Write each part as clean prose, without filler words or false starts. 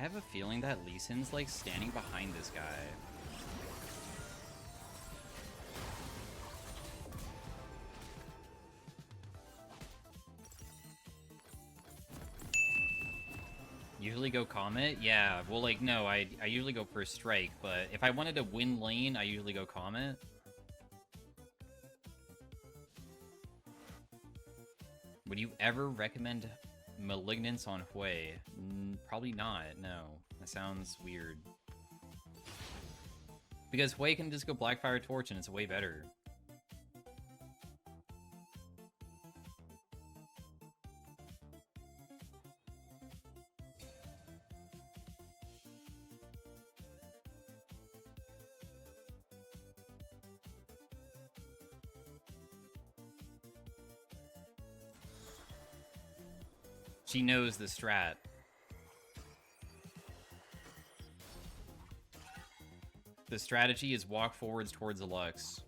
have a feeling that Lee Sin's, like, standing behind this guy. Usually go Comet? Yeah, well, like, no, I usually go First Strike, but if I wanted to win lane, I usually go Comet. Would you ever recommend Malignance on Hui? Probably not, no. That sounds weird. Because Hui can just go Blackfire Torch and it's way better. She knows the strat. The strategy is walk forwards towards the Lux.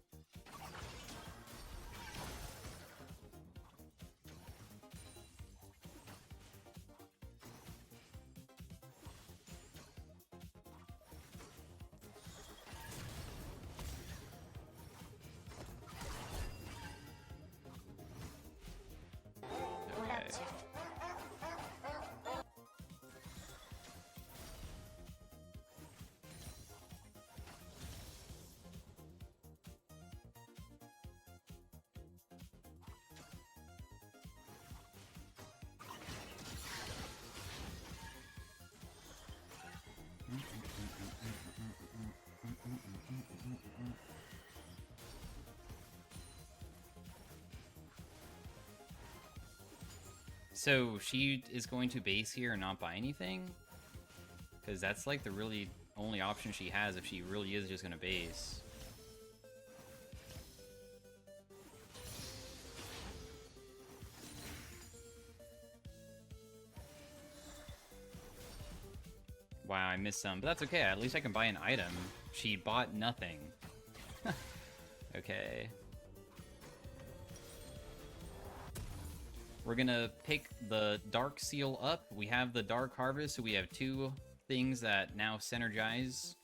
So she is going to base here and not buy anything? Because that's like the really only option she has if she really is just going to base. Wow, I missed some, but that's okay. At least I can buy an item. She bought nothing. Okay. We're gonna pick the Dark Seal up. We have the Dark Harvest, so we have two things that now synergize.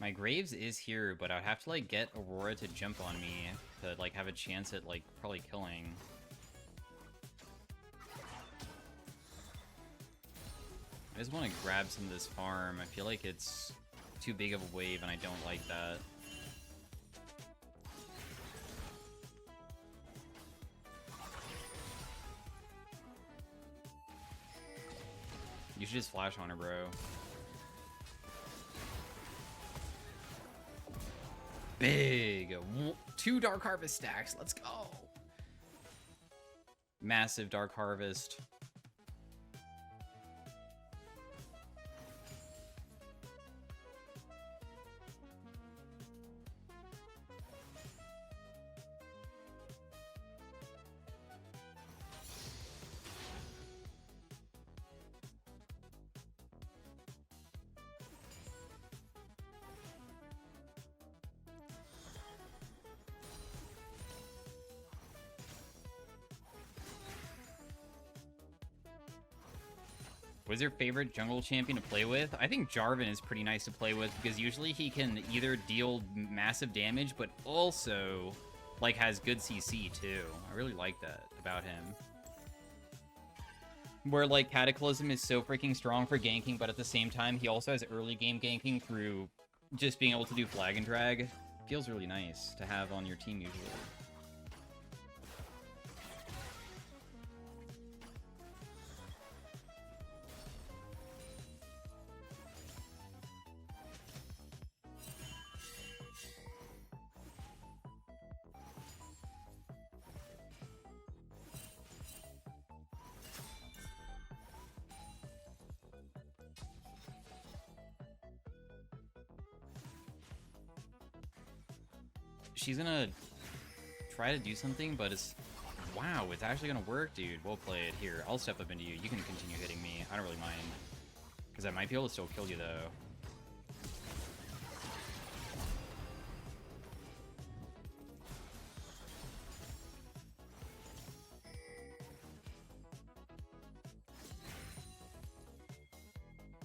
My Graves is here, but I'd have to, like, get Aurora to jump on me to, like, have a chance at, like, probably killing. I just want to grab some of this farm. I feel like it's too big of a wave, and I don't like that. You should just flash on her, bro. Big! 2 Dark Harvest stacks. Let's go! Massive Dark Harvest. What's your favorite jungle champion to play with? I think Jarvan is pretty nice to play with because usually he can either deal massive damage, but also, like, has good CC too. I really like that about him. Where, like, Cataclysm is so freaking strong for ganking, but at the same time, he also has early game ganking through just being able to do flag and drag. Feels really nice to have on your team usually. She's gonna try to do something, but it's... Wow, it's actually gonna work, dude. Well played. Here, I'll step up into you. You can continue hitting me. I don't really mind. Because I might be able to still kill you, though.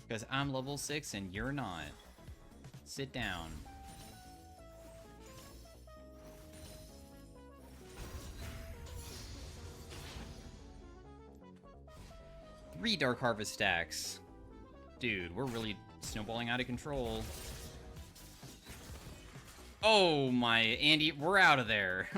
Because I'm level 6 and you're not. Sit down. Three Dark Harvest stacks. Dude, we're really snowballing out of control. Oh my, Andy, we're out of there.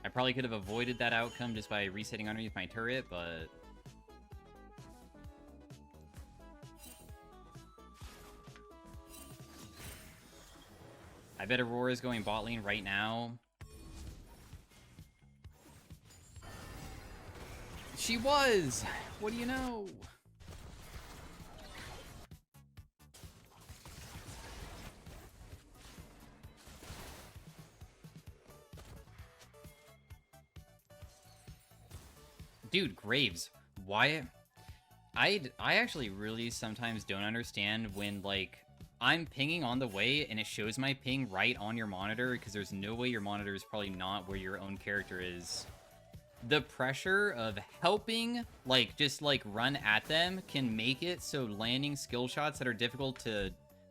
I probably could have avoided that outcome just by resetting underneath my turret, but... I bet Aurora's going bot lane right now. She was! What do you know? Dude, Graves, why? I actually really sometimes don't understand when, like, I'm pinging on the way and it shows my ping right on your monitor, because there's no way your monitor is probably not where your own character is. The pressure of helping, like, just, like, run at them can make it so landing skill shots that are difficult to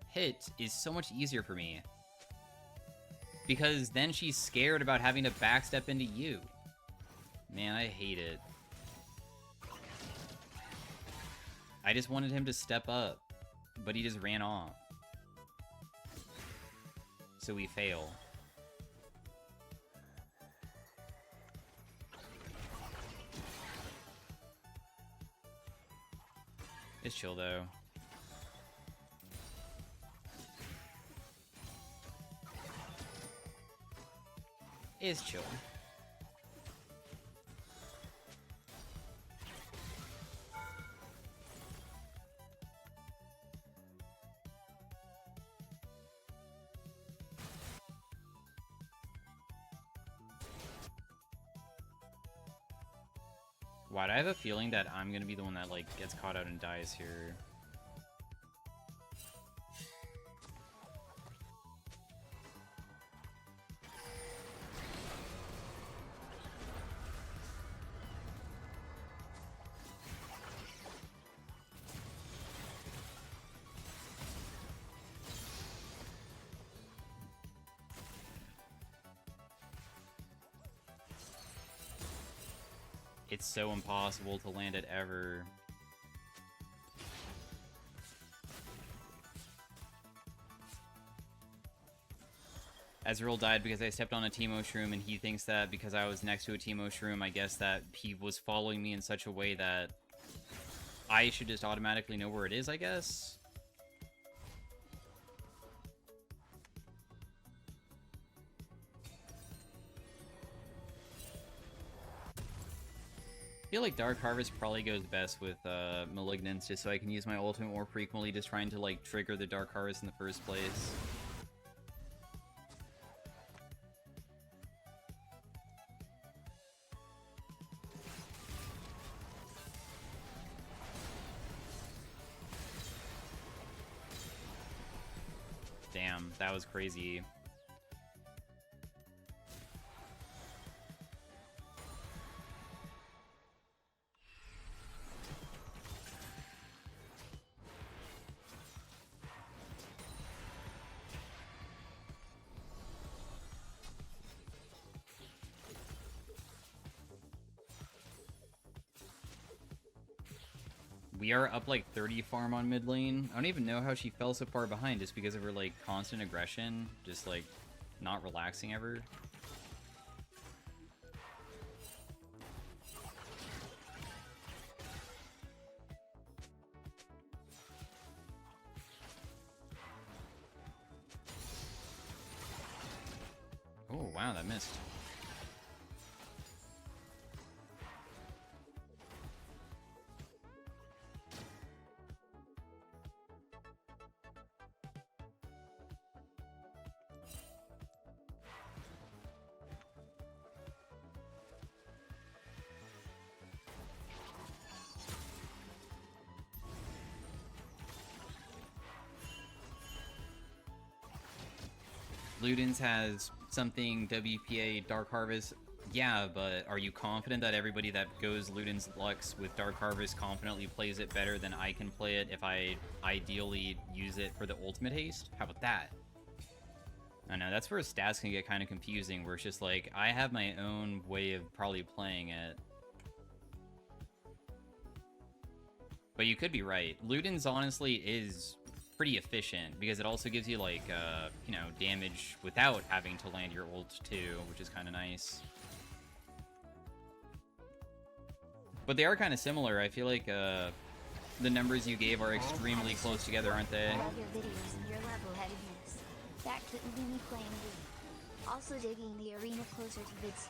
hit is so much easier for me. Because then she's scared about having to backstep into you. Man, I hate it. I just wanted him to step up, but he just ran off. So we fail. It's chill, though. It's chill. Why, I have a feeling that I'm gonna be the one that, like, gets caught out and dies here. It's so impossible to land it ever. Ezreal died because I stepped on a Teemo shroom, and he thinks that because I was next to a Teemo shroom, I guess that he was following me in such a way that I should just automatically know where it is, I guess? I feel like Dark Harvest probably goes best with Malignance, just so I can use my ultimate more frequently, just trying to, like, trigger the Dark Harvest in the first place. Damn, that was crazy. We are up like 30 farm on mid lane. I don't even know how she fell so far behind, just because of her, like, constant aggression, just, like, not relaxing ever. wow, that missed. Ludens has something WPA Dark Harvest. Yeah, but are you confident that everybody that goes Ludens Lux with Dark Harvest confidently plays it better than I can play it if I ideally use it for the ultimate haste? How about that? I know, that's where stats can get kind of confusing, where it's just like, I have my own way of probably playing it. But you could be right. Ludens honestly is pretty efficient, because it also gives you, like, you know, damage without having to land your ult, too, which is kind of nice. But they are kind of similar. I feel like, the numbers you gave are extremely close together, aren't they? I love your videos and your level-headedness. That couldn't be me playing Wii. Also digging the arena closer to vids.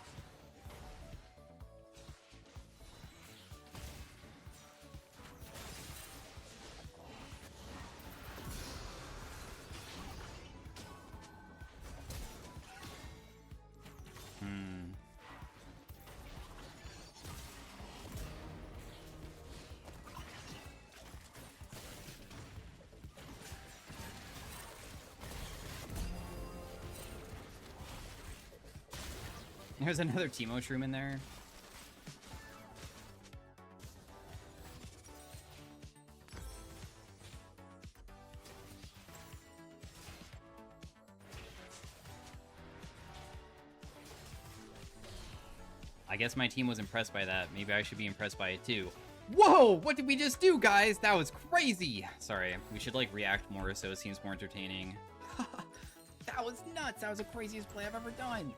There's another Teemo shroom in there. I guess my team was impressed by that. Maybe I should be impressed by it too. Whoa! What did we just do, guys? That was crazy! Sorry, we should, like, react more so it seems more entertaining. That was nuts! That was the craziest play I've ever done!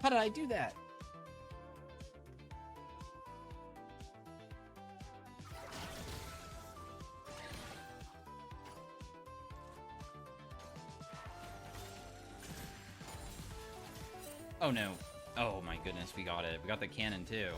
How did I do that? Oh no. Oh my goodness, we got it. We got the cannon too.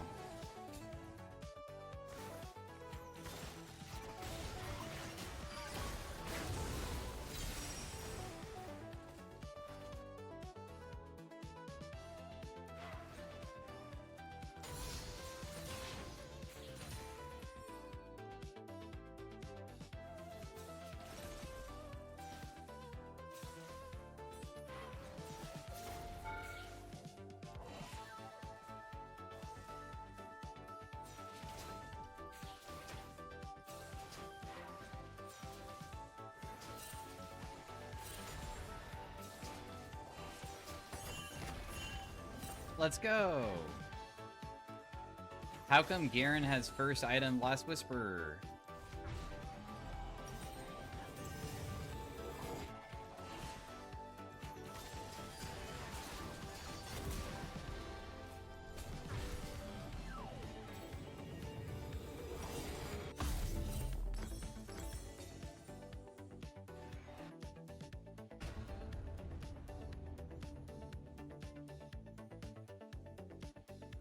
Let's go! How come Garen has first item Last Whisper?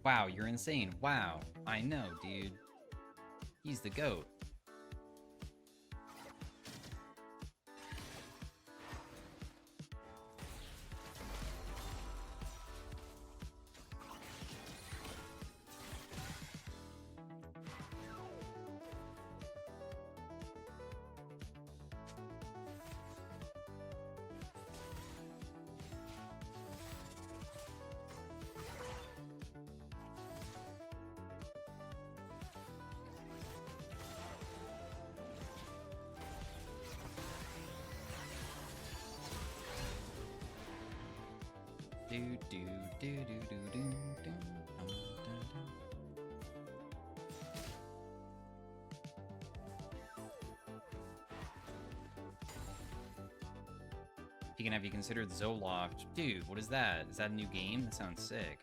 Wow, you're insane. Wow. I know, dude. He's the GOAT. Pekin, have you considered Zoloft? Dude, what is that? Is that a new game? That sounds sick.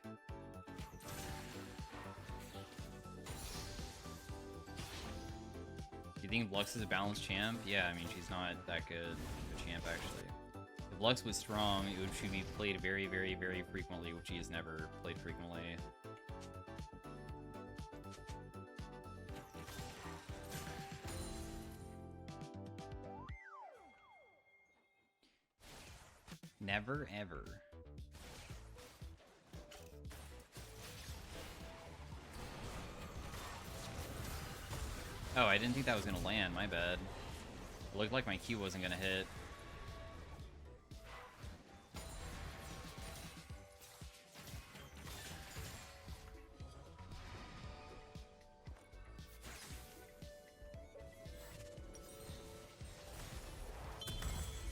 you think Lux is a balanced champ? Yeah, I mean, she's not that good of a champ, actually. If Lux was strong, she would be played very, very, very frequently, which she has never played frequently. Never, ever. Oh, I didn't think that was gonna land, my bad. It looked like my Q wasn't gonna hit.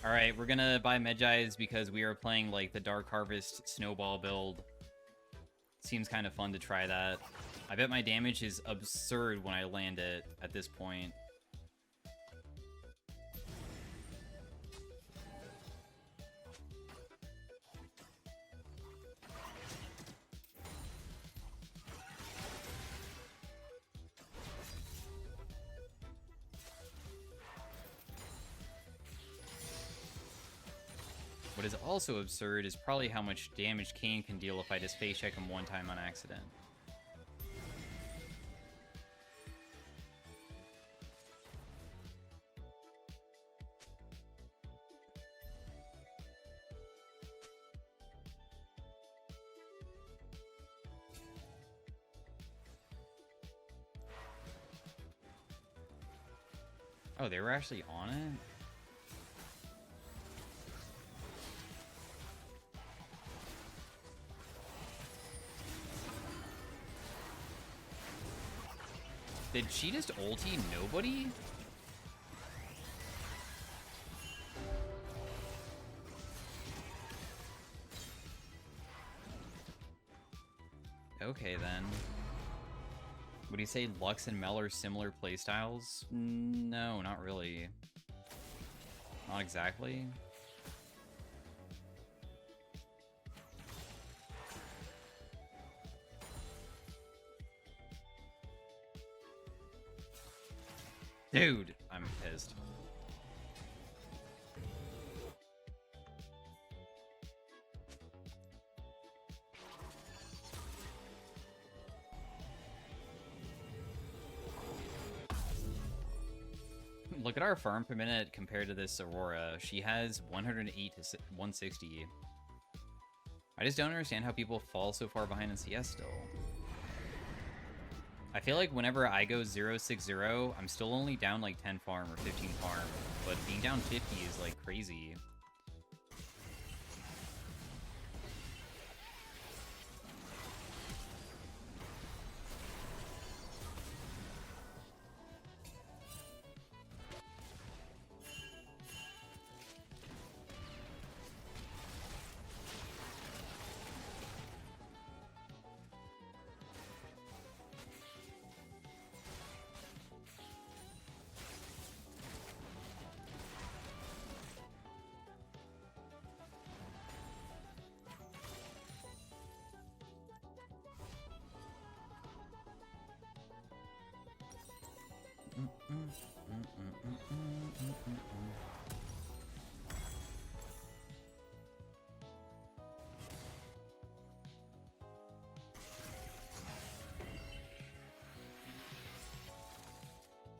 Alright, we're gonna buy Medjai's because we are playing, like, the Dark Harvest Snowball build. Seems kind of fun to try that. I bet my damage is absurd when I land it at this point. What is also absurd is probably how much damage Kane can deal if I just face check him one time on accident. Oh, they were actually on it? Did she just ulti nobody? Okay, then. Would you say Lux and Mel are similar playstyles? No, not really. Not exactly. Dude, I'm pissed. Look at our farm per minute compared to this Aurora. She has 108 to 160. I just don't understand how people fall so far behind in CS still. I feel like whenever I go 0-6-0, I'm still only down like 10 farm or 15 farm, but being down 50 is like crazy.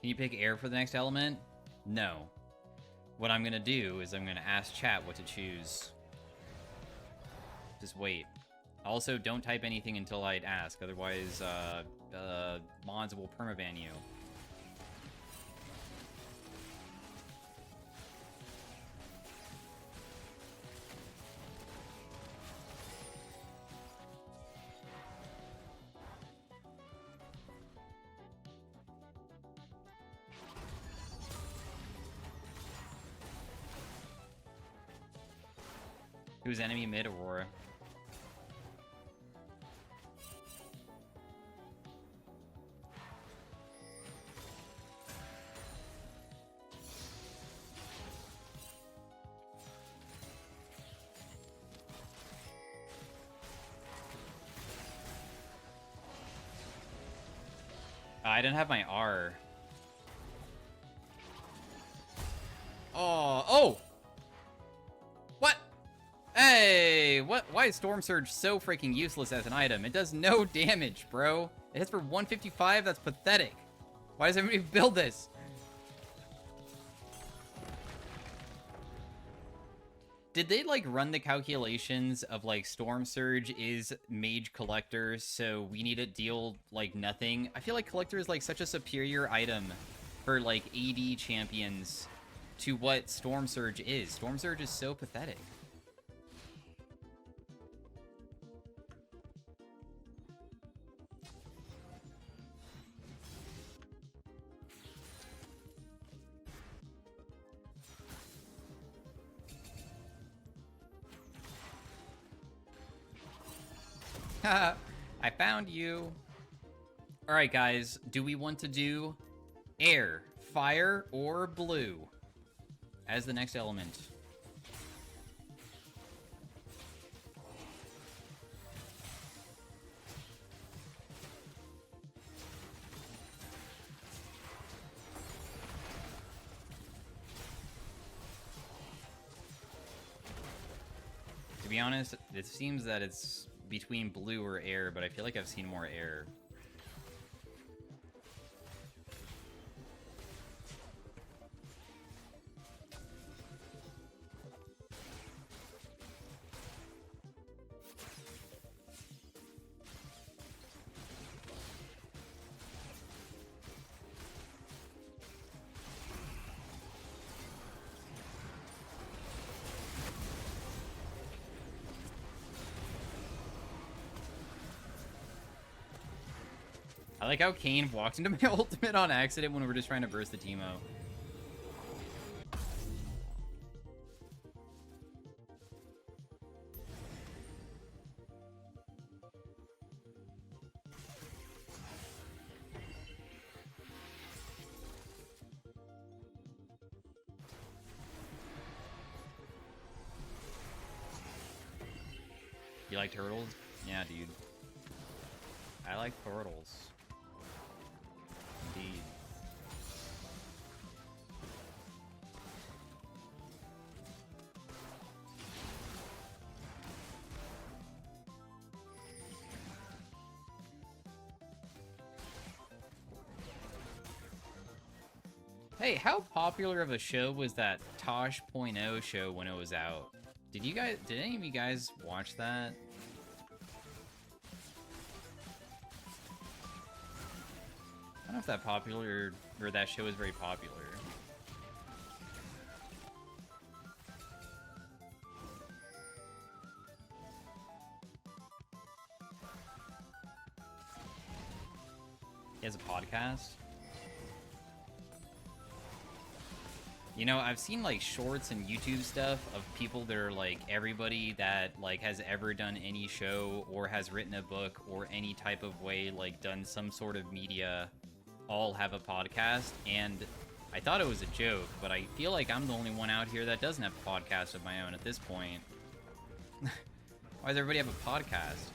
Can you pick air for the next element? No. What I'm gonna do is I'm gonna ask chat what to choose. Just wait. Also, don't type anything until I ask, otherwise, mods will permaban you. Who's enemy mid, Aurora? I didn't have my R. Oh, oh! What? Hey, what? Why is Storm Surge so freaking useless as an item? It does no damage, bro. It hits for 155? That's pathetic. Why does everybody build this? Did they, like, run the calculations of, like, Storm Surge is Mage Collector, so we need to deal, like, nothing? I feel like Collector is, like, such a superior item for, like, AD champions to what Storm Surge is. Storm Surge is so pathetic. I found you. Alright, guys. Do we want to do air, fire, or blue as the next element? To be honest, it seems that it's between blue or air, but I feel like I've seen more air. I like how Kane walked into my ultimate on accident when we were just trying to burst the Teemo. You like turtles? Yeah, dude. I like turtles. Indeed. Hey, how popular of a show was that Tosh.0 show when it was out? Did any of you guys watch that? I don't know if that popular, or that show is very popular. He has a podcast? You know, I've seen, like, shorts and YouTube stuff of people that are, like, everybody that, like, has ever done any show or has written a book or any type of way, like, done some sort of media, all have a podcast, and I thought it was a joke, but I feel like I'm the only one out here that doesn't have a podcast of my own at this point. Why does everybody have a podcast?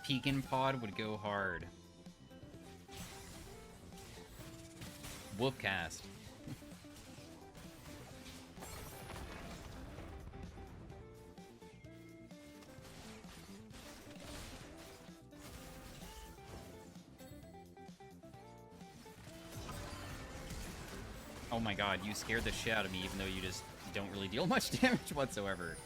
Pekin Pod would go hard. Whoopcast. Oh my god, you scared the shit out of me even though you just don't really deal much damage whatsoever.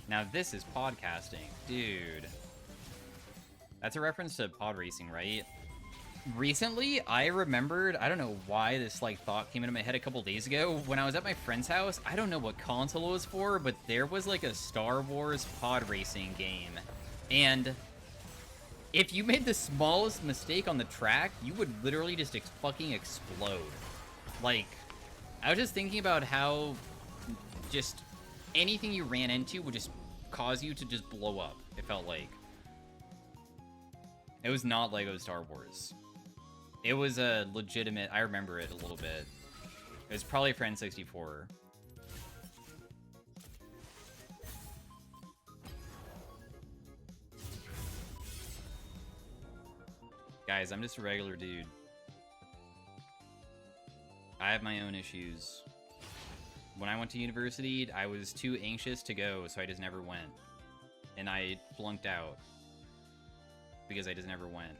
Now this is podcasting. Dude. That's a reference to pod racing, right? Recently, I remembered, I don't know why this, like, thought came into my head a couple days ago. When I was at my friend's house, I don't know what console it was for, but there was, like, a Star Wars pod racing game. And if you made the smallest mistake on the track, you would literally just fucking explode. Like, I was just thinking about how just anything you ran into would just cause you to just blow up, it felt like. It was not Lego Star Wars. It was a legitimate... I remember it a little bit. It was probably for N64. Guys, I'm just a regular dude. I have my own issues. When I went to university, I was too anxious to go, so I just never went. And I flunked out. Because I just never went.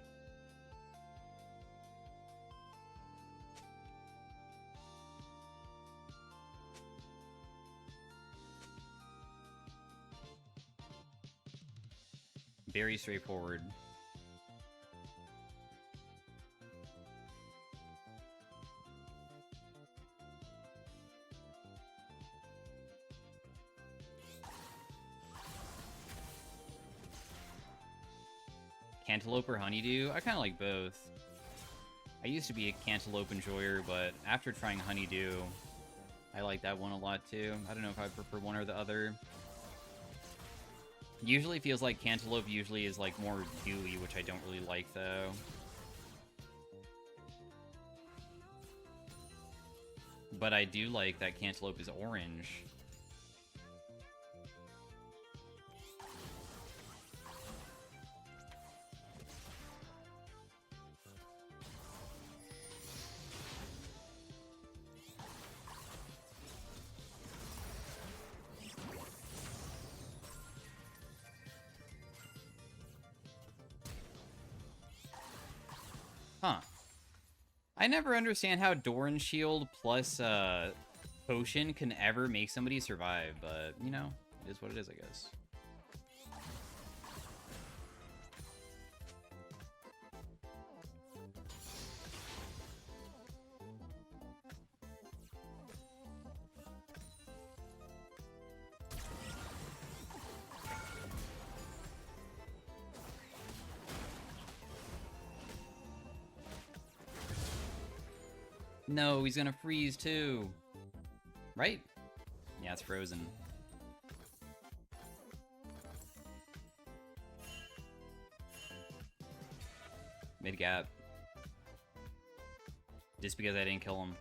Very straightforward. Cantaloupe or honeydew? I kind of like both. I used to be a cantaloupe enjoyer, but after trying honeydew, I like that one a lot too. I don't know if I prefer one or the other. Usually feels like cantaloupe usually is like more dewy, which I don't really like though. But I do like that cantaloupe is orange. Huh. I never understand how Doran Shield plus Potion can ever make somebody survive, but, you know, it is what it is, I guess. No, he's gonna freeze too. Right? Yeah, it's frozen. Mid gap. Just because I didn't kill him.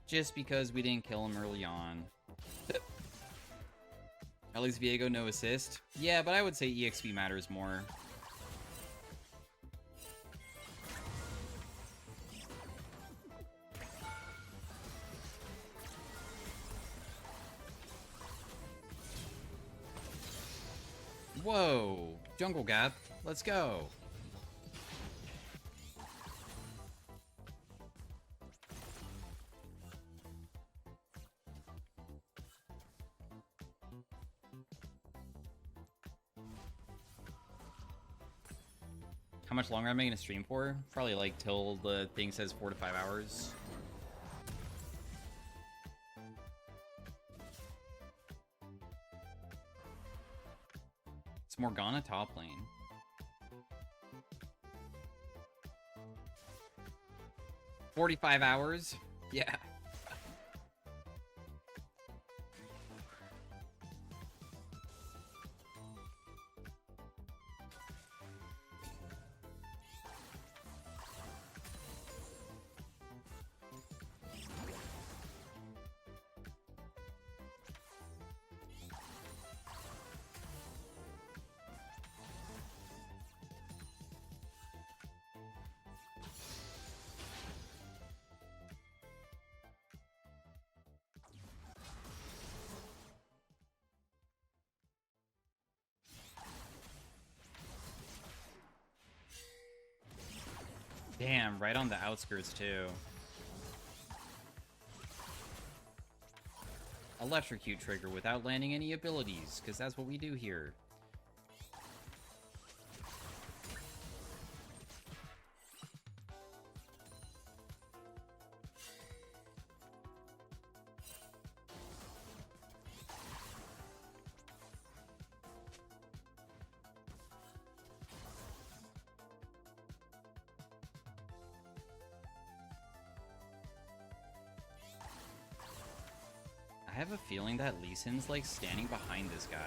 Just because we didn't kill him early on. Alex Viego, no assist. Yeah, but I would say EXP matters more. Whoa! Jungle Gap, let's go! How much longer am I gonna stream for? Probably like till the thing says 4 to 5 hours. It's Morgana top lane. $45 hours? Yeah. Damn, right on the outskirts too. Electrocute trigger without landing any abilities, because that's what we do here. I have a feeling that Lee Sin's like standing behind this guy.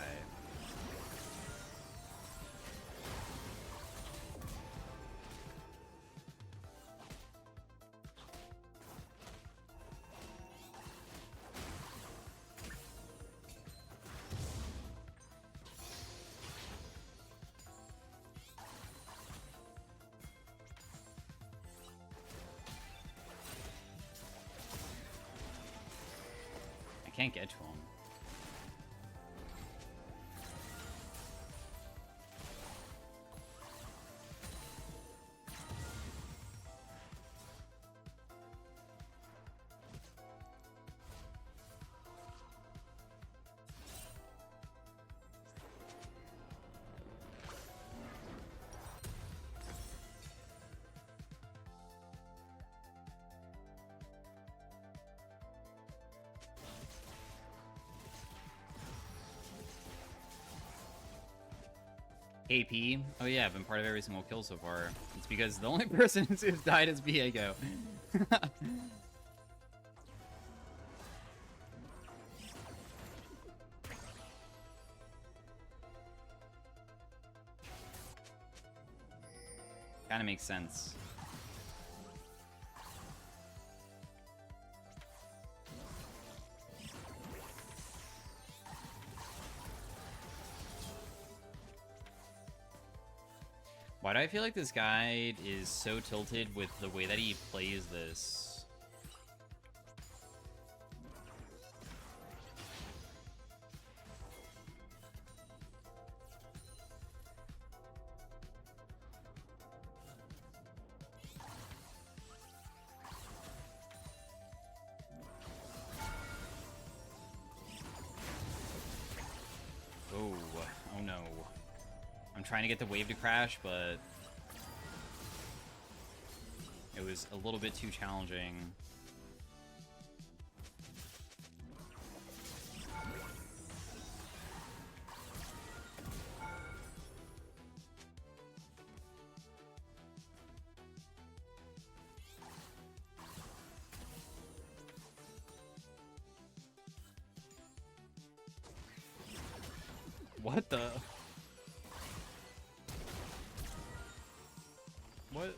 Can't get to him. AP. Oh yeah, I've been part of every single kill so far. It's because the only person who's died is Viego. Kinda makes sense. Why do I feel like this guy is so tilted with the way that he plays this? Oh no. I'm trying to get the wave to crash, but it was a little bit too challenging. What the? What?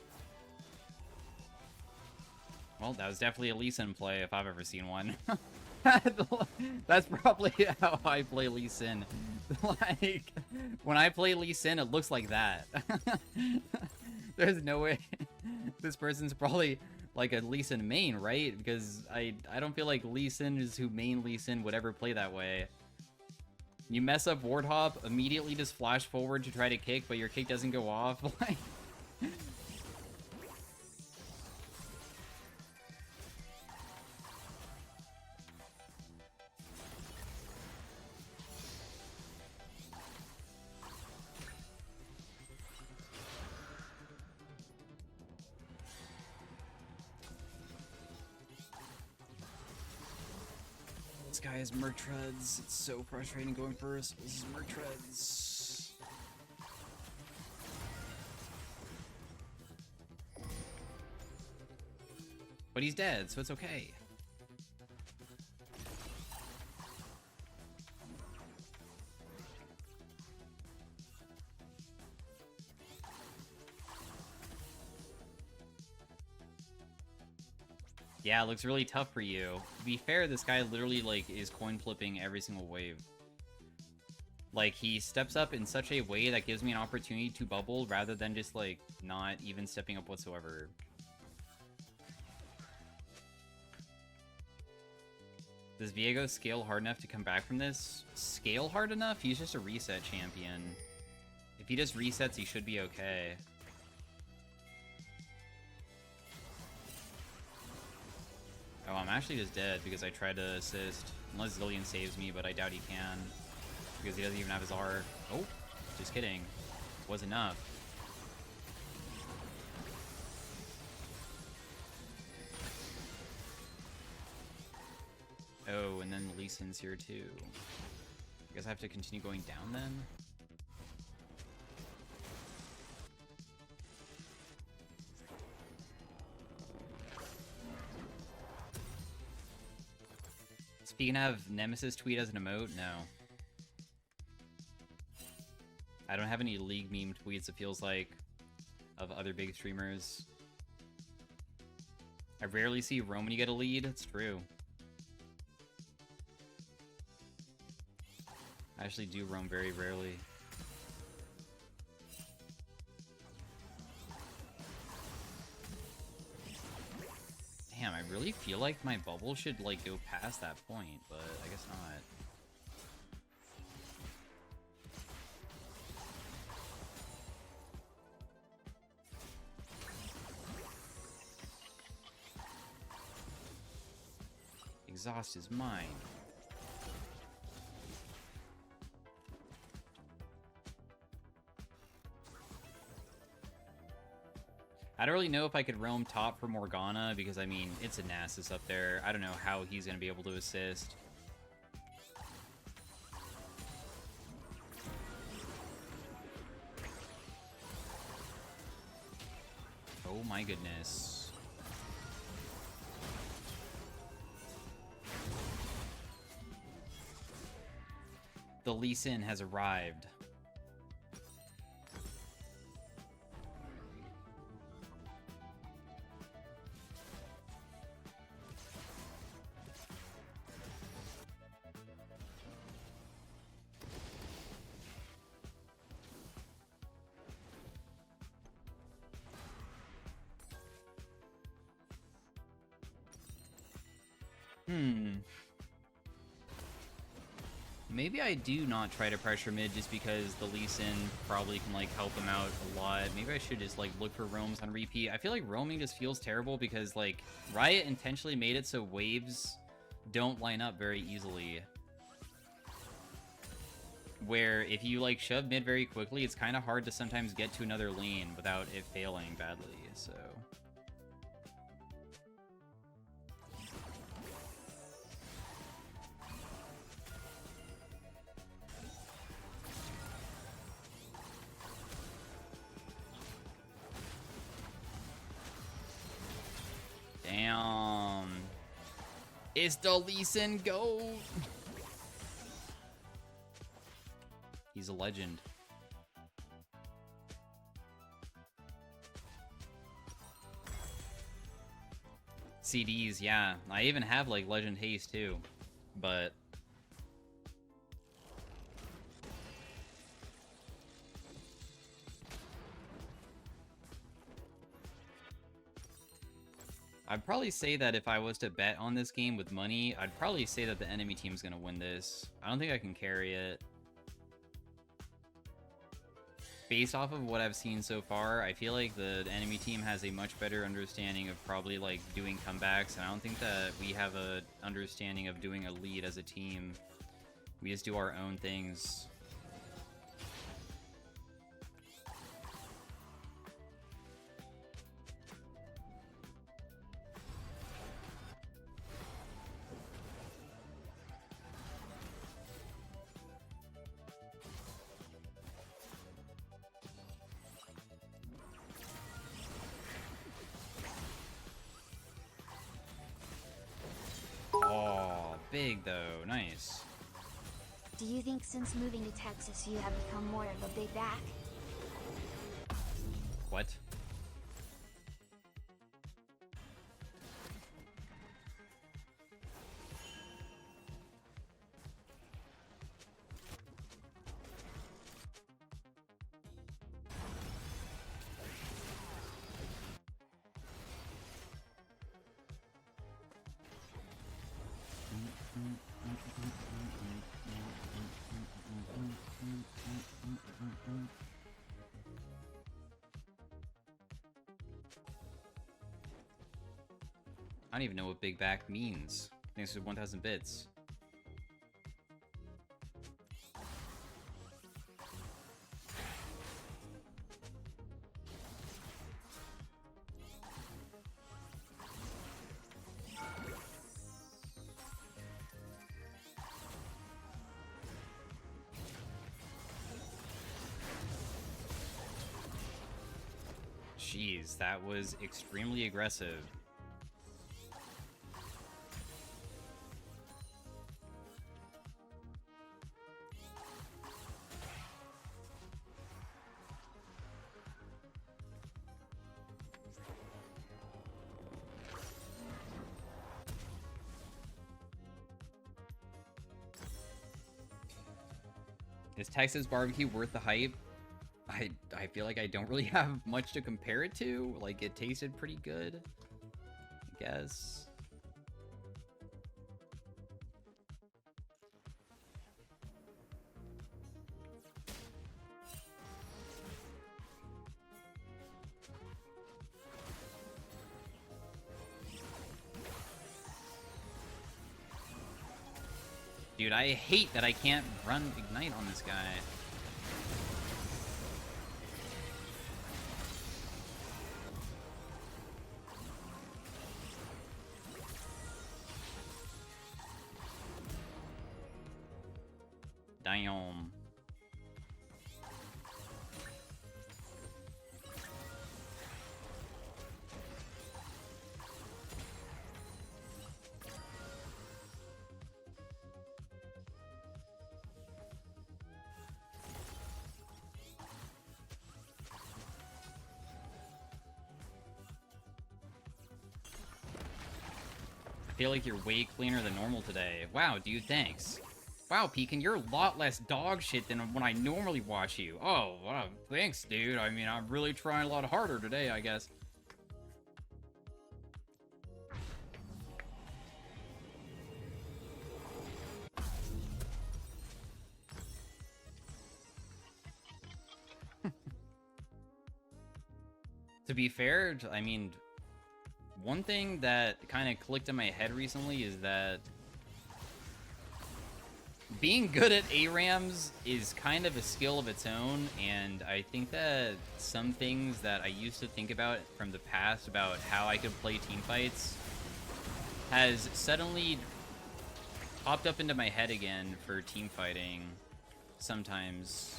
Well, that was definitely a Lee Sin play if I've ever seen one. That's probably how I play Lee Sin. Like, when I play Lee Sin, it looks like that. There's no way. This person's probably like a Lee Sin main, right? Because I don't feel like Lee Sin is who main Lee Sin would ever play that way. You mess up ward hop, immediately just flash forward to try to kick, but your kick doesn't go off. Like, this guy has Merc Treads. It's so frustrating going first. This is Merc Treads. But he's dead, so it's okay. Yeah, it looks really tough for you. To be fair, this guy literally, like, is coin flipping every single wave. Like, he steps up in such a way that gives me an opportunity to bubble rather than just, like, not even stepping up whatsoever. Does Viego scale hard enough to come back from this? Scale hard enough? He's just a reset champion. If he just resets, he should be okay. Oh, I'm actually just dead because I tried to assist. Unless Zillion saves me, but I doubt he can. Because he doesn't even have his R. Oh, just kidding. Was enough. Oh, and then Lee Sin's here too. I guess I have to continue going down then? He can have Nemesis tweet as an emote? No. I don't have any League meme tweets, it feels like, of other big streamers. I rarely see Roam when you get a lead. It's true. I actually do Roam very rarely. Damn, I really feel like my bubble should, like, go past that point, but I guess not. Exhaust is mine. I don't really know if I could roam top for Morgana, because, I mean, it's a Nasus up there. I don't know how he's going to be able to assist. Oh my goodness. The Lee Sin has arrived. Maybe I do not try to pressure mid just because the Lee Sin probably can, like, help him out a lot. Maybe I should just, like, look for roams on repeat. I feel like roaming just feels terrible because, like, Riot intentionally made it so waves don't line up very easily. Where if you, like, shove mid very quickly, it's kind of hard to sometimes get to another lane without it failing badly, so... Damn. It's the Lee Sin GOAT. He's a legend. CDs, yeah. I even have, like, Legend Haste, too. But... I'd probably say that if I was to bet on this game with money, I'd probably say that the enemy team's gonna win this. I don't think I can carry it. Based off of what I've seen so far, I feel like the enemy team has a much better understanding of probably, like, doing comebacks, and I don't think that we have a understanding of doing a lead as a team. We just do our own things. Oh, big though. Nice. Do you think since moving to Texas you have become more of a big back? What? I don't even know what big back means. Thanks for 1,000 bits. Jeez, that was extremely aggressive. Is Texas barbecue worth the hype? I feel like I don't really have much to compare it to. Like, it tasted pretty good, I guess. Dude, I hate that I can't run Ignite on this guy. Damn. I feel like you're way cleaner than normal today. Wow, dude, thanks. Wow, Pekin, you're a lot less dog shit than when I normally watch you. Oh, wow, thanks, dude. I mean, I'm really trying a lot harder today, I guess. To be fair, I mean, one thing that kind of clicked in my head recently is that being good at ARAMs is kind of a skill of its own, and I think that some things that I used to think about from the past about how I could play teamfights has suddenly popped up into my head again for teamfighting sometimes.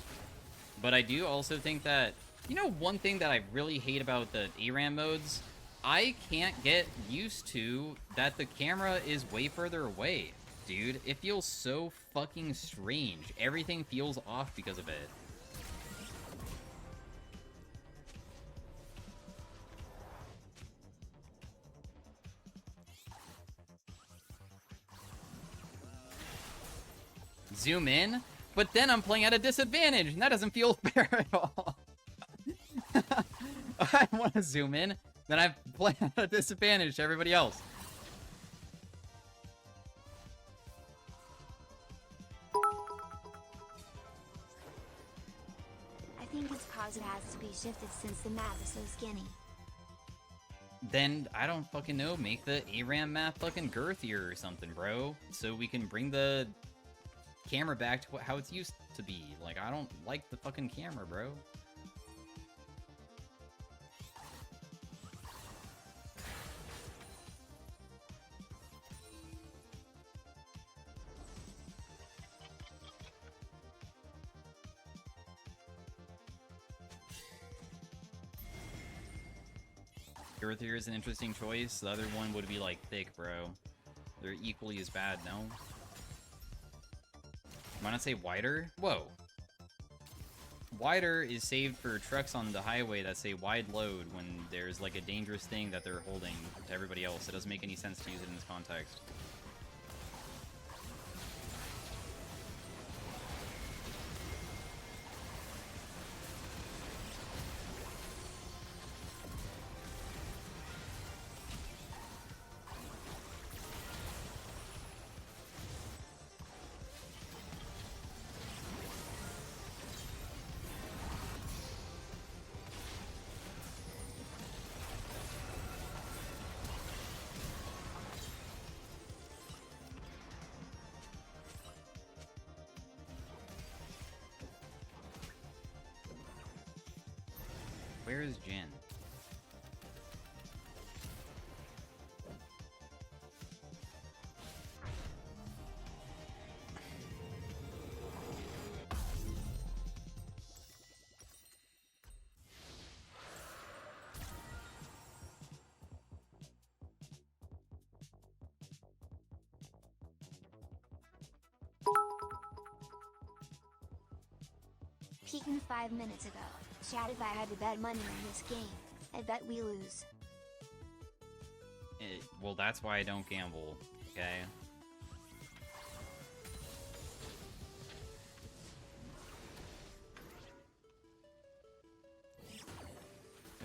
But I do also think that, you know, one thing that I really hate about the ARAM modes, I can't get used to that the camera is way further away. Dude, it feels so fucking strange. Everything feels off because of it. Zoom in, but then I'm playing at a disadvantage, and that doesn't feel fair at all. I want to zoom in, then I'm playing at a disadvantage to everybody else. I think it's cause it has to be shifted since the map is so skinny. Then, I don't fucking know, make the ARAM map fucking girthier or something, bro. So we can bring the camera back to how it's used to be. Like, I don't like the fucking camera, bro. Girthier is an interesting choice. The other one would be like thick, bro. They're equally as bad, no? Why not say wider? Whoa. Wider is saved for trucks on the highway that say wide load when there's like a dangerous thing that they're holding to everybody else. It doesn't make any sense to use it in this context. Where is Jin? Pekin 5 minutes ago. Chat, if I had to bet money on this game, I bet we lose. Well, that's why I don't gamble, okay?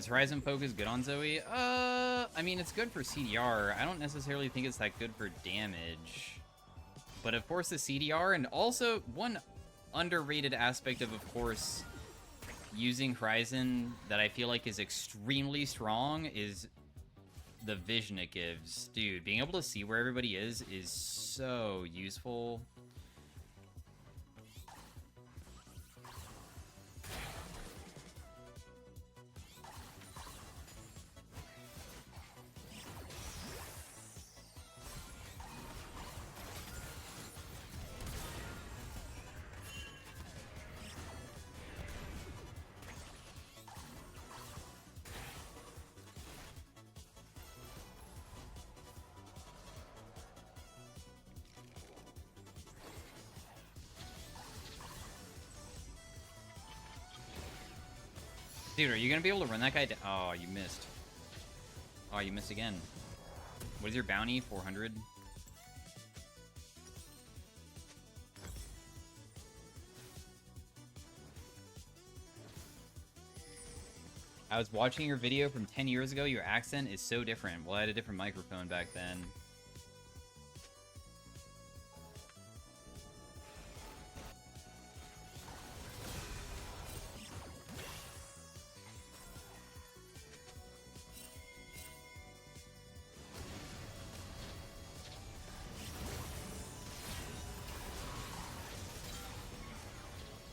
Is Horizon Focus good on Zoe? I mean, it's good for CDR. I don't necessarily think it's that good for damage. But of course the CDR, and also one underrated aspect of course, using Horizon that I feel like is extremely strong is the vision it gives. Dude, being able to see where everybody is so useful. Dude, are you gonna be able to run that guy down? Oh, you missed. Oh, you missed again. What is your bounty? 400? I was watching your video from 10 years ago. Your accent is so different. Well, I had a different microphone back then.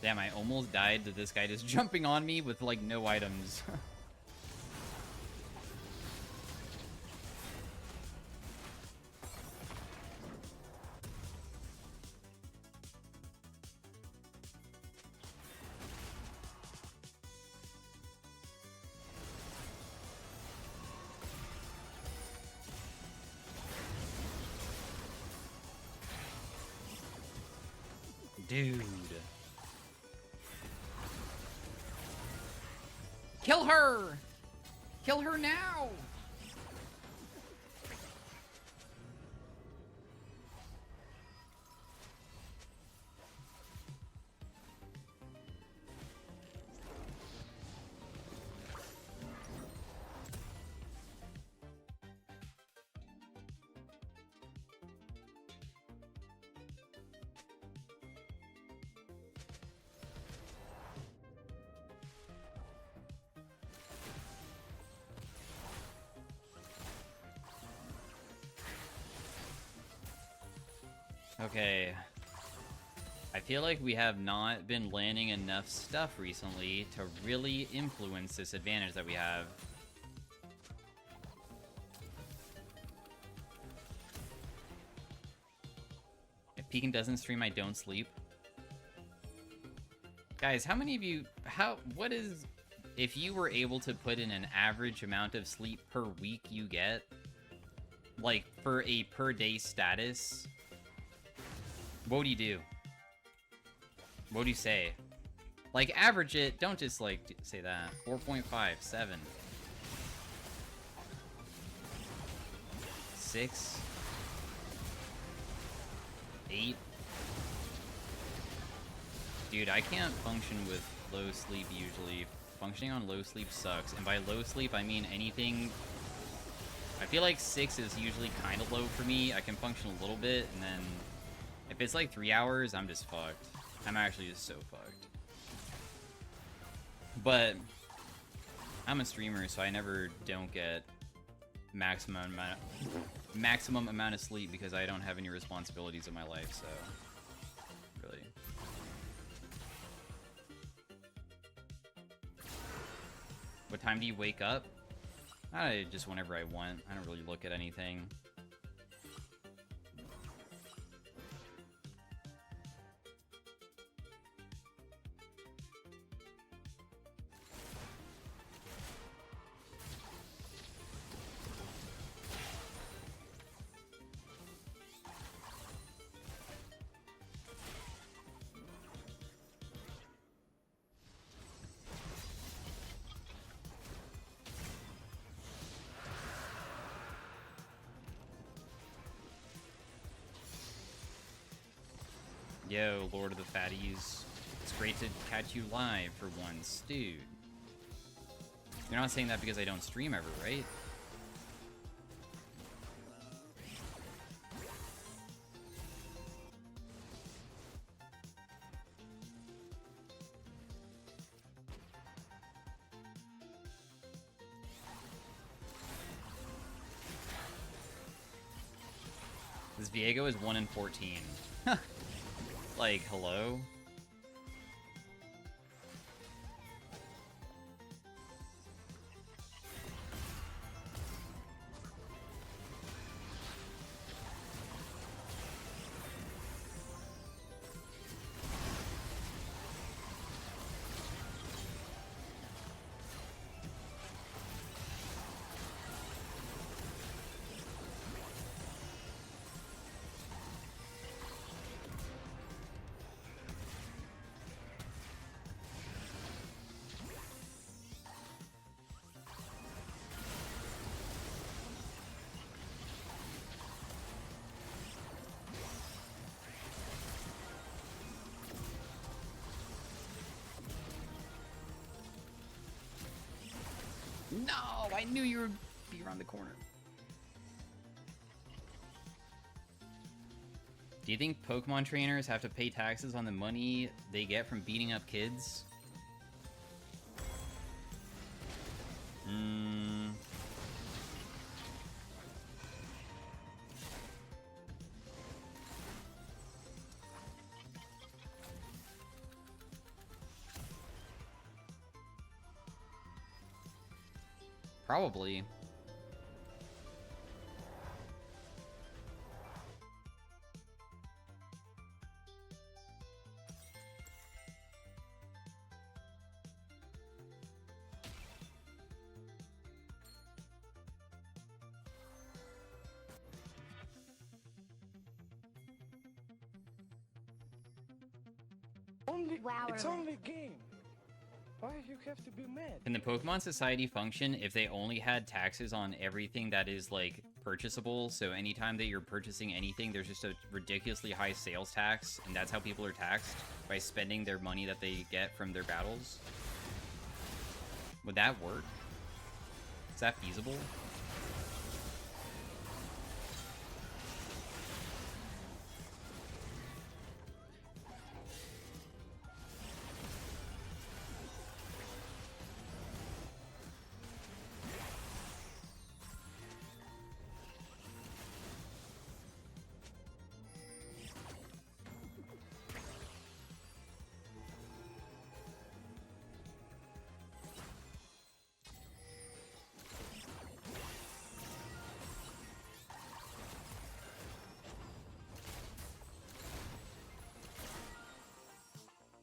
Damn, I almost died to this guy just jumping on me with, like, no items. Dude. Kill her! Kill her now! Okay. I feel like we have not been landing enough stuff recently to really influence this advantage that we have. If Pekin doesn't stream, I don't sleep. Guys, how many of you... what is... If you were able to put in an average amount of sleep per week you get, like, for a per-day status... What would you do? What would you say? Like, average it. Don't just, like, say that. 4.5, 7. 6. 8. Dude, I can't function with low sleep usually. Functioning on low sleep sucks. And by low sleep, I mean anything... I feel like 6 is usually kind of low for me. I can function a little bit, and then... If it's like 3 hours, I'm just fucked. I'm actually just so fucked. But I'm a streamer, so I never don't get maximum amount of sleep because I don't have any responsibilities in my life, so really. What time do you wake up? I just whenever I want. I don't really look at anything. Yo, Lord of the Fatties. It's great to catch you live for once, dude. You're not saying that because I don't stream ever, right? This Viego is 1 in 14. Like, hello? No, I knew you would be around the corner. Do you think Pokemon trainers have to pay taxes on the money they get from beating up kids? Probably. It's only a game. Why you have to be mad? Can the Pokemon Society function if they only had taxes on everything that is, like, purchasable? So anytime that you're purchasing anything, there's just a ridiculously high sales tax, and that's how people are taxed, by spending their money that they get from their battles? Would that work? Is that feasible?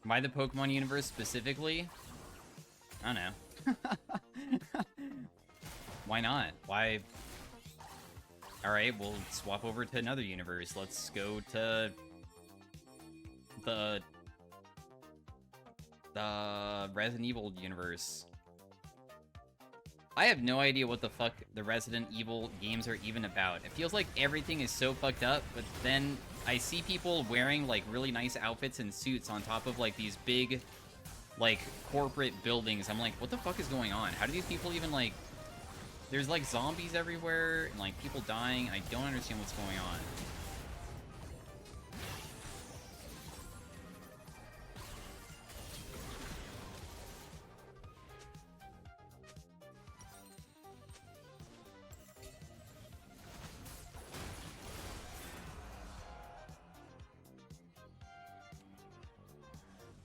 Why the Pokemon universe specifically? I don't know. Why not? Why? Alright, we'll swap over to another universe. Let's go to the Resident Evil universe. I have no idea what the fuck the Resident Evil games are even about. It feels like everything is so fucked up, but then I see people wearing, like, really nice outfits and suits on top of, like, these big, like, corporate buildings. I'm like, what the fuck is going on? How do these people even, like... There's, like, zombies everywhere, and, like, people dying. I don't understand what's going on.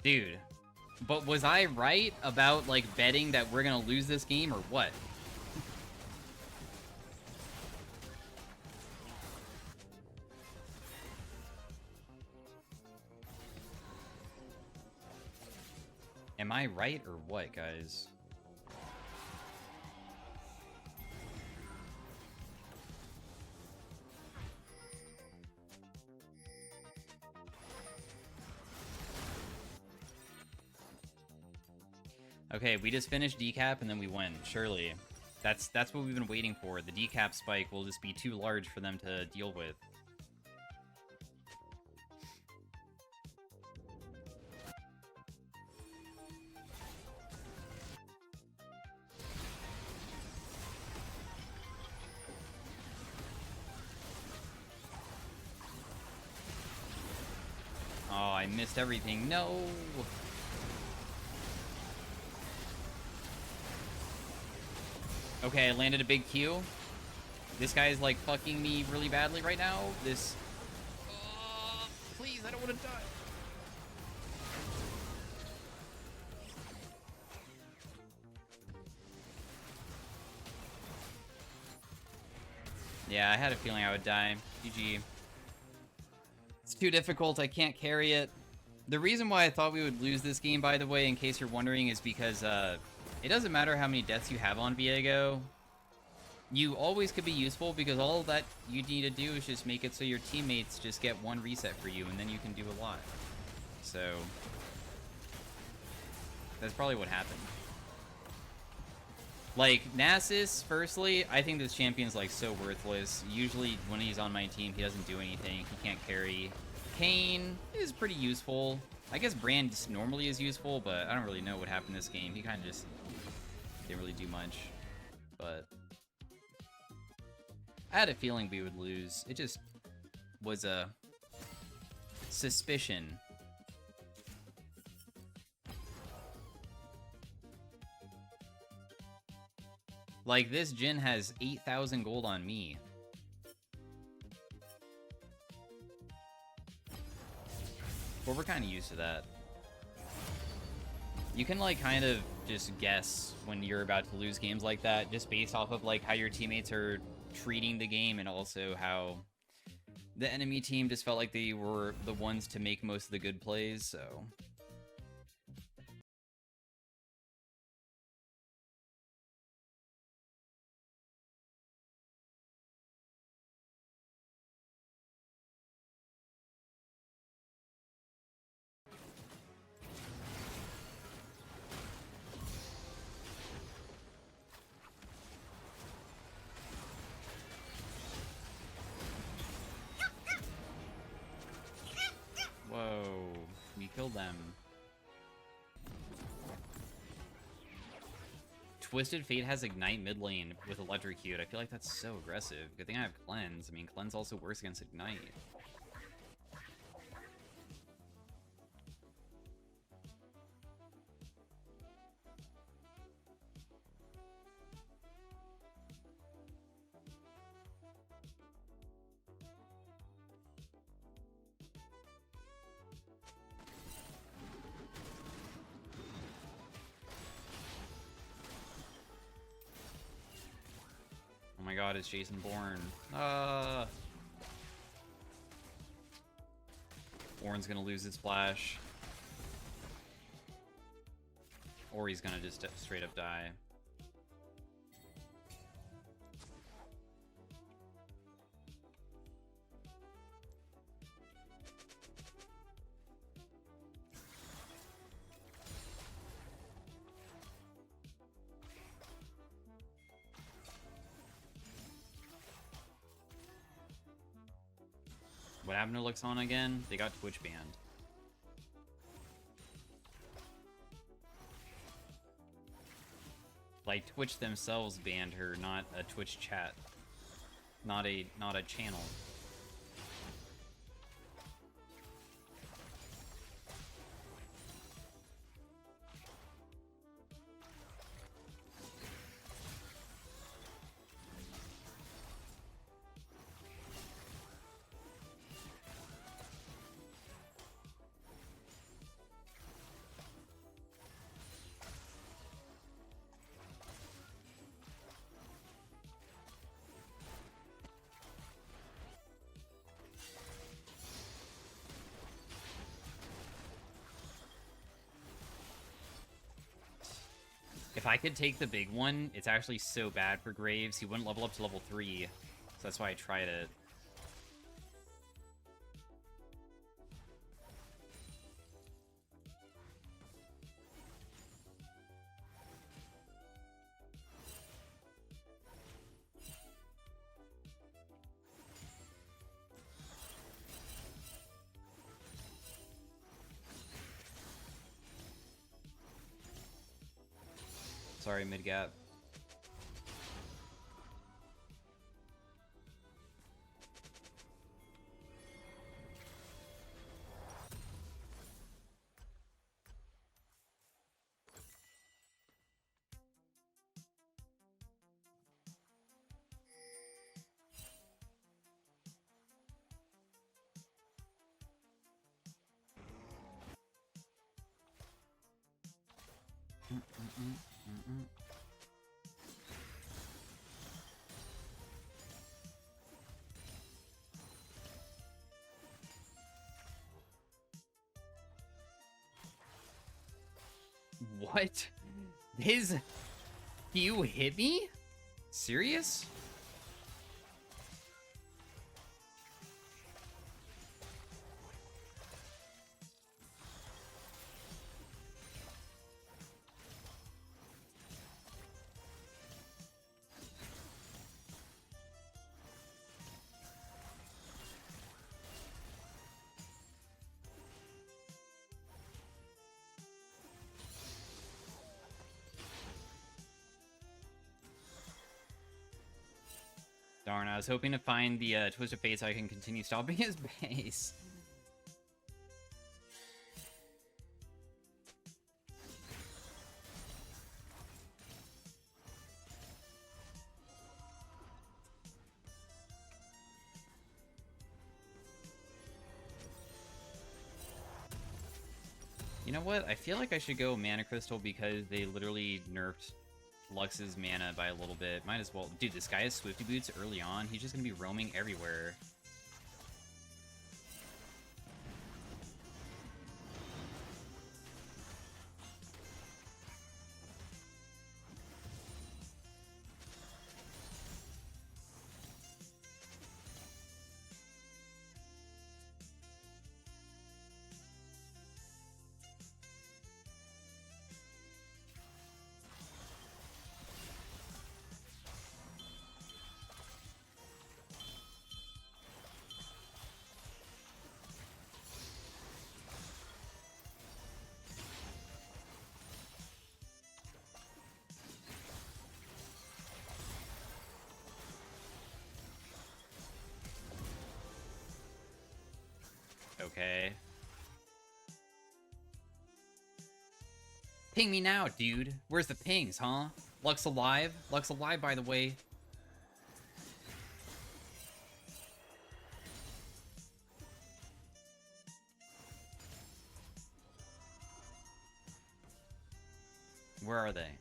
Dude, but was I right about, like, betting that we're gonna lose this game, or what? Am I right, or what, guys? Okay, we just finished decap and then we win, surely. That's what we've been waiting for. The decap spike will just be too large for them to deal with. Oh, I missed everything. No! Okay, I landed a big Q. This guy is, like, fucking me really badly right now. This... please, I don't want to die. Yeah, I had a feeling I would die. GG. It's too difficult. I can't carry it. The reason why I thought we would lose this game, by the way, in case you're wondering, is because it doesn't matter how many deaths you have on Viego. You always could be useful because all that you need to do is just make it so your teammates just get one reset for you, and then you can do a lot. So that's probably what happened. Like, Nasus, firstly, I think this champion's, like, so worthless. Usually, when he's on my team, he doesn't do anything. He can't carry. Kayn is pretty useful. I guess Brand just normally is useful, but I don't really know what happened this game. He kind of just didn't really do much. But I had a feeling we would lose. It just was a suspicion. Like, this Jhin has 8,000 gold on me. Well, we're kind of used to that. You can, like, kind of just guess when you're about to lose games like that, just based off of, like, how your teammates are treating the game, and also how the enemy team just felt like they were the ones to make most of the good plays, so... Whoa, we killed them. Twisted Fate has Ignite mid lane with Electrocute. I feel like that's so aggressive. Good thing I have Cleanse. I mean, Cleanse also works against Ignite. Oh my god, it's Jason Bourne. Bourne's gonna lose his flash. Or he's gonna just straight up die. What happened to Luxon again? They got Twitch banned. Like, Twitch themselves banned her, not a Twitch chat. Not a channel. If I could take the big one, it's actually so bad for Graves. He wouldn't level up to level 3, so that's why I tried it. Sorry, mid-gap. What? His Q hit me? Serious? Darn, I was hoping to find the Twist of Fate so I can continue stopping his base. You know what? I feel like I should go Mana Crystal because they literally nerfed Lux's mana by a little bit. Might as well. Dude, this guy has Swifty Boots early on. He's just going to be roaming everywhere. Okay. Ping me now, dude. Where's the pings, huh? Lux alive? Lux alive, by the way. Where are they?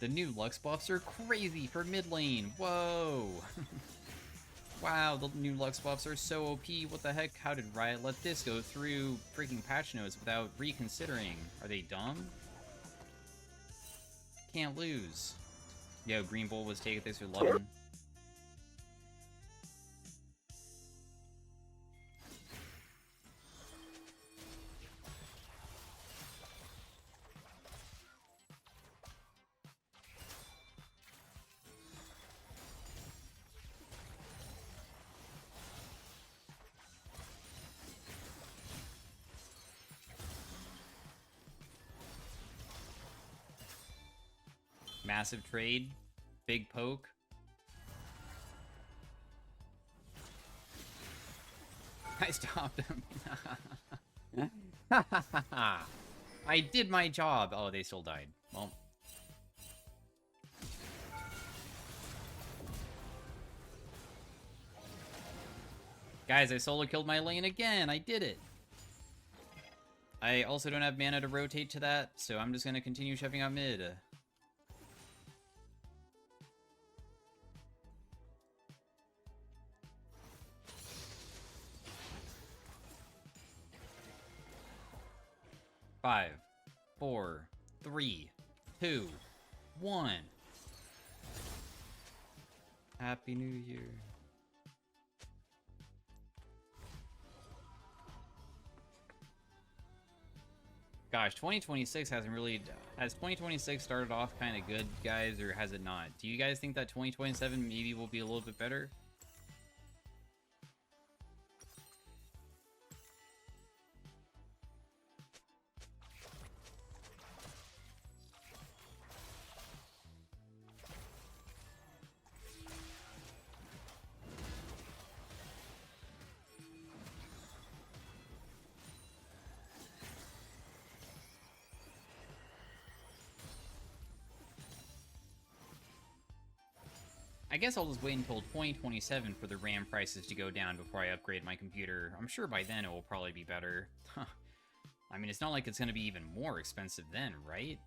The new Lux buffs are crazy for mid lane. Whoa. Wow, the new Lux buffs are so OP. What the heck? How did Riot let this go through freaking patch notes without reconsidering? Are they dumb? Can't lose. Yo, Green Bull was taking this for 11. Massive trade. Big poke. I stopped him. I did my job. Oh, they still died. Well. Guys, I solo killed my lane again. I did it. I also don't have mana to rotate to that, so I'm just going to continue shoving out mid. Five, 4, 3, 2, 1. Happy New Year. Gosh, 2026 hasn't really... Has 2026 started off kind of good, guys, or has it not? Do you guys think that 2027 maybe will be a little bit better? I guess I'll just wait until 2027 for the RAM prices to go down before I upgrade my computer. I'm sure by then it will probably be better. I mean, it's not like it's going to be even more expensive then, right?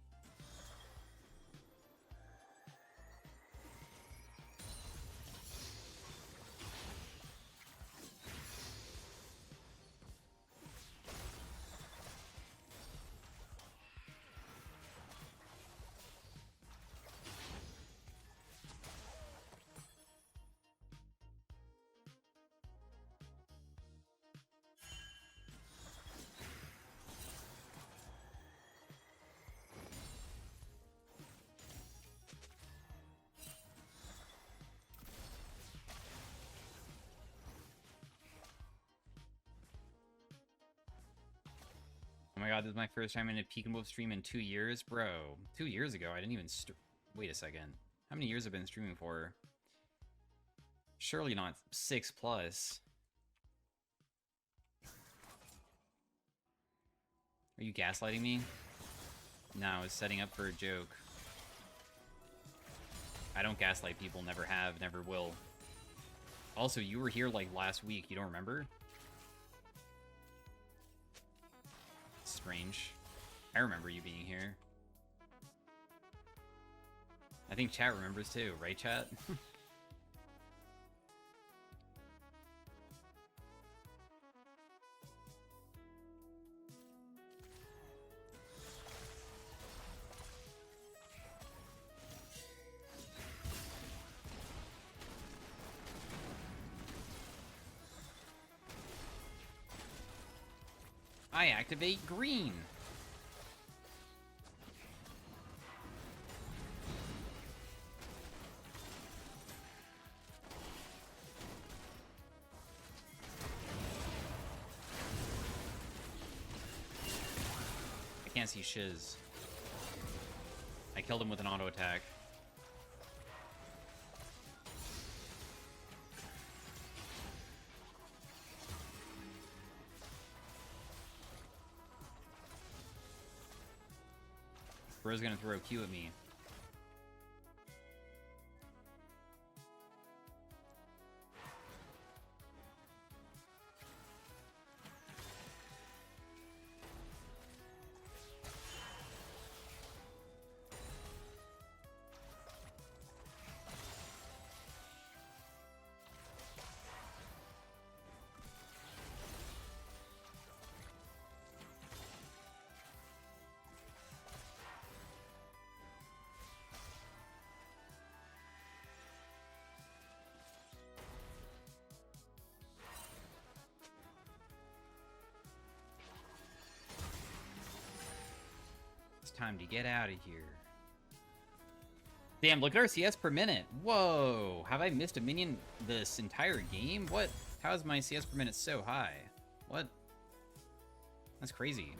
Oh my god, this is my first time in a PekinWoof stream in 2 years? Bro, 2 years ago, I didn't even wait a second. How many years have I been streaming for? Surely not 6 plus. Are you gaslighting me? No, I was setting up for a joke. I don't gaslight people, never have, never will. Also, you were here like last week, you don't remember? Strange. I remember you being here. I think chat remembers too, right chat? I activate green. I can't see shiz. I killed him with an auto attack. Bro's gonna throw a Q at me. Time to get out of here. Damn, look at our CS per minute. Whoa, have I missed a minion this entire game? What? How is my CS per minute so high? What? That's crazy.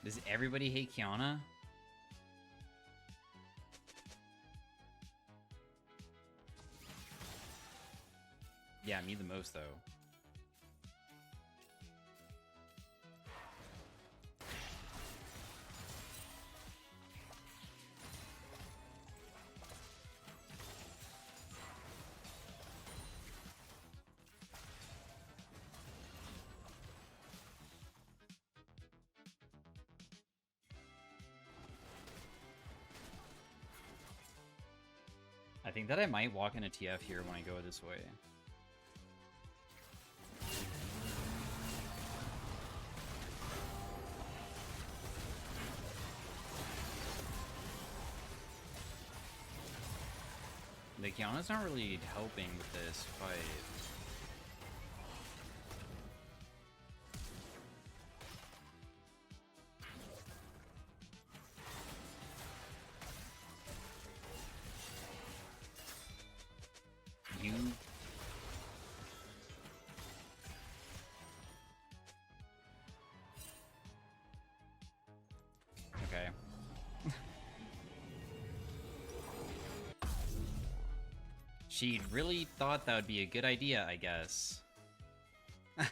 Does everybody hate Kiana? Yeah, me the most, though. I think that I might walk into TF here when I go this way. The Kiana's not really helping with this fight. You... Okay. She really thought that would be a good idea, I guess. Oh,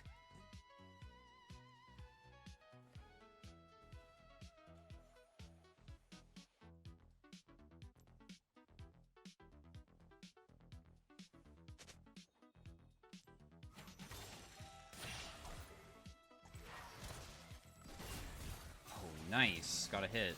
nice. Got a hit.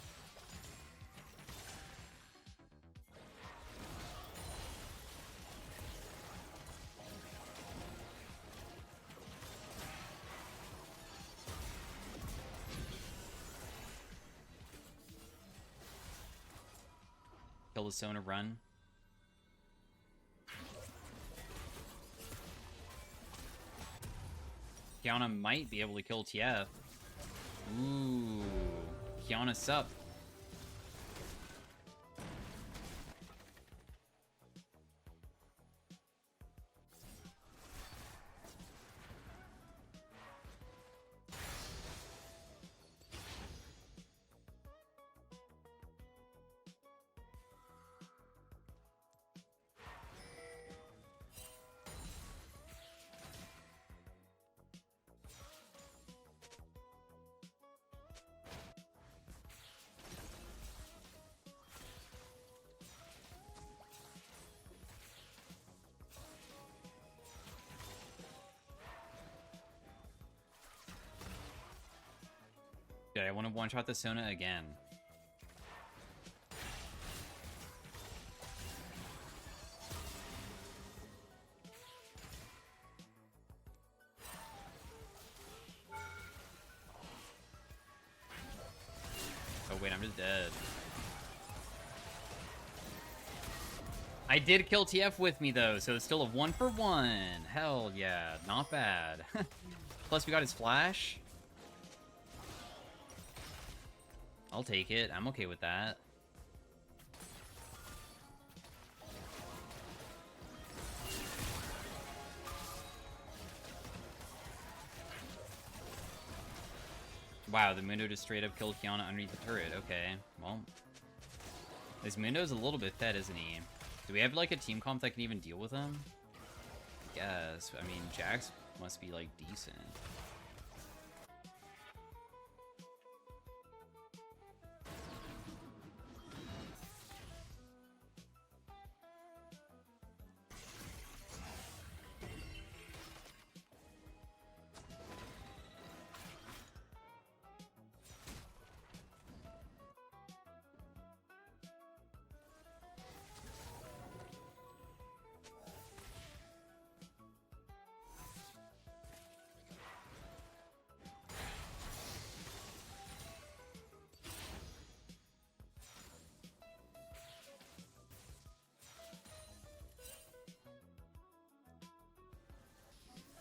Kill the Sona, run. Kiana might be able to kill TF. Ooh. Kiana sup. Okay, I want to one-shot the Sona again. Oh wait, I'm just dead. I did kill TF with me though, so it's still a 1-for-1. Hell yeah, not bad. Plus we got his flash. I'll take it. I'm okay with that. Wow, the Mundo just straight up killed Kiana underneath the turret. Okay, well. This Mundo's a little bit fed, isn't he? Do we have, like, a team comp that can even deal with him? Yes. I mean, Jax must be, like, decent.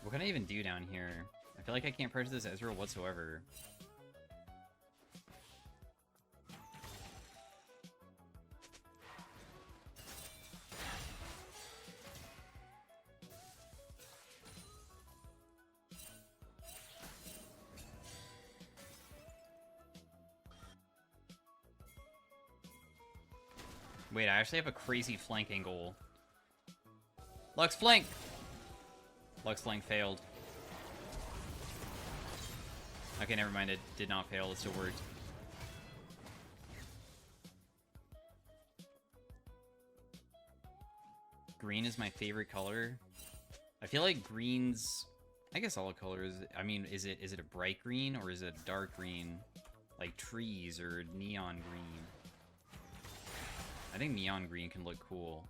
What can I even do down here? I feel like I can't purchase this Ezreal whatsoever. Wait, I actually have a crazy flank angle. Lux flank! Lux flank failed. Okay, never mind. It did not fail. It still worked. Green is my favorite color. I feel like green's... I guess all colors... I mean, is it a bright green or is it dark green? Like trees or neon green? I think neon green can look cool.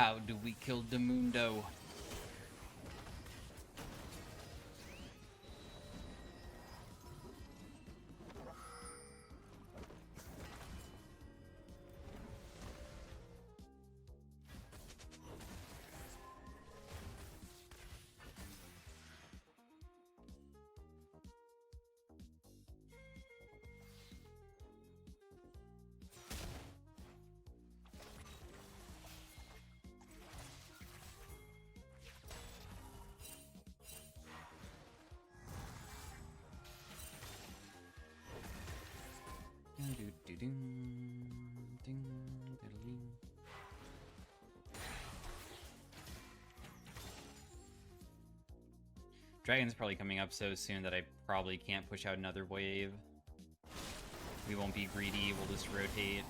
How do we kill the Mundo? Dragon's probably coming up so soon that I probably can't push out another wave. We won't be greedy, we'll just rotate.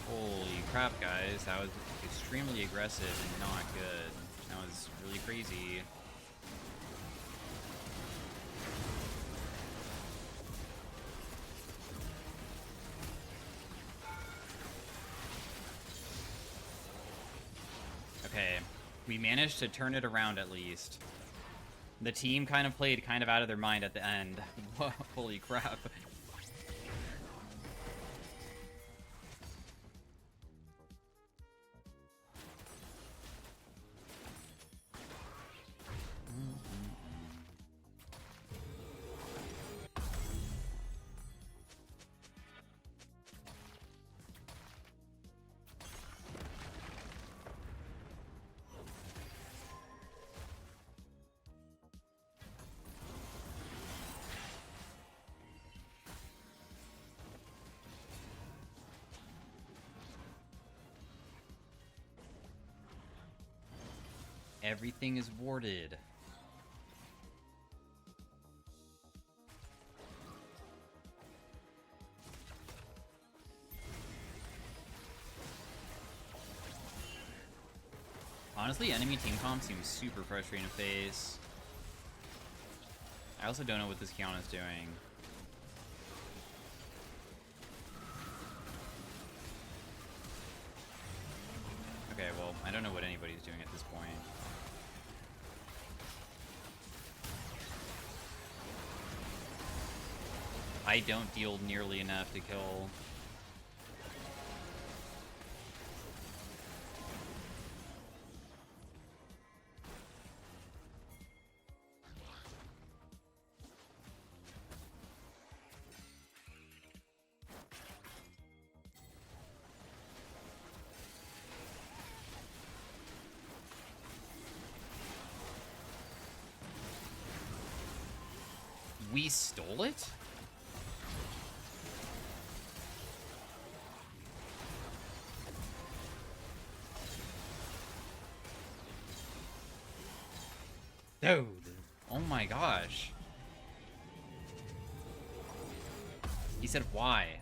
Holy crap, guys. That was extremely aggressive and not good. That was really crazy. Okay, we managed to turn it around at least. The team kind of played kind of out of their mind at the end. Whoa, holy crap. Everything is warded. Honestly, enemy team comp seems super frustrating to face. I also don't know what this count is doing. Okay, well, I don't know what anybody's doing at this point. I don't deal nearly enough to kill. We stole it? Dude, oh my gosh. He said why?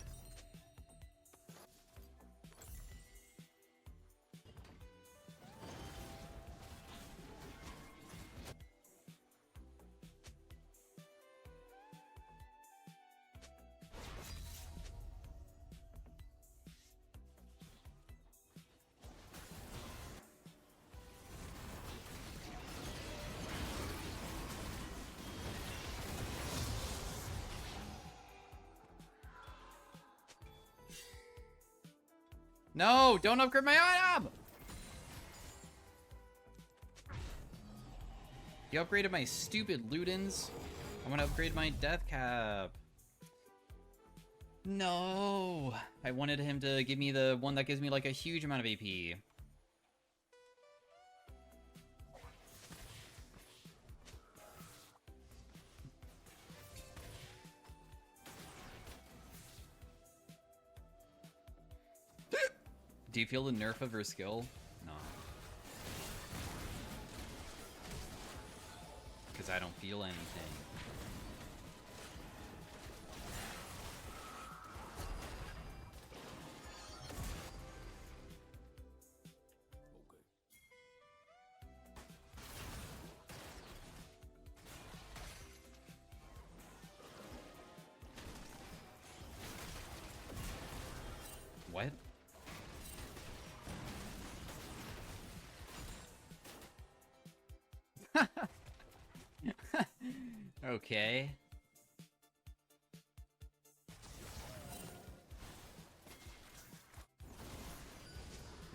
No, don't upgrade my item! You upgraded my stupid Ludens. I want to upgrade my death cap. No! I wanted him to give me the one that gives me like a huge amount of AP. Do you feel the nerf of her skill? No. Because I don't feel anything. Okay.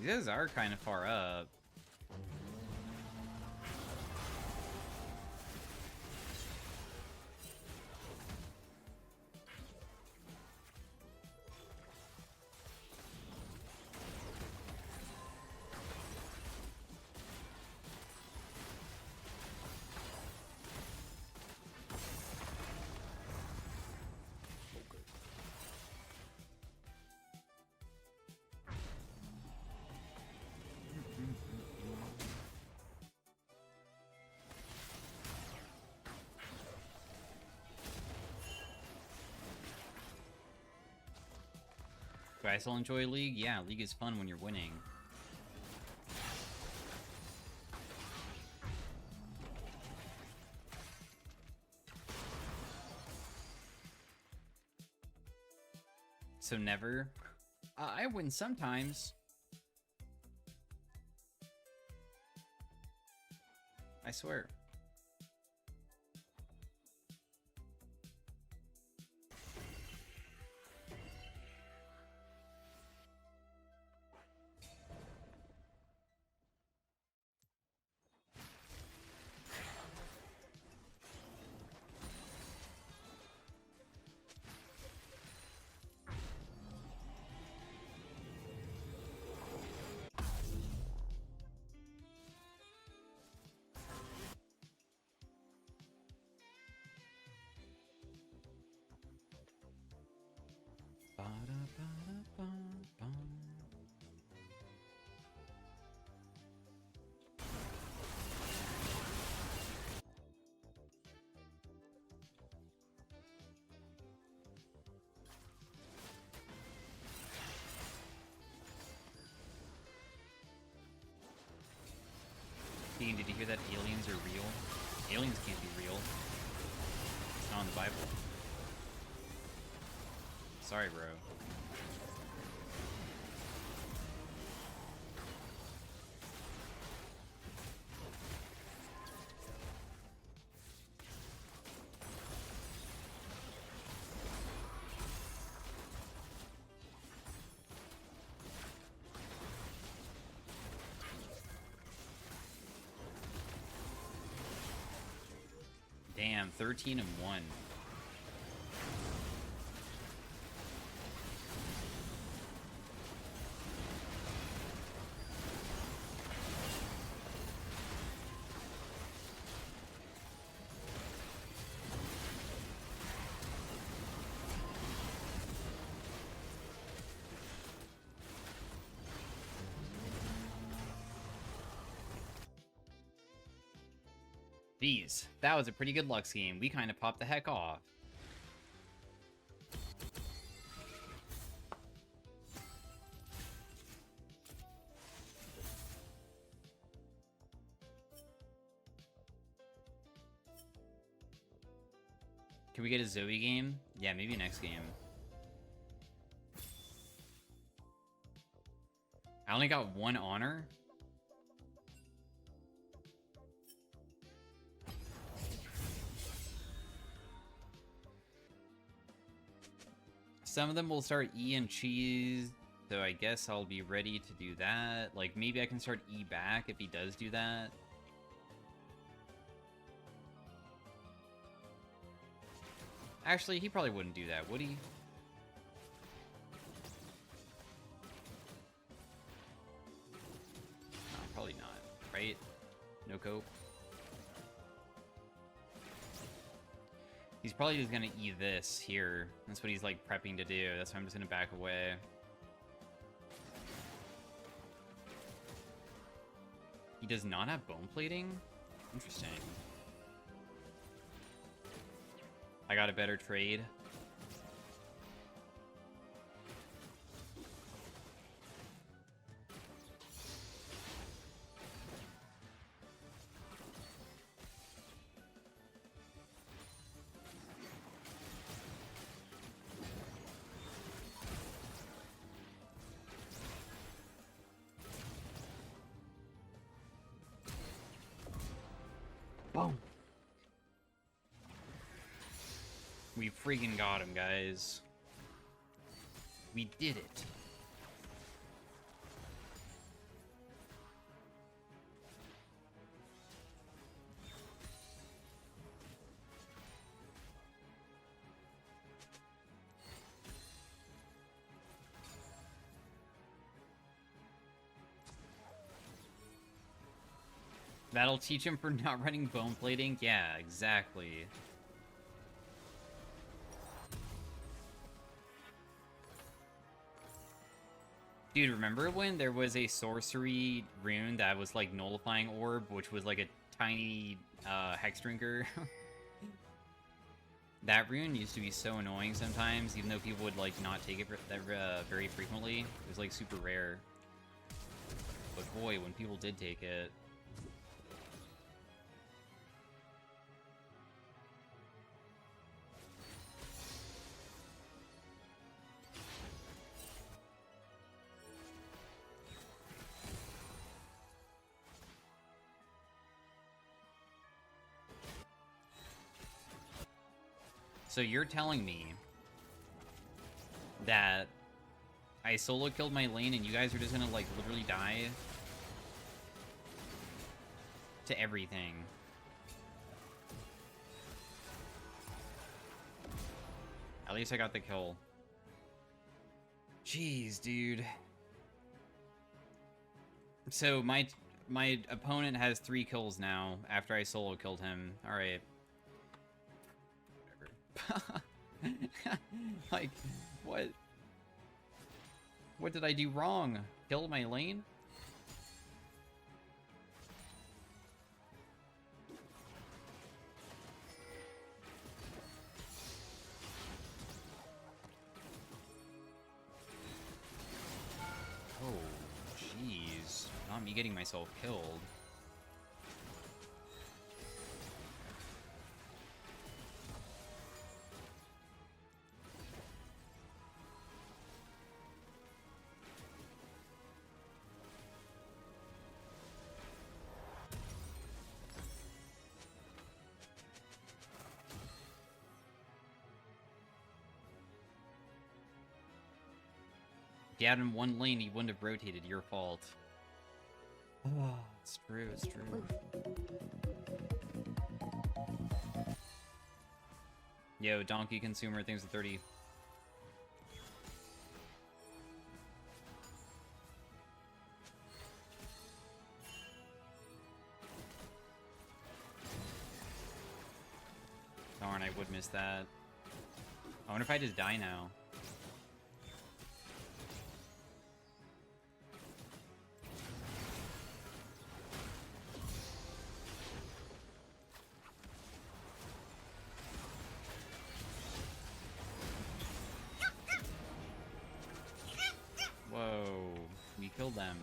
These guys are kind of far up. Do I still enjoy League? Yeah, League is fun when you're winning. So never? I win sometimes. I swear. Dean, did you hear that aliens are real? Aliens can't be real. It's not in the Bible. Sorry, bro. Damn, 13 and 1. Jeez, that was a pretty good luck scheme. We kind of popped the heck off. Can we get a Zoe game? Yeah, maybe next game. I only got 1 honor? Some of them will start E and cheese, so I guess I'll be ready to do that. Like, maybe I can start E back if he does do that. Actually, he probably wouldn't do that, would he? No, probably not, right? No cope. He's probably just gonna E this here. That's what he's like prepping to do. That's why I'm just gonna back away. He does not have bone plating? Interesting. I got a better trade. Boom. We freaking got him, guys. We did it. That'll teach him for not running bone plating? Yeah, exactly. Dude, remember when there was a sorcery rune that was like nullifying orb, which was like a tiny hex drinker? That rune used to be so annoying sometimes, even though people would like not take it very frequently. It was like super rare. But boy, when people did take it. So you're telling me that I solo killed my lane and you guys are just gonna like literally die to everything? At least I got the kill. Jeez, dude. So my opponent has 3 kills now after I solo killed him. All right. Like, what? What did I do wrong? Kill my lane? Oh, jeez. Not me getting myself killed. If you had him one lane, he wouldn't have rotated. Your fault. Oh, it's true, it's true. Yo, Donkey Consumer, thanks for 30. Darn, I would miss that. I wonder if I just die now. Whoa, we killed them.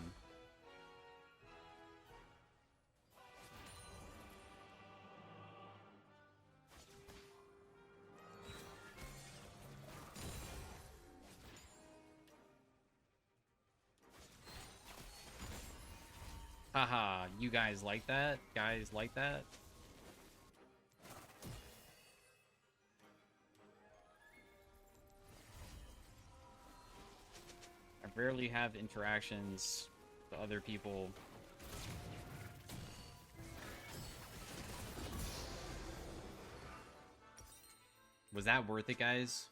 Haha, you guys like that? Guys like that? I rarely have interactions with other people. Was that worth it, guys?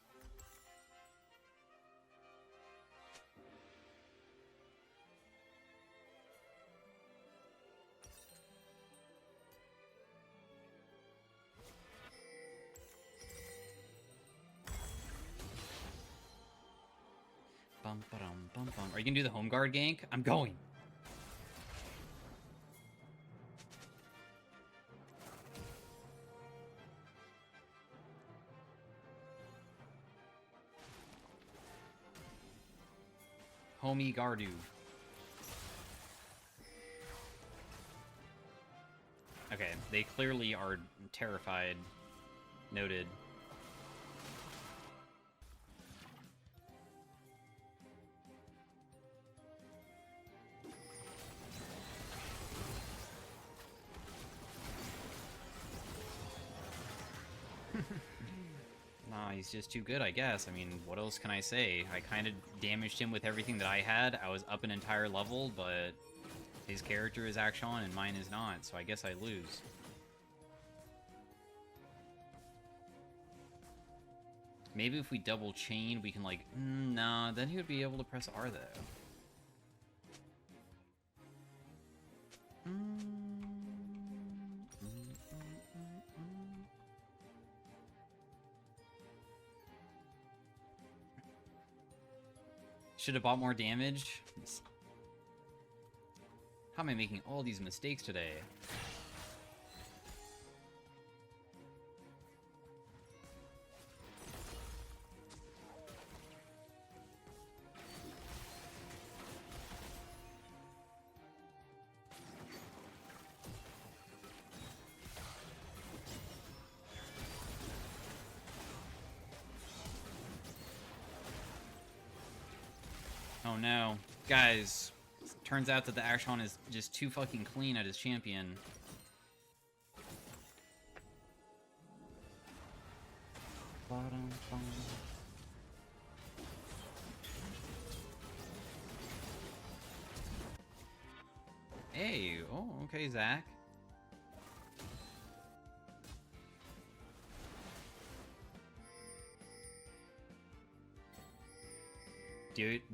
Bum, ba-dum, bum, bum. Are you gonna do the home guard gank? I'm going. Homie Gardu. Okay, they clearly are terrified. Noted. He's just too good, I guess. I mean, what else can I say? I kind of damaged him with everything that I had. I was up an entire level, but his character is Action and mine is not, so I guess I lose. Maybe if we double chain, we can like... nah, then he would be able to press R, though. Should have bought more damage. How am I making all these mistakes today? Oh no. Guys, turns out that the Action is just too fucking clean at his champion. Hey, oh, okay, Zach.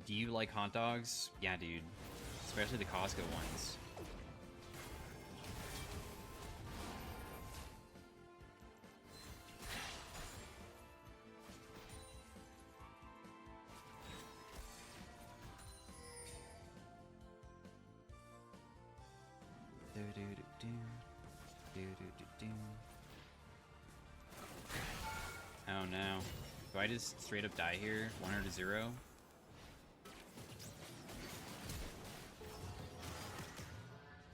Do you like hot dogs? Yeah, dude. Especially the Costco ones. Oh no. Do I just straight up die here? 100-0?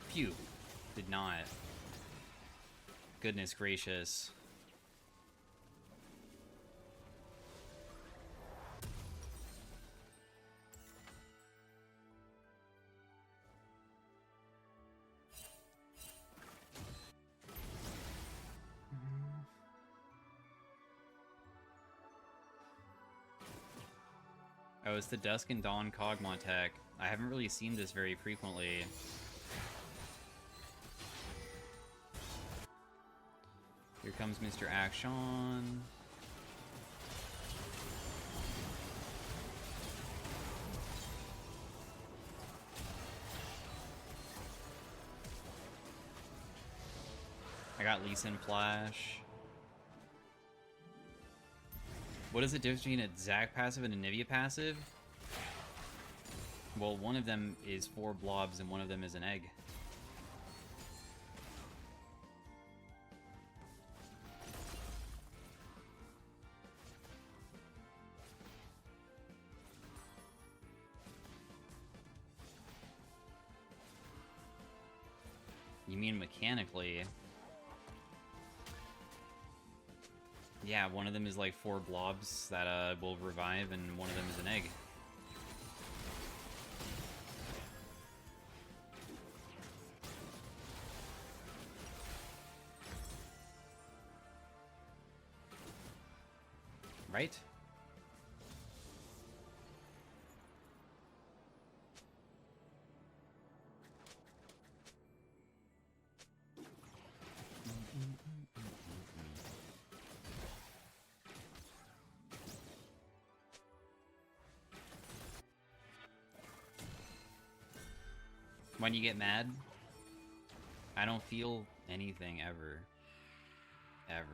Phew. Did not. Goodness gracious. Oh, it's the Dusk and Dawn Cogma tech. I haven't really seen this very frequently. Here comes Mr. Action. I got Lee Sin Flash. What is the difference between a Zac passive and a Nivea passive? Well, one of them is 4 blobs and one of them is an egg. You mean mechanically? Yeah, one of them is like 4 blobs that will revive, and one of them is an egg. Right? When you get mad, I don't feel anything ever. Ever.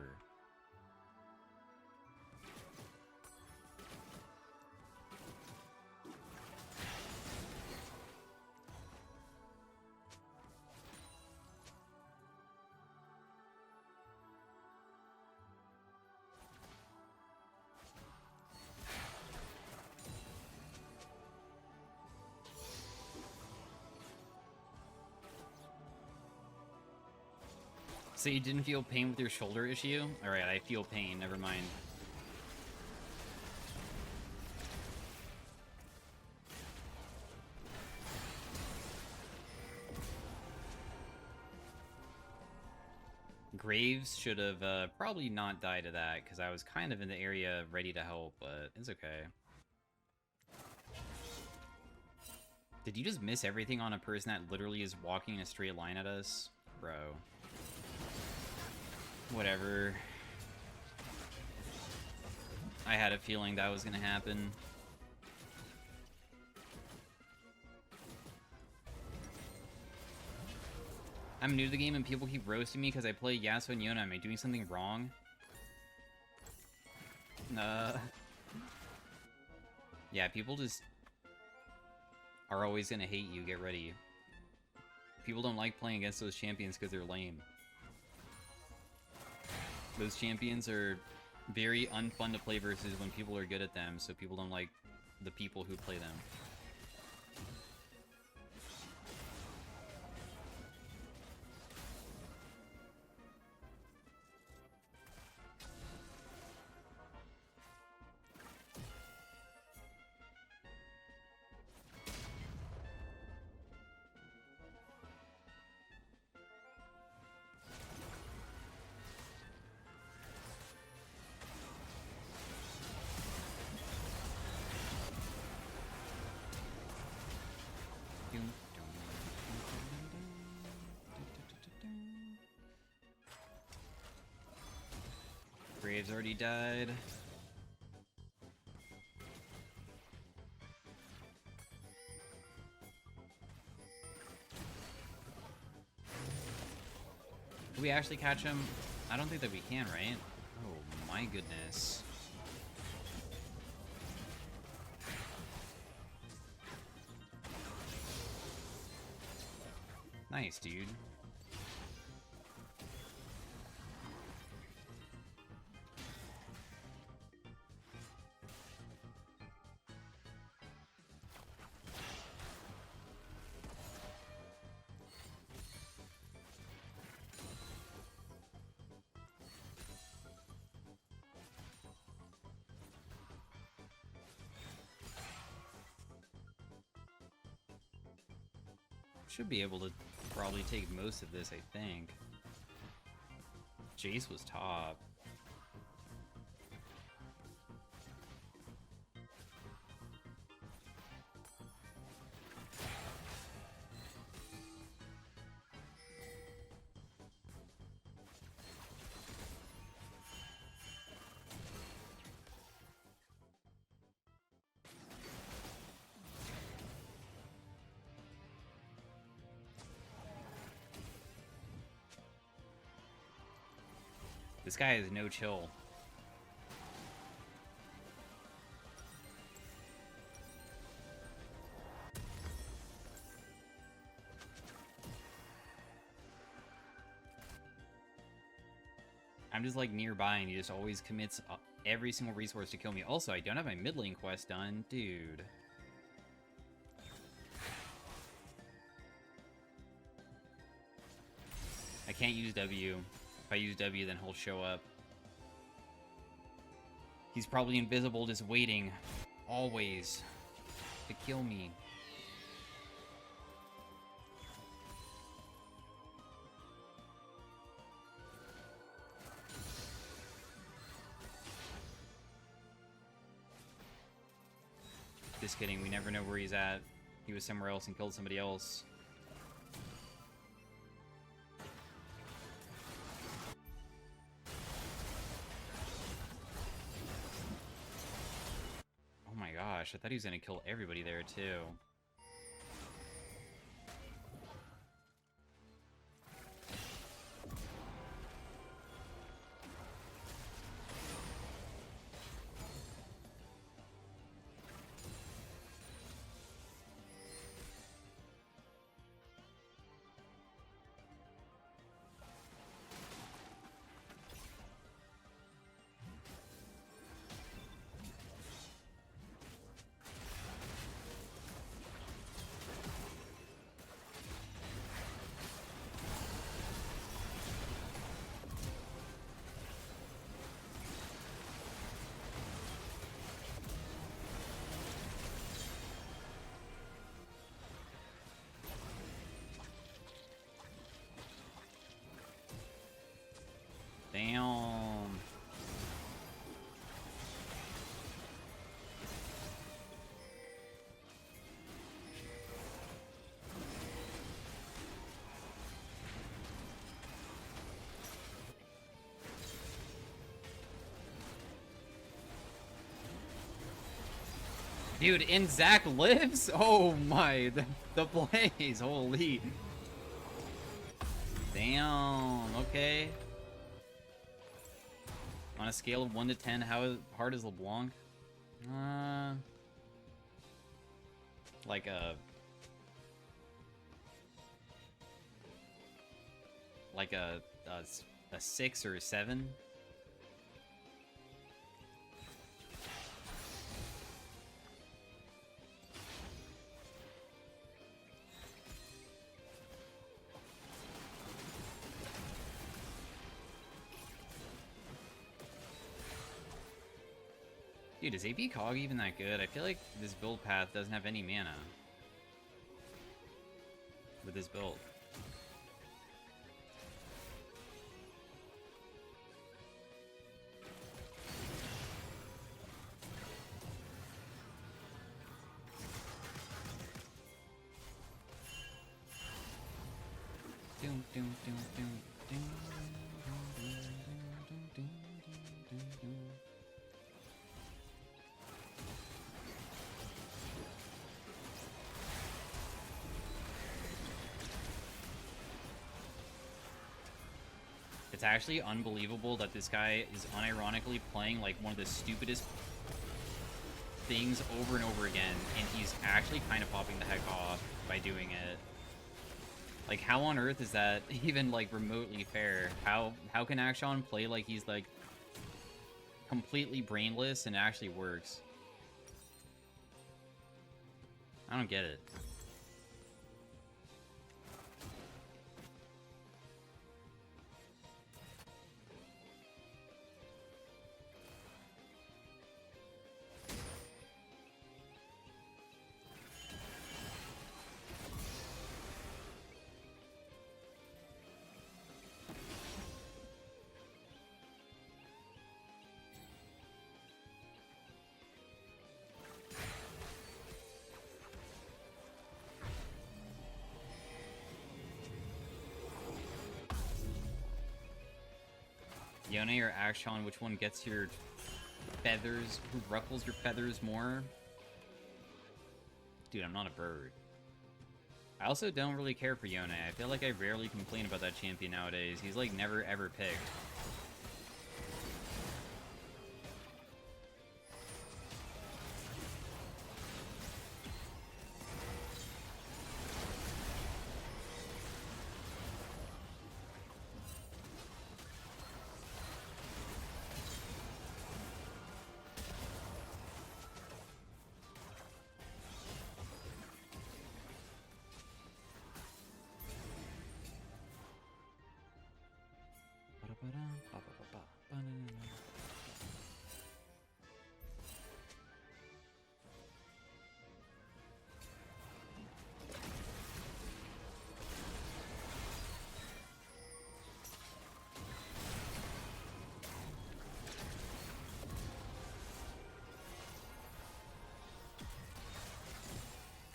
So you didn't feel pain with your shoulder issue? Alright, I feel pain, never mind. Graves should have probably not died to that, because I was kind of in the area ready to help, but it's okay. Did you just miss everything on a person that literally is walking in a straight line at us? Bro. Whatever. I had a feeling that was gonna happen. I'm new to the game and people keep roasting me because I play Yasuo and Yona. Am I doing something wrong? Yeah, people just are always gonna hate you. Get ready. People don't like playing against those champions because they're lame. Those champions are very unfun to play versus when people are good at them, so people don't like the people who play them. Graves already died. Can we actually catch him? I don't think that we can, right? Oh my goodness. Nice, dude. Should be able to probably take most of this, I think. Jace was top. This guy has no chill. I'm just like nearby and he just always commits every single resource to kill me. Also, I don't have my mid lane quest done. Dude. I can't use W. If I use W, then he'll show up. He's probably invisible, just waiting, always, to kill me. Just kidding, we never know where he's at. He was somewhere else and killed somebody else. Gosh, I thought he was gonna kill everybody there too. Damn. Dude, and Zach lives? Oh my, the plays, holy. Damn, okay. On a scale of 1 to 10, how hard is LeBlanc? Like a 6 or a 7. Dude, is AP Cog even that good? I feel like this build path doesn't have any mana with this build. Doom, doom, doom, doom, doom, doom, doom, doom, doom, doom. It's actually unbelievable that this guy is unironically playing like one of the stupidest things over and over again, and he's actually kind of popping the heck off by doing it. Like, how on earth is that even like remotely fair? How can Akshan play like he's like completely brainless and it actually works? I don't get it. Yone or Akshan, which one gets your feathers? Who ruffles your feathers more? Dude, I'm not a bird. I also don't really care for Yone. I feel like I rarely complain about that champion nowadays. He's like never ever picked.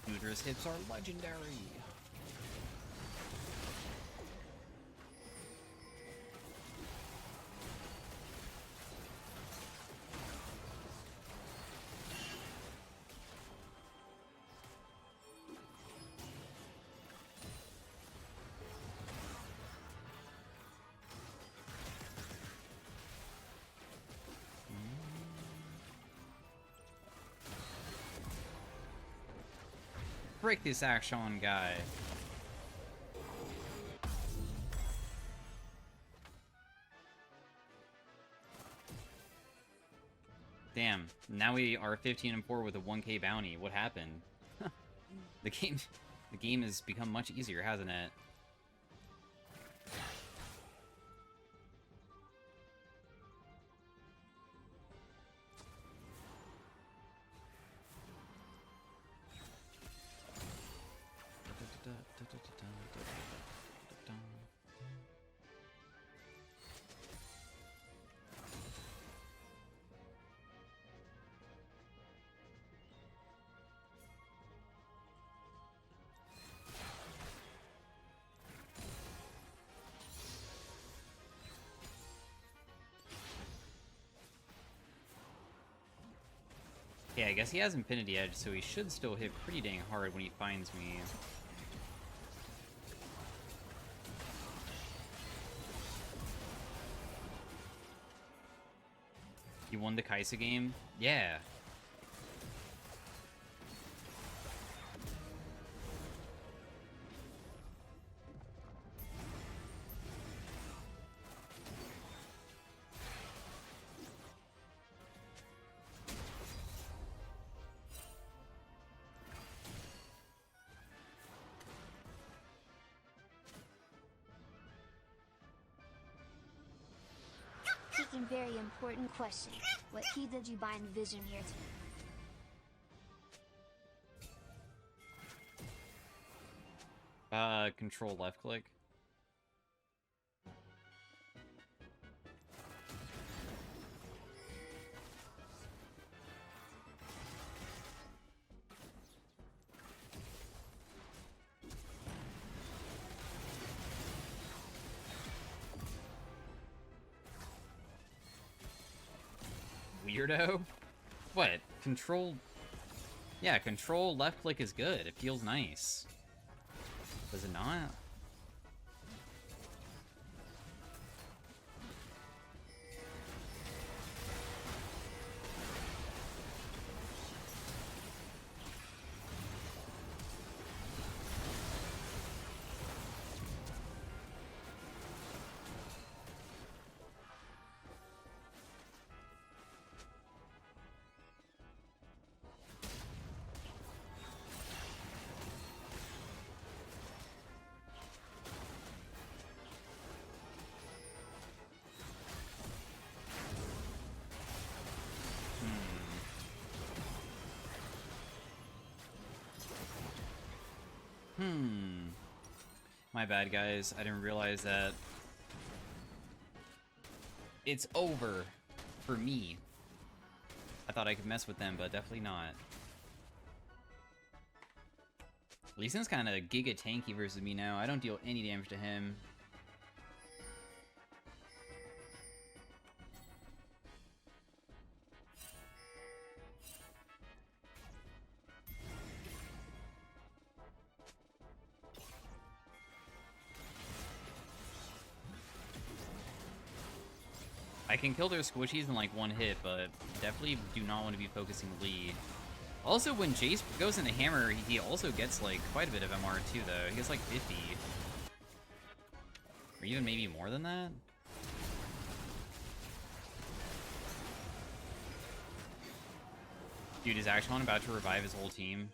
Udra's hips are legendary. Break this Akshan guy. Damn, now we are 15-4 with a 1k bounty. What happened? The game has become much easier, hasn't it? Yeah, I guess he has Infinity Edge, so he should still hit pretty dang hard when he finds me. You won the Kaisa game? Yeah. Peking, very important question. What key did you bind Vision here to? Control left click. Weirdo? What? Control... Yeah, control left click is good. It feels nice. Does it not? My bad, guys. I didn't realize that it's over for me. I thought I could mess with them, but definitely not. Lee Sin's kind of giga tanky versus me now. I don't deal any damage to him. I can kill their squishies in like one hit, but definitely do not want to be focusing Lee. Also, when Jace goes into hammer, he also gets like quite a bit of MR too, though. He gets like 50. Or even maybe more than that? Dude, is Akshan about to revive his whole team?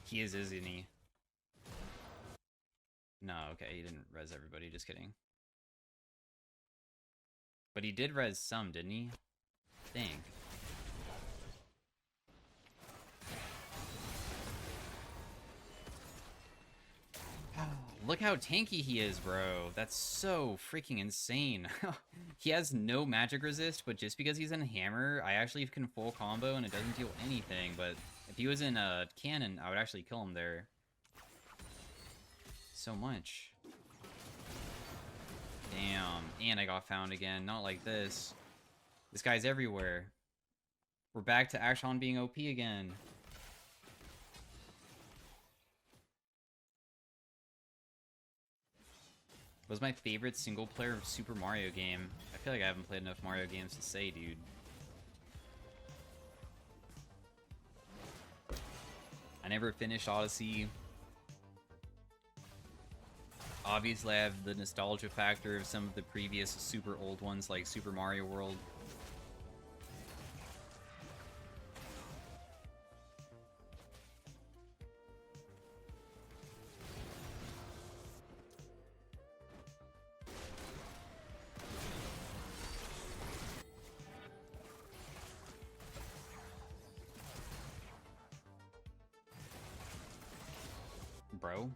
He isn't he? No, okay, he didn't res everybody, just kidding. But he did res some, didn't he? I think. Look how tanky he is, bro. That's so freaking insane. He has no magic resist, but just because he's in hammer, I actually can full combo and it doesn't deal anything. But if he was in a cannon, I would actually kill him there. So much. Damn. And I got found again. Not like this. This guy's everywhere. We're back to Akshan being OP again. Was my favorite single player Super Mario game. I feel like I haven't played enough Mario games to say, dude. I never finished Odyssey. Obviously, I have the nostalgia factor of some of the previous super old ones, like Super Mario World. Bro.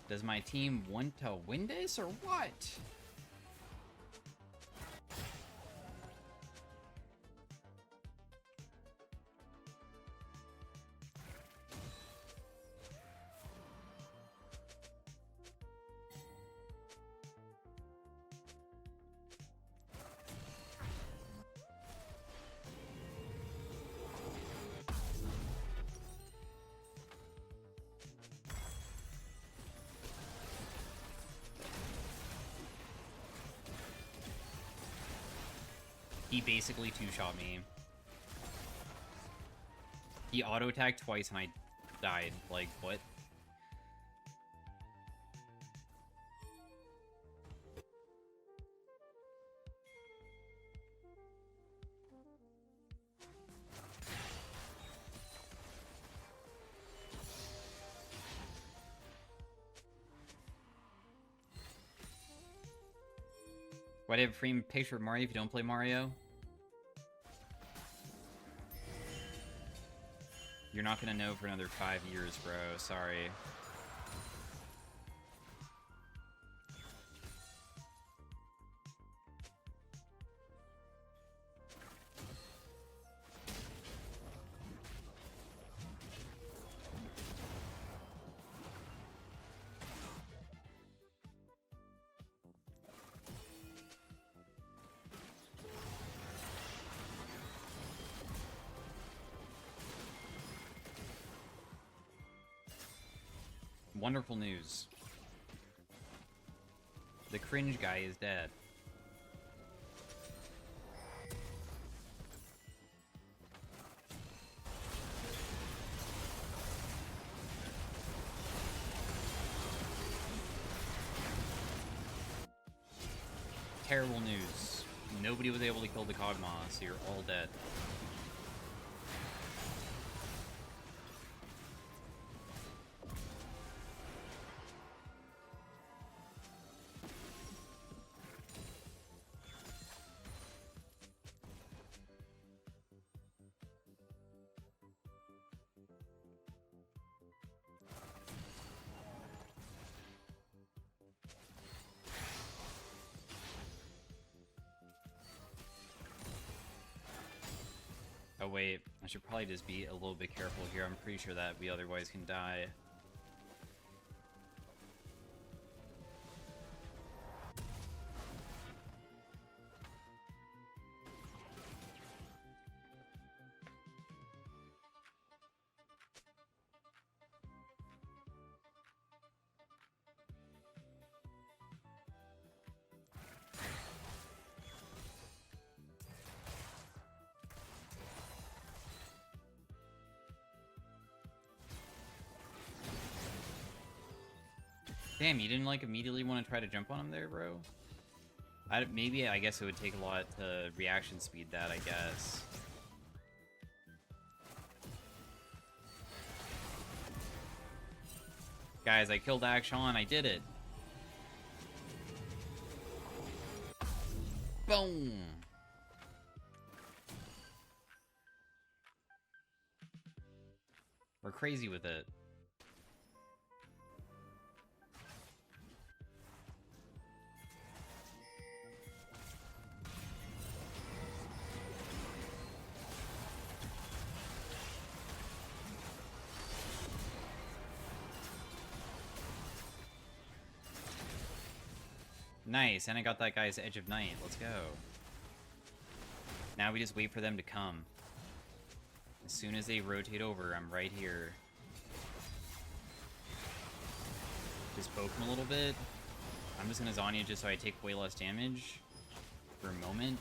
Does my team want to win this or what? He basically two-shot me. He auto-attacked twice and I died. Like, what? Why do you have a frame picture of Mario if you don't play Mario? You're not gonna know for another 5 years, bro. Sorry. Wonderful news. The cringe guy is dead. Terrible news. Nobody was able to kill the Kog'Maw, so you're all dead. Oh wait, I should probably just be a little bit careful here. I'm pretty sure that we otherwise can die. Damn, you didn't like immediately want to try to jump on him there, bro? Maybe, I guess it would take a lot to reaction speed that, I guess. Guys, I killed Akshan, I did it! Boom! We're crazy with it. Nice, and I got that guy's Edge of Night. Let's go. Now we just wait for them to come. As soon as they rotate over, I'm right here. Just poke him a little bit. I'm just gonna Zanya just so I take way less damage for a moment.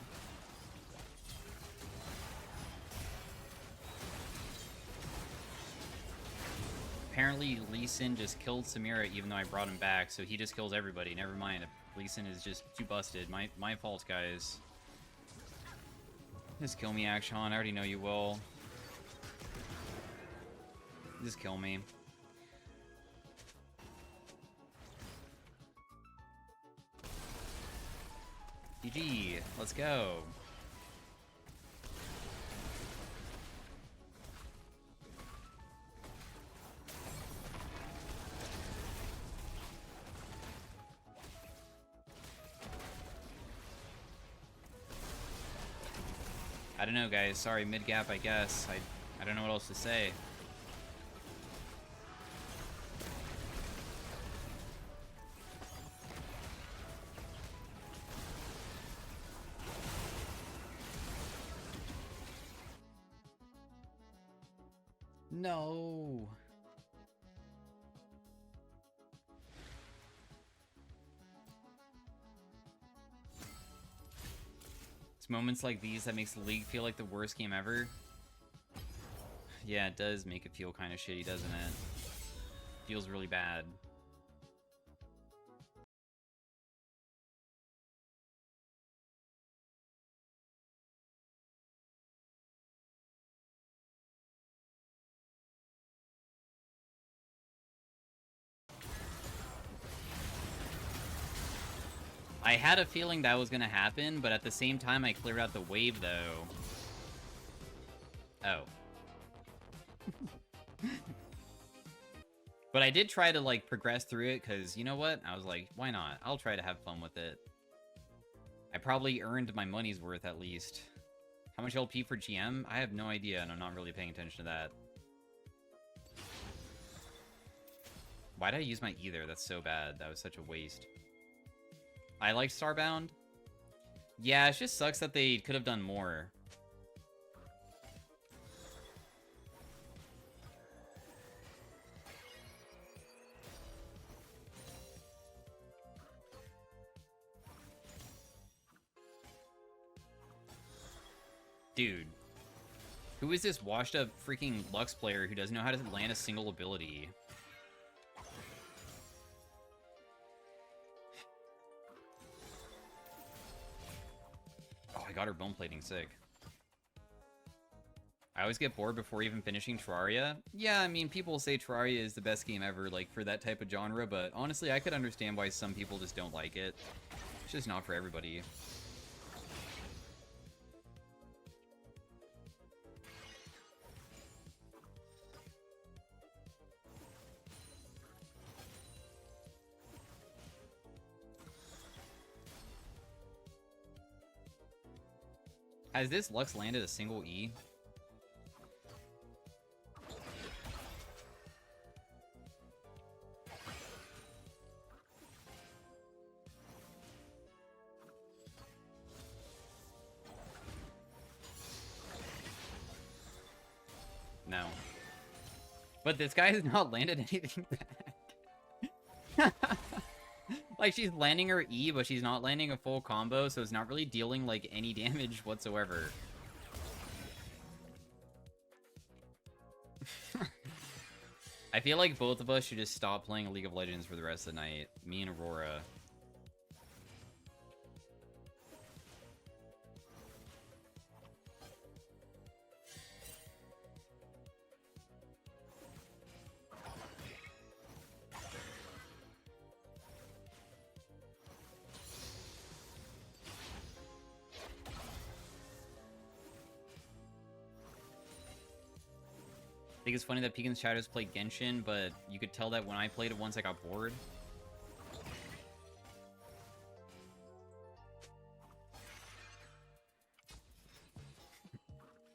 Apparently Lee Sin just killed Samira even though I brought him back, so he just kills everybody. Never mind. Lee Sin is just too busted. My fault, guys. Just kill me, Akshan. I already know you will. Just kill me. GG. Let's go. I don't know, guys. Sorry, mid-gap, I guess. I don't know what else to say. No. It's It's moments like these that makes the league feel like the worst game ever. Yeah, it does make it feel kind of shitty, doesn't it? Feels really bad. I had a feeling that was gonna happen, but at the same time I cleared out the wave, though. Oh. But I did try to, like, progress through it, because, you know what? I was like, why not? I'll try to have fun with it. I probably earned my money's worth, at least. How much LP for GM? I have no idea, and I'm not really paying attention to that. Why did I use my Ether? That's so bad. That was such a waste. I like Starbound. Yeah, it just sucks that they could have done more. Dude. Who is this washed up freaking Lux player who doesn't know how to land a single ability? Oh, I got her bone plating, sick. I always get bored before even finishing Terraria. Yeah, I mean, people say Terraria is the best game ever, like, for that type of genre, but honestly, I could understand why some people just don't like it. It's just not for everybody. Has this Lux landed a single E? No. But this guy has not landed anything back. Like, she's landing her E, but she's not landing a full combo, so it's not really dealing, like, any damage whatsoever. I feel like both of us should just stop playing League of Legends for the rest of the night. Me and Aurora. I think it's funny that Pekin's Shadows played Genshin, but you could tell that when I played it once I got bored.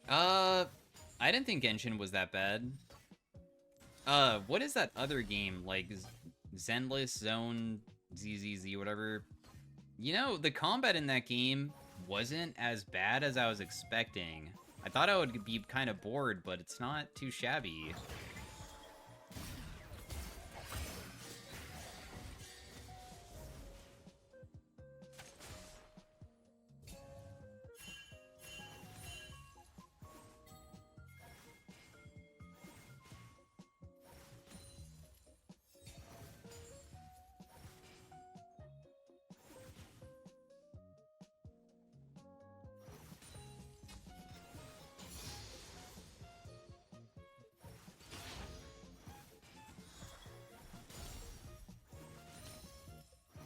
I didn't think Genshin was that bad. What is that other game? Like, Zenless, Zone, ZZZ, whatever. You know, the combat in that game wasn't as bad as I was expecting. I thought I would be kind of bored, but it's not too shabby.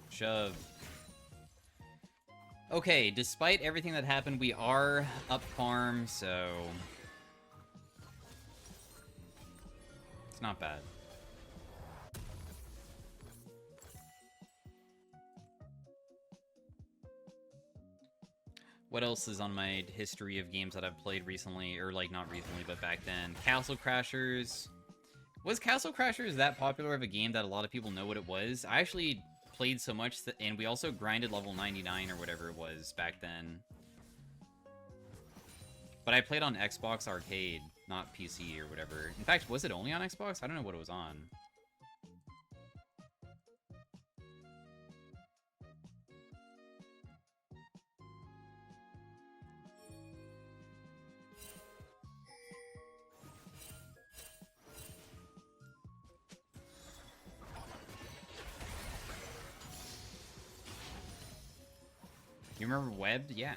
Shove. Okay, despite everything that happened, we are up farm, so... it's not bad. What else is on my history of games that I've played recently? Or, like, not recently, but back then. Castle Crashers. Was Castle Crashers that popular of a game that a lot of people know what it was? I actually played so much, and we also grinded level 99 or whatever it was back then. But I played on Xbox Arcade, not PC or whatever. In fact, was it only on Xbox? I don't know what it was on. You remember Webbed? Yeah.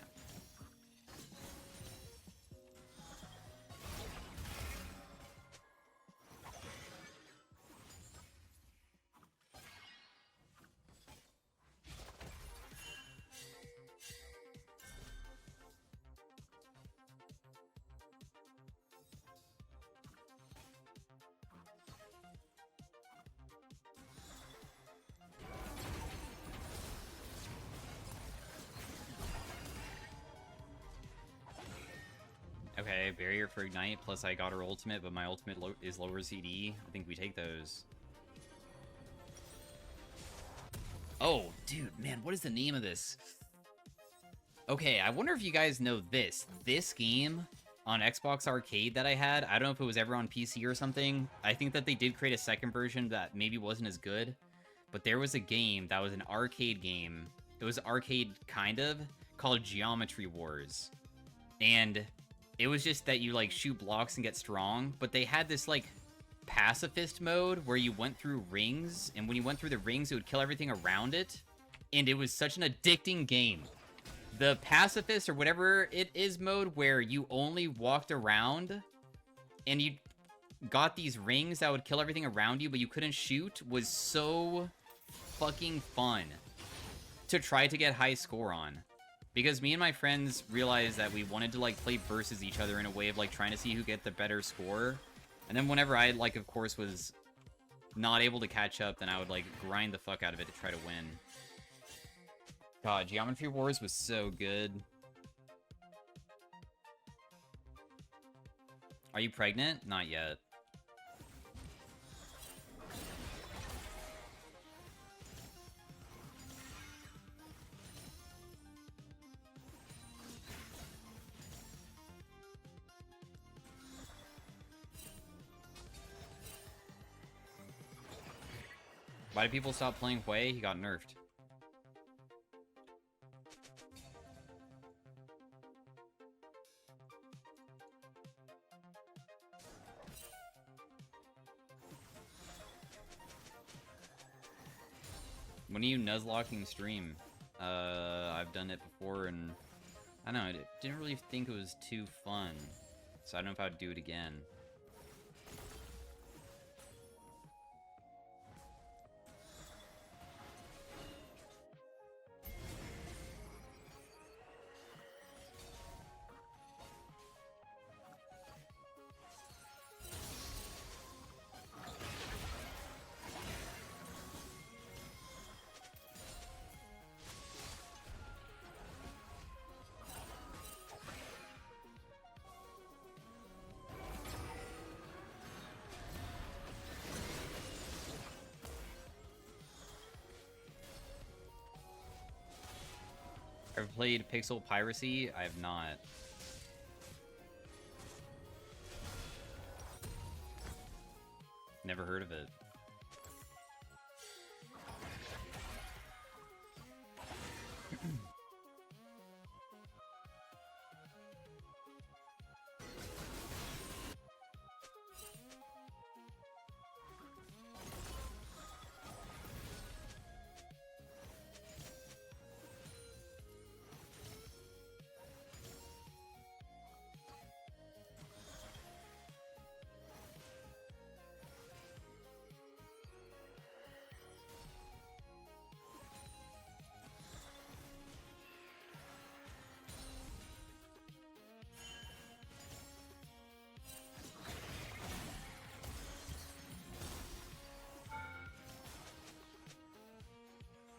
Okay, barrier for Ignite, plus I got her ultimate, but my ultimate is lower CD. I think we take those. Oh, dude, man, what is the name of this? Okay, I wonder if you guys know this. This game on Xbox Arcade that I had, I don't know if it was ever on PC or something. I think that they did create a second version that maybe wasn't as good. But there was a game that was an arcade game. It was arcade, kind of, called Geometry Wars. And it was just that you, like, shoot blocks and get strong. But they had this, like, pacifist mode where you went through rings. And when you went through the rings, it would kill everything around it. And it was such an addicting game. The pacifist, or whatever it is mode, where you only walked around and you got these rings that would kill everything around you, but you couldn't shoot, was so fucking fun to try to get high score on. Because me and my friends realized that we wanted to, like, play versus each other in a way of, like, trying to see who get the better score. And then whenever I, like, of course, was not able to catch up, then I would, like, grind the fuck out of it to try to win. God, Geometry Wars was so good. Are you pregnant? Not yet. Why did people stop playing Hwei? He got nerfed. When are you nuzlocking stream? I've done it before, and I don't know, I didn't really think it was too fun. So I don't know if I would do it again. Ever played Pixel Piracy? I have not. Never heard of it.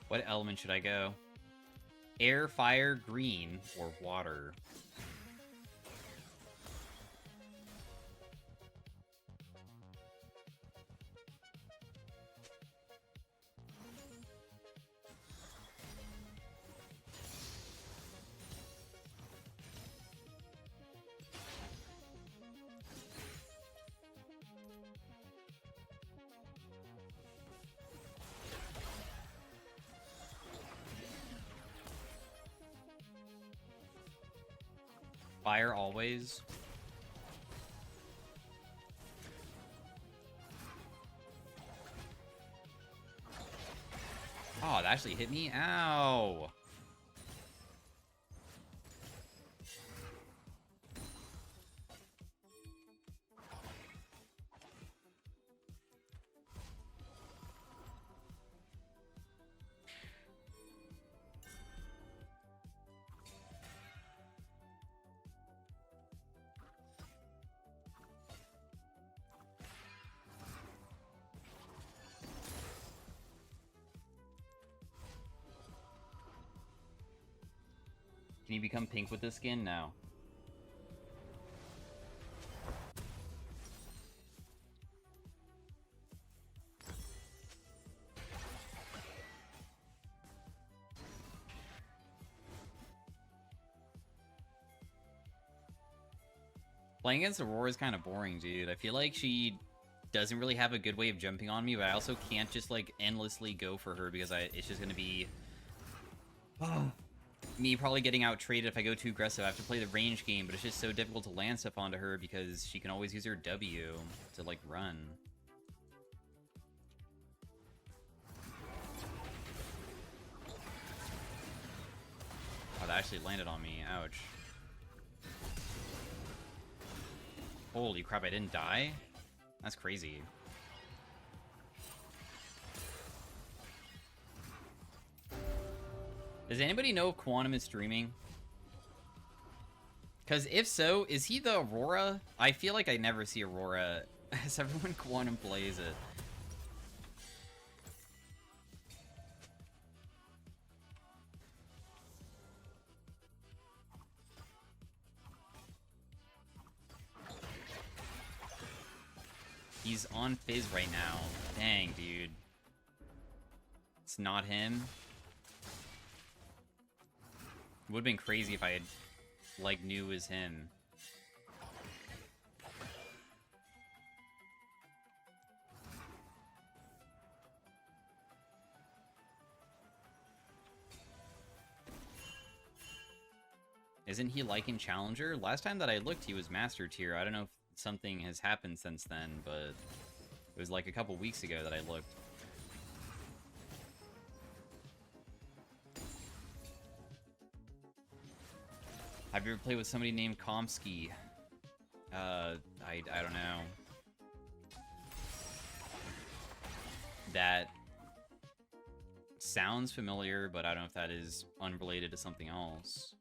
What element should I go? Air, fire, green, or water? Fire always. Oh, that actually hit me? Ow! Can you become pink with this skin? No. Playing against Aurora is kind of boring, dude. I feel like she doesn't really have a good way of jumping on me, but I also can't just, like, endlessly go for her because it's just gonna be... me probably getting out-traded if I go too aggressive. I have to play the range game, but it's just so difficult to land stuff onto her because she can always use her W to, like, run. Oh, that actually landed on me. Ouch. Holy crap, I didn't die? That's crazy. Does anybody know if Quantum is streaming? Because if so, is he the Aurora? I feel like I never see Aurora as everyone Quantum plays it. He's on Fizz right now. Dang, dude. It's not him. It would've been crazy if I had, like, knew it was him. Isn't he like in Challenger? Last time that I looked, he was Master Tier. I don't know if something has happened since then, but it was like a couple weeks ago that I looked. Have you ever played with somebody named Komsky? I don't know. That sounds familiar, but I don't know if that is unrelated to something else.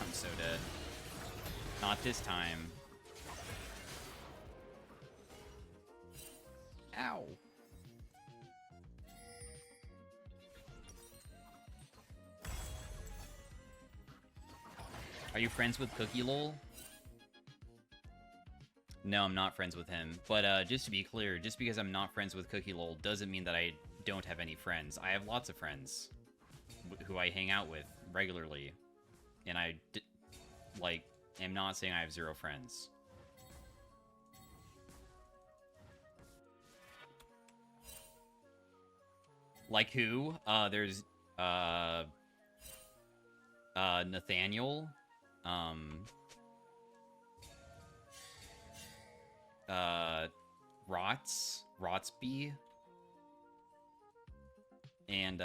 I'm so dead. Not this time. Ow. Are you friends with Cookie Lol? No, I'm not friends with him. But just to be clear, just because I'm not friends with Cookie Lol doesn't mean that I don't have any friends. I have lots of friends who I hang out with regularly. And like, am not saying I have zero friends. Like who? There's, Nathaniel, Rotsby, and,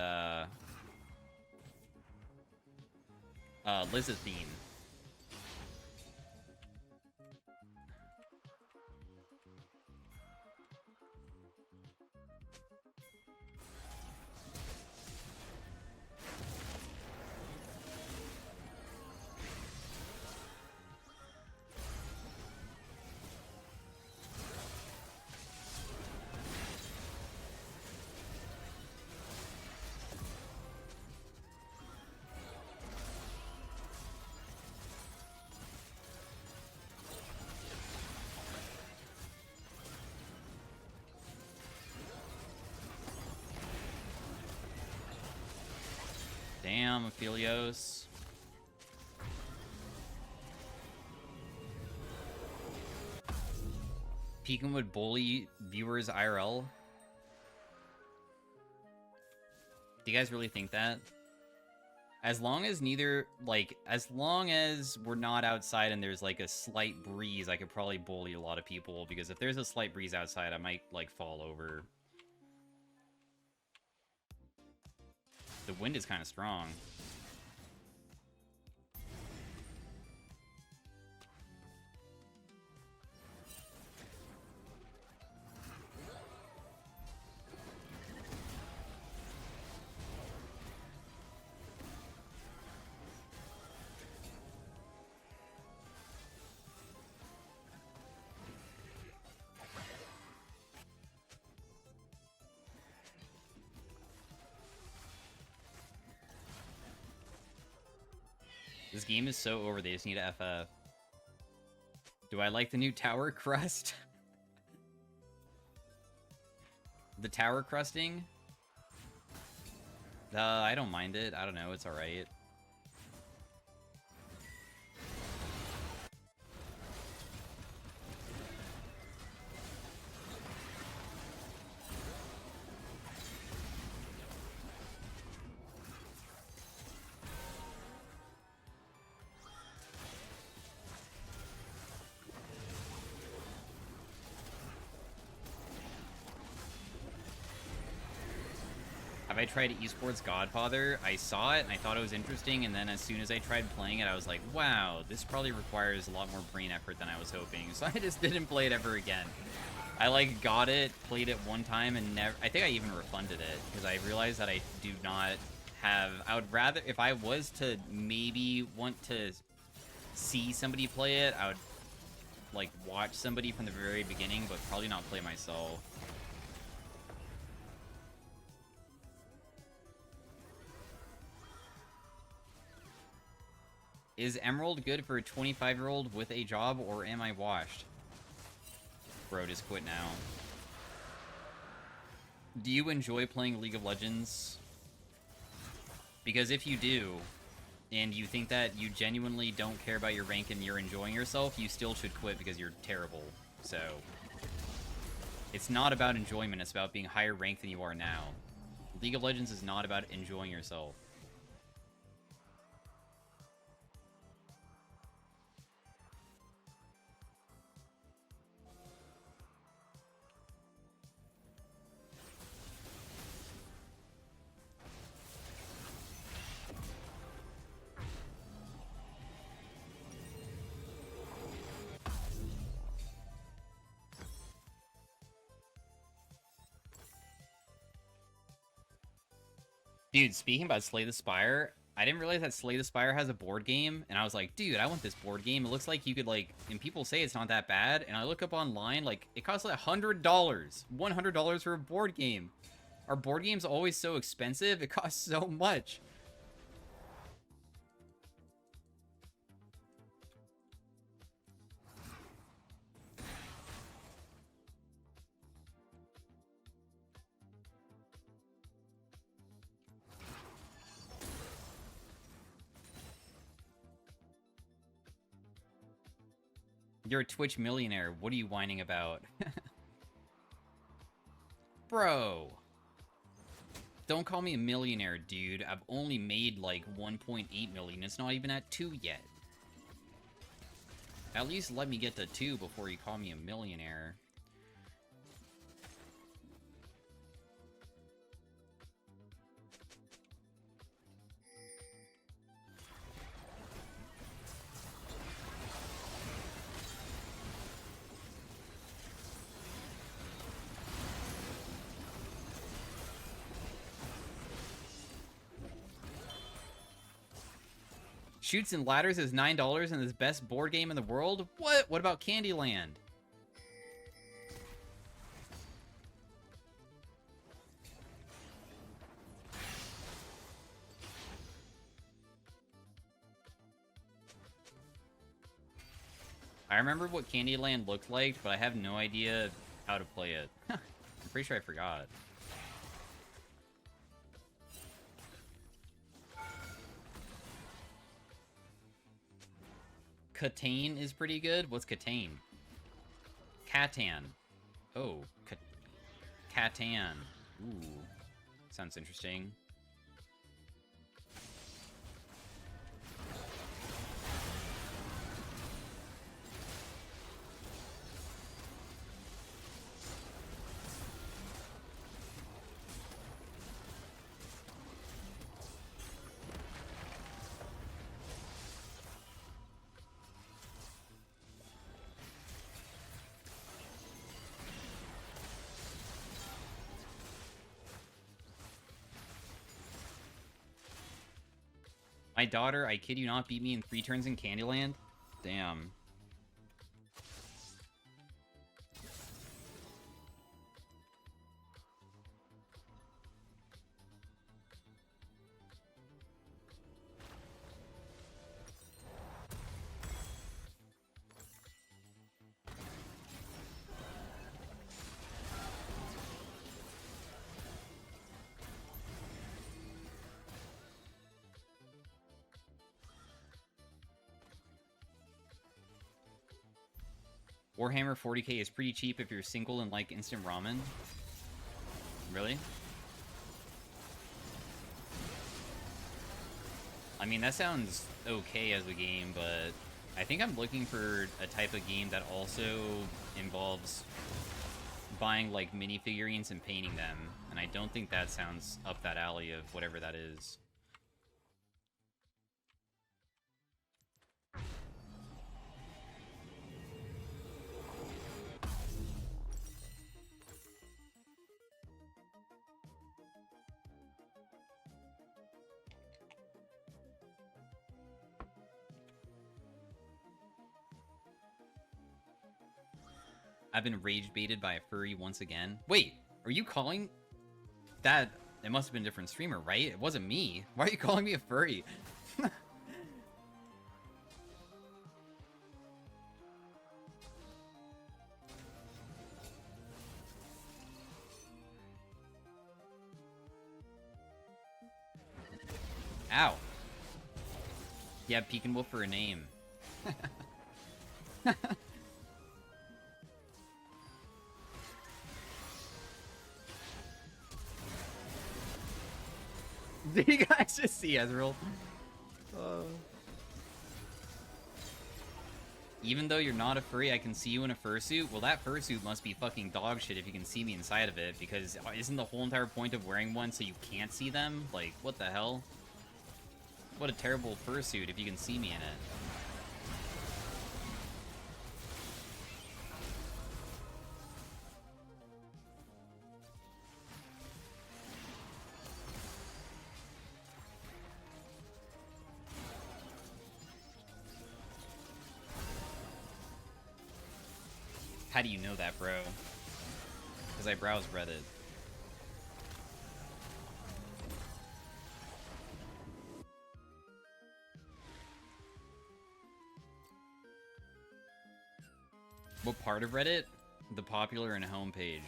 Lizzathine. Damn, Aphelios. Pekin would bully viewers IRL? Do you guys really think that? As long as as long as we're not outside and there's, like, a slight breeze, I could probably bully a lot of people, because if there's a slight breeze outside, I might, like, fall over. The wind is kind of strong. This game is so over, they just need to FF. Do I like the new tower crust? The tower crusting? I don't mind it. I don't know, it's alright. Have I tried Esports Godfather? I saw it and I thought it was interesting, and then as soon as I tried playing it, I was like, wow, this probably requires a lot more brain effort than I was hoping. So I just didn't play it ever again. I like got it, played it one time, and never. I think I even refunded it because I realized that I do not have. I would rather, if I was to maybe want to see somebody play it, I would like watch somebody from the very beginning, but probably not play myself. Is Emerald good for a 25-year-old with a job, or am I washed? Bro, just quit now. Do you enjoy playing League of Legends? Because if you do, and you think that you genuinely don't care about your rank and you're enjoying yourself, you still should quit because you're terrible. So, it's not about enjoyment, it's about being higher ranked than you are now. League of Legends is not about enjoying yourself. Dude, speaking about Slay the Spire, I didn't realize that Slay the Spire has a board game, and I was like, dude, I want this board game. It looks like you could, like, and people say it's not that bad, and I look up online, like, it costs like $100. $100 for a board game. Are board games always so expensive? It costs so much. You're a Twitch millionaire. What are you whining about? Bro. Don't call me a millionaire, dude. I've only made like 1.8 million. It's not even at 2 yet. At least let me get to 2 before you call me a millionaire. Shoots and Ladders is $9 and is best board game in the world? What? What about Candyland? I remember what Candyland looked like, but I have no idea how to play it. I'm pretty sure I forgot. Catan is pretty good. What's Catan? Catan. Oh, Catan. Ooh, sounds interesting. My daughter, I kid you not, beat me in 3 turns in Candyland. Damn. Warhammer 40k is pretty cheap if you're single and like instant ramen. Really? I mean, that sounds okay as a game, but I think I'm looking for a type of game that also involves buying, like, minifigurines and painting them, and I don't think that sounds up that alley of whatever that is. I've been rage baited by a furry once again. Wait, are you calling that? It must have been a different streamer, right? It wasn't me. Why are you calling me a furry? Ow. Yeah, Pekinwoof for a name. Did you guys just see Ezreal? Even though you're not a furry, I can see you in a fursuit. Well, that fursuit must be fucking dog shit if you can see me inside of it, because isn't the whole entire point of wearing one so you can't see them? Like, what the hell? What a terrible fursuit if you can see me in it. How do you know that, bro? Because I browse Reddit. What part of Reddit? The popular and homepage.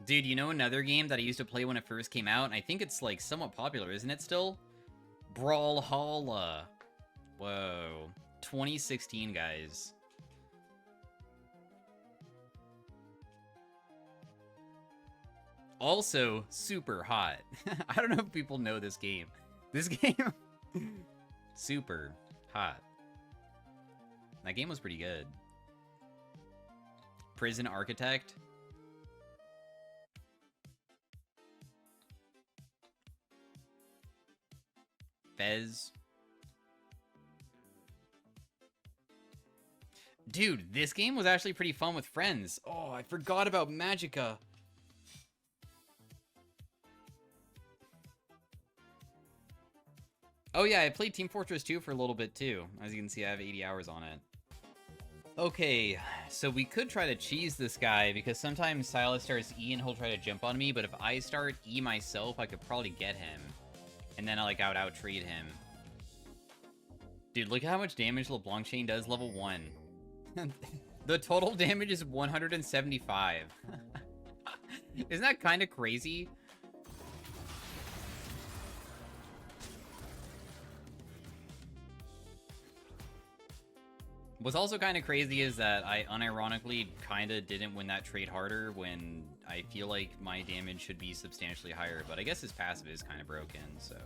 Dude, you know another game that I used to play when it first came out? And I think it's, like, somewhat popular, isn't it still? Brawlhalla. Whoa. 2016, guys. Also, super hot. I don't know if people know this game. This game... super hot. That game was pretty good. Prison Architect. Fez. Dude, this game was actually pretty fun with friends. Oh, I forgot about Magicka. Oh yeah, I played Team Fortress 2 for a little bit too. As you can see, I have 80 hours on it. Okay, so we could try to cheese this guy, because sometimes Silas starts E and he'll try to jump on me, but if I start E myself, I could probably get him. And then I would out-trade him. Dude, look at how much damage LeBlanc Chain does level 1. The total damage is 175. Isn't that kind of crazy? What's also kind of crazy is that I unironically kind of didn't win that trade harder when I feel like my damage should be substantially higher, but I guess his passive is kind of broken, so...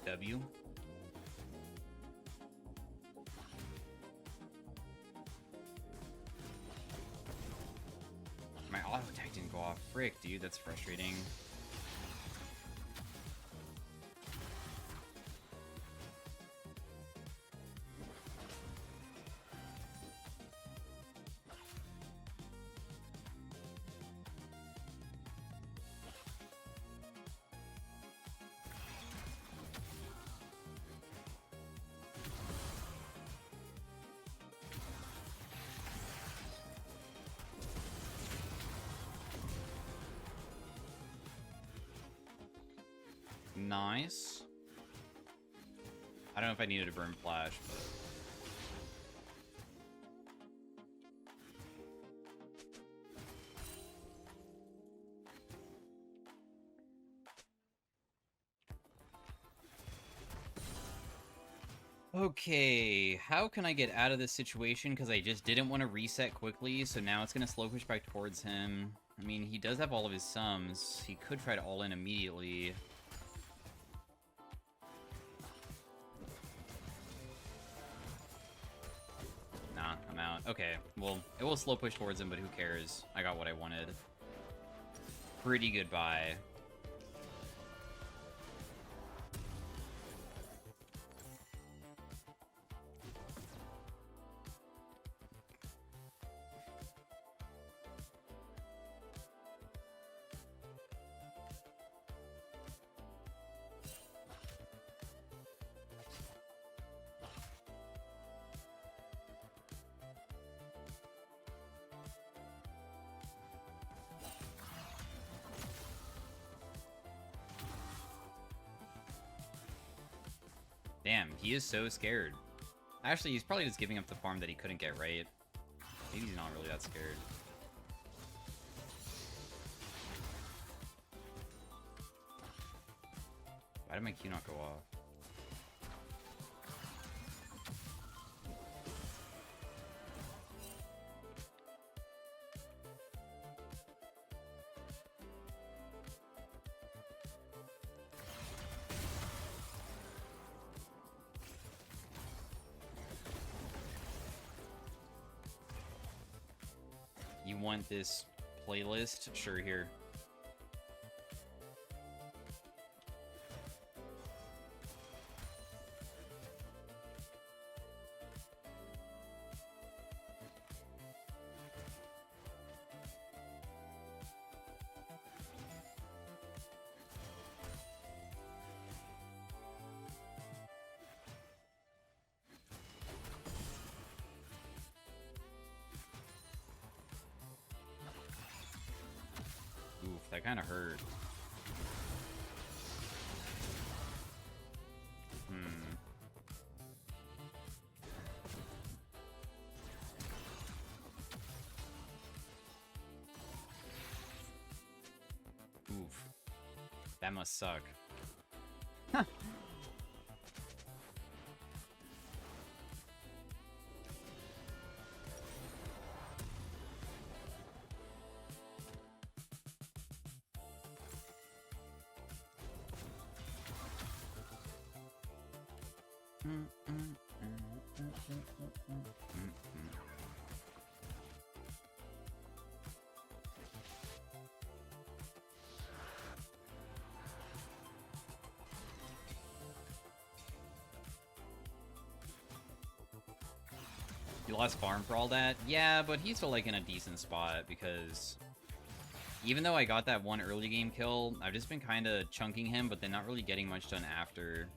W. My auto attack didn't go off. Frick, dude, that's frustrating. Nice. I don't know if I needed a burn flash, but... Okay, how can I get out of this situation? Because I just didn't want to reset quickly, so now it's going to slow push back towards him. I mean, he does have all of his sums. He could try to all-in immediately. Nah, I'm out. Okay, well, it will slow push towards him, but who cares? I got what I wanted. Pretty good buy. Damn, he is so scared. Actually, he's probably just giving up the farm that he couldn't get right. Maybe he's not really that scared. Why did my Q not go off? You want this playlist? Sure, here. Oof, that kind of hurt. Oof. That must suck. Huh. You lost farm for all that? Yeah, but he's still like in a decent spot because even though I got that one early game kill, I've just been kind of chunking him, but then not really getting much done after.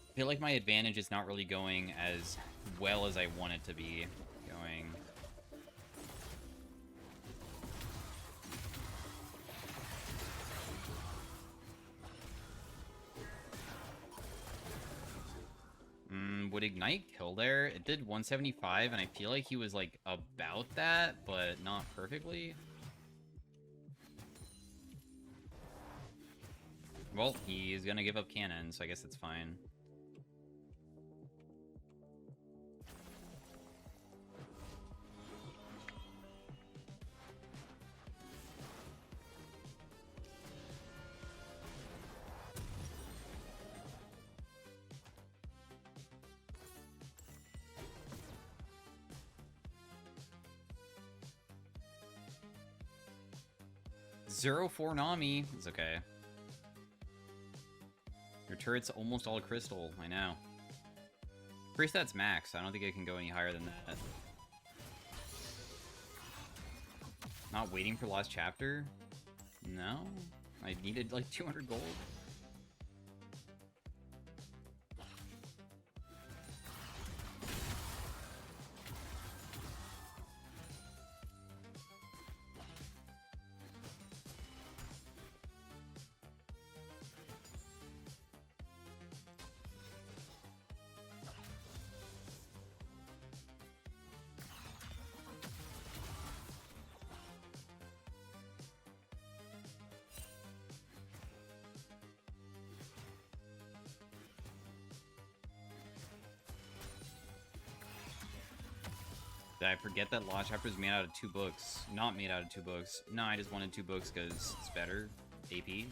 I feel like my advantage is not really going as well as I want it to be going. Would Ignite kill there? It did 175, and I feel like he was like about that, but not perfectly. Well, he's gonna give up cannon, so I guess it's fine. Zero 4 Nami. It's okay. Your turret's almost all crystal. I know. Pretty sure that's max. I don't think it can go any higher than that. Not waiting for last chapter? No? I needed like 200 gold. Did I forget that Lost Chapter is made out of 2 books? Not made out of 2 books. No, I just wanted 2 books because it's better. AP.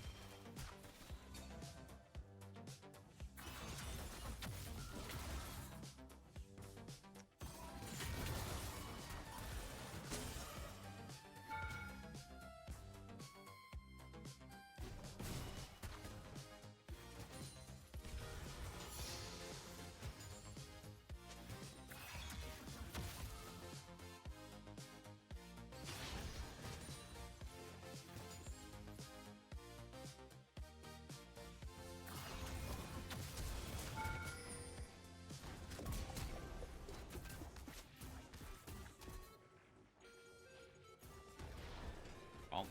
Oh.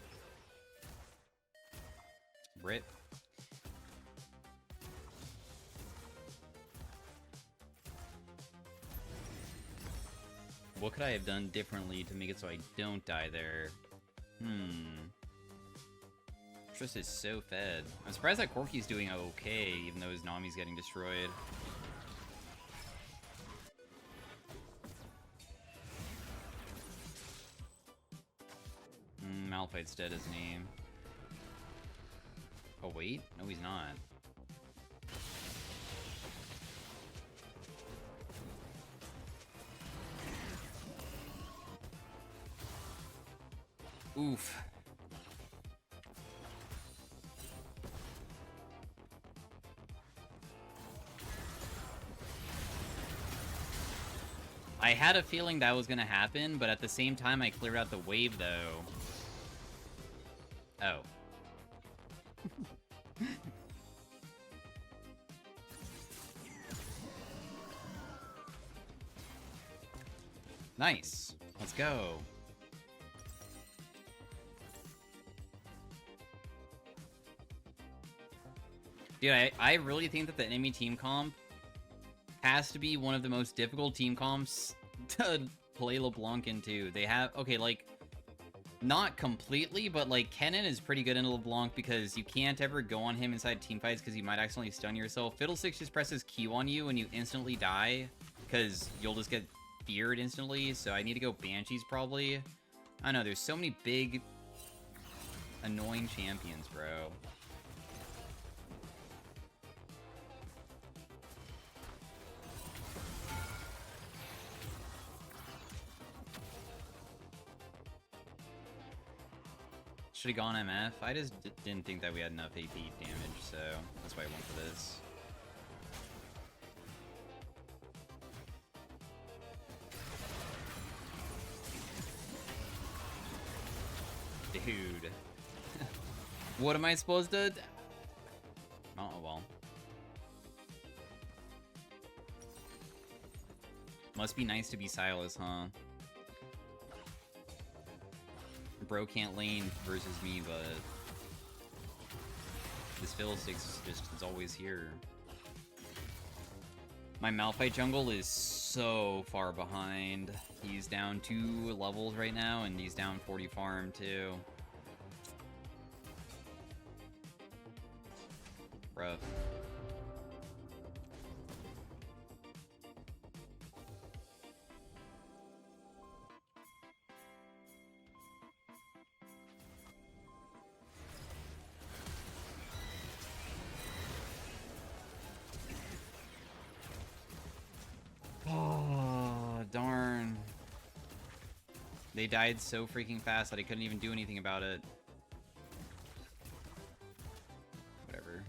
Brit. What could I have done differently to make it so I don't die there? Trist is so fed. I'm surprised that Corky's doing okay, even though his Nami's getting destroyed. Malphite's dead, isn't he? Oh, wait? No, he's not. Oof. I had a feeling that was gonna happen, but at the same time I cleared out the wave, though. Oh. Nice. Let's go. Dude, I really think that the enemy team comp has to be one of the most difficult team comps to play LeBlanc into. They have... Okay, like... Not completely, but, like, Kennen is pretty good in LeBlanc because you can't ever go on him inside teamfights because you might accidentally stun yourself. Fiddlesticks just presses Q on you and you instantly die because you'll just get feared instantly, so I need to go Banshees, probably. I don't know, there's so many big, annoying champions, bro. Should have gone MF. I just didn't think that we had enough AP damage, so that's why I went for this. Dude. What am I supposed to... Oh, well. Must be nice to be Silas, huh? Bro can't lane versus me, but this Fiddlesticks just is always here. My Malphite jungle is so far behind. He's down 2 levels right now, and he's down 40 farm too. Rough. Oh, darn. They died so freaking fast that I couldn't even do anything about it. Whatever.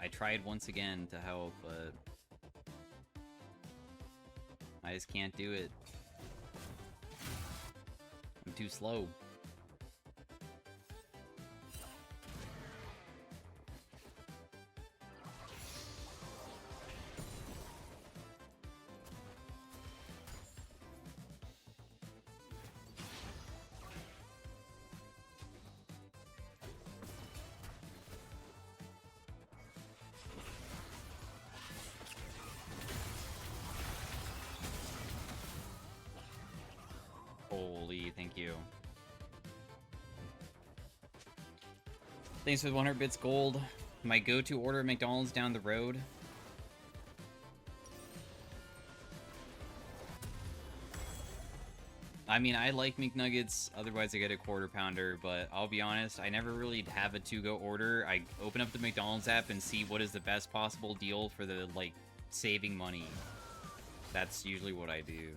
I tried once again to help, but I just can't do it. I'm too slow. Holy, thank you. Thanks for the 100 bits gold. My go-to order at McDonald's down the road. I mean, I like McNuggets, otherwise I get a quarter pounder, but I'll be honest, I never really have a to-go order. I open up the McDonald's app and see what is the best possible deal for the, like, saving money. That's usually what I do.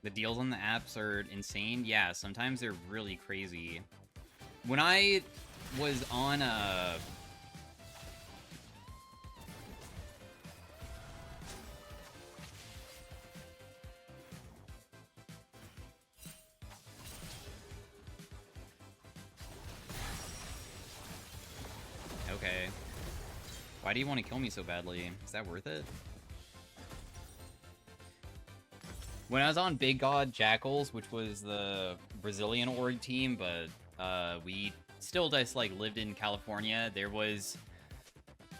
The deals on the apps are insane. Yeah, sometimes they're really crazy. When I was on Okay. Why do you want to kill me so badly? Is that worth it? When I was on Big God Jackals, which was the Brazilian org team, but we still just like lived in California, there was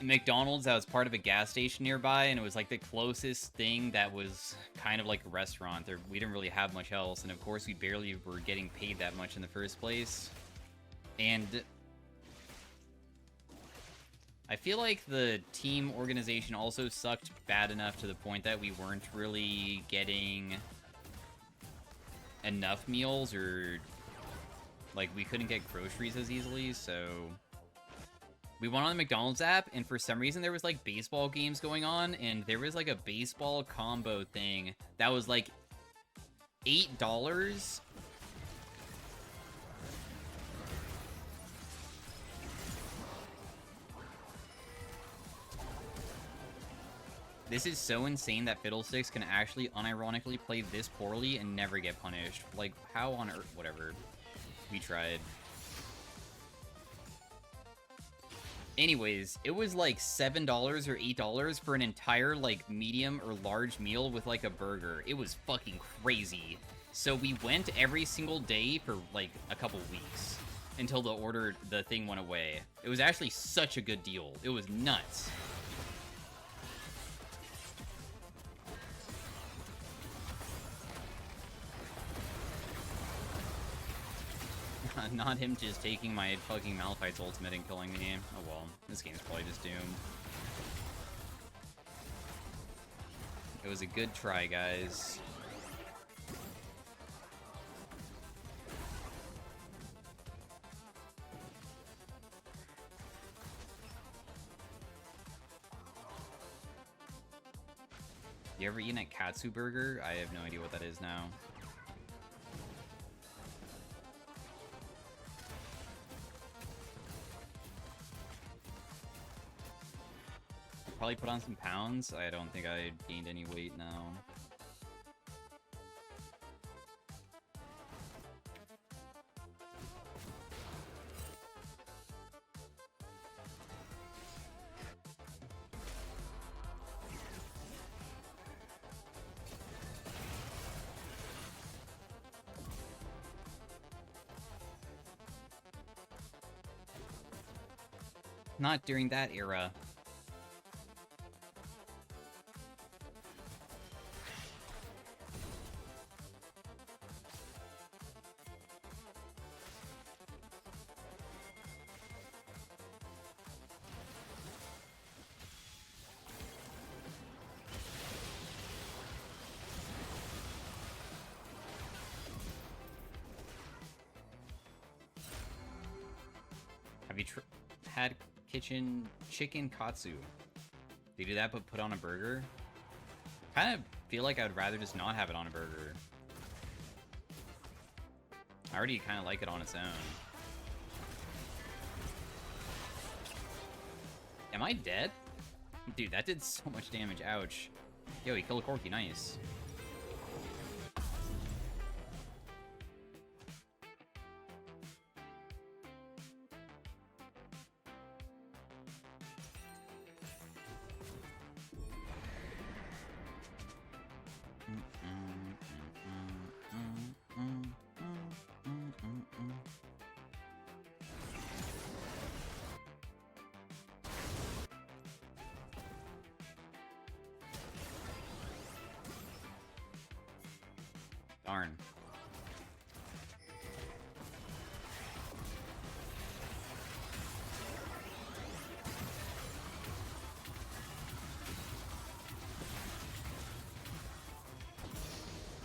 a McDonald's that was part of a gas station nearby, and it was like the closest thing that was kind of like a restaurant. There, we didn't really have much else, and of course we barely were getting paid that much in the first place. And I feel like the team organization also sucked bad enough to the point that we weren't really getting enough meals, or like we couldn't get groceries as easily, so we went on the McDonald's app, and for some reason there was like baseball games going on, and there was like a baseball combo thing that was like $8. This is so insane that Fiddlesticks can actually unironically play this poorly and never get punished. Like, how on earth? Whatever. We tried. Anyways, it was like $7 or $8 for an entire, like, medium or large meal with, like, a burger. It was fucking crazy. So we went every single day for, like, a couple weeks until the thing went away. It was actually such a good deal. It was nuts. Not him just taking my fucking Malphite's ultimate and killing me. Oh well, this game's probably just doomed. It was a good try, guys. You ever eaten at Katsu Burger? I have no idea what that is now. Probably put on some pounds. I don't think I gained any weight now. Not during that era. Have you had chicken katsu? They do that but put on a burger? Kind of feel like I'd rather just not have it on a burger. I already kind of like it on its own. Am I dead? Dude, that did so much damage. Ouch. Yo, he killed a Corky. Nice. Darn.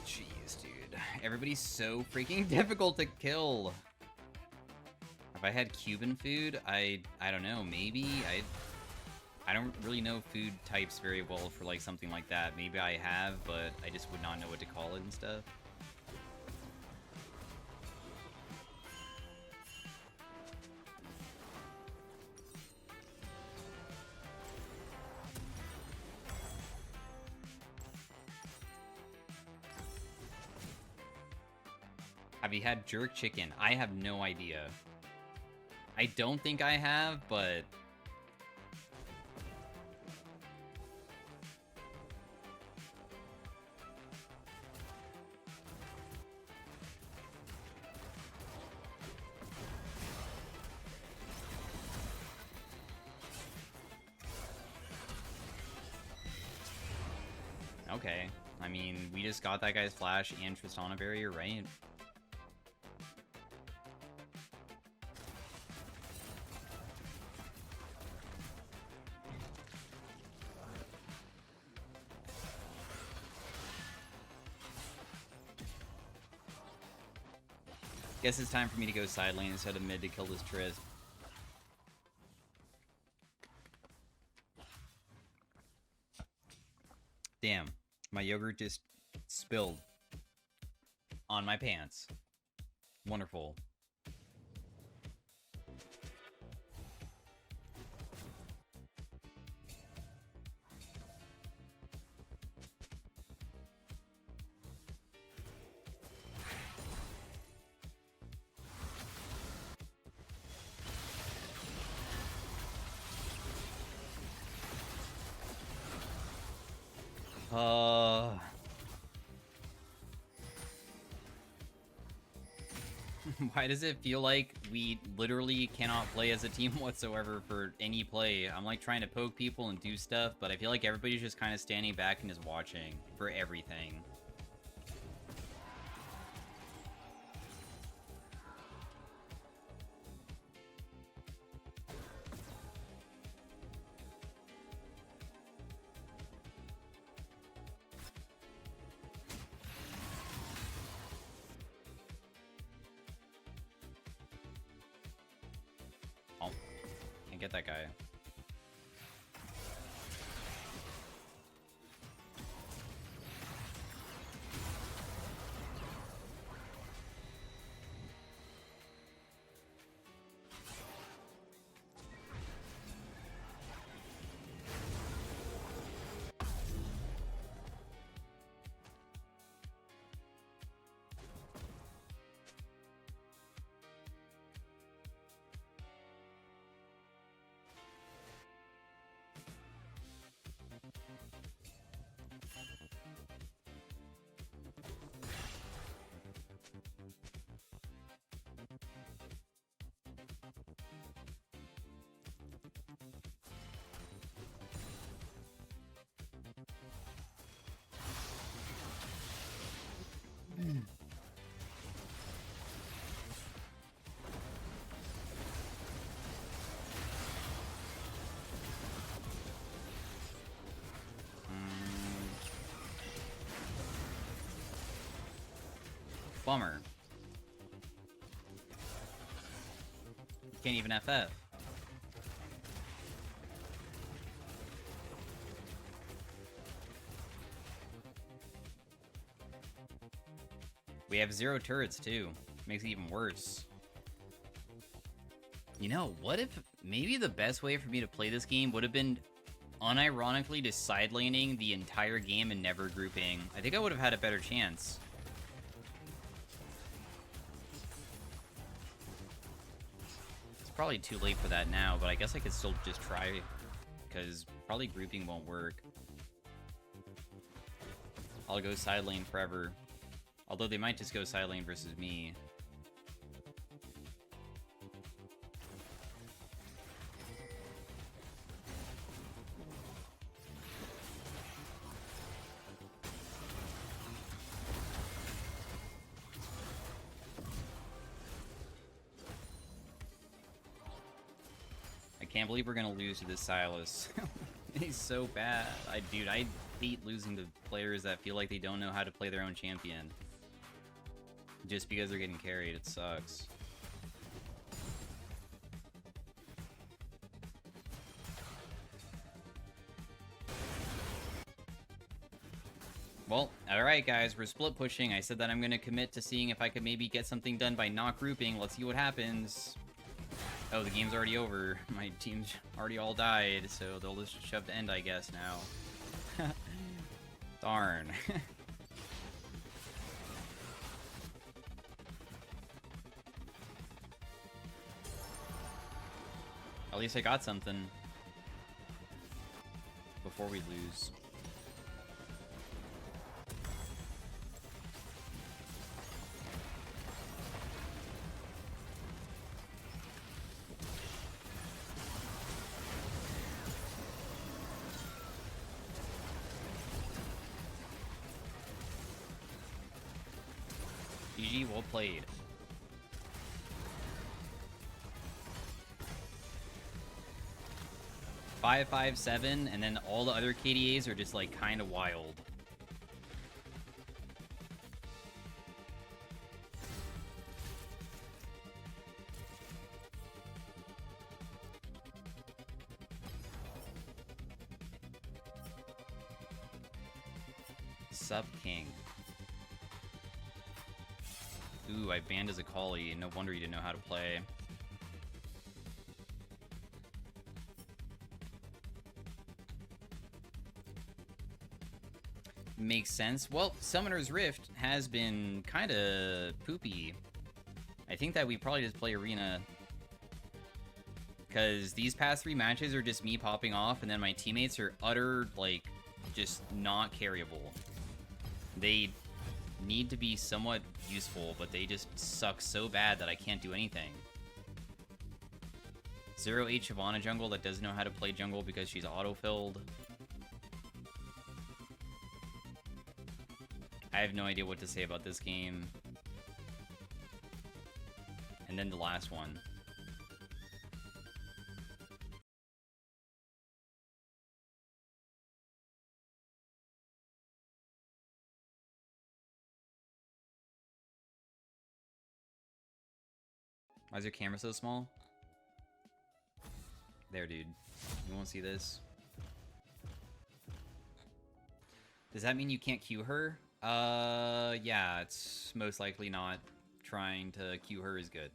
Jeez, dude. Everybody's so freaking difficult to kill. If I had Cuban food, I don't know, maybe I don't really know food types very well for like something like that. Maybe I have, but I just would not know what to call it and stuff. Have you had jerk chicken? I have no idea. I don't think I have, but... Okay. I mean, we just got that guy's flash and Tristana barrier, right? Guess it's time for me to go side lane instead of mid to kill this Trist. Damn, my yogurt just spilled on my pants. Wonderful. Why does it feel like we literally cannot play as a team whatsoever for any play? I'm like trying to poke people and do stuff, but I feel like everybody's just kind of standing back and just watching for everything. Get that guy. Bummer. Can't even FF. We have 0 turrets too. Makes it even worse. You know, what if maybe the best way for me to play this game would have been unironically just side laning the entire game and never grouping. I think I would have had a better chance. It's probably too late for that now, but I guess I could still just try because probably grouping won't work. I'll go side lane forever. Although they might just go side lane versus me. I can't believe we're gonna lose to this Silas. He's so bad. Dude, I hate losing to players that feel like they don't know how to play their own champion. Just because they're getting carried, it sucks. Well, alright guys, we're split pushing. I said that I'm gonna commit to seeing if I could maybe get something done by not grouping. Let's see what happens. Oh, the game's already over. My team's already all died, so they'll just shove to end, I guess, now. Darn. At least I got something before we lose. GG, well played. Five, 5, 7, and then all the other KDAs are just like kind of wild. Sup, King. Ooh, I banned as a Akali. No wonder you didn't know how to play. Makes sense. Well, Summoner's Rift has been kind of poopy. I think that we probably just play Arena. Because these past 3 matches are just me popping off, and then my teammates are utter, like, just not carryable. They need to be somewhat useful, but they just suck so bad that I can't do anything. 0-8 Shyvana jungle that doesn't know how to play jungle because she's auto-filled. I have no idea what to say about this game. And then the last one. Why is your camera so small? There, dude. You won't see this. Does that mean you can't Q her? Yeah, it's most likely not. Trying to Q her is good.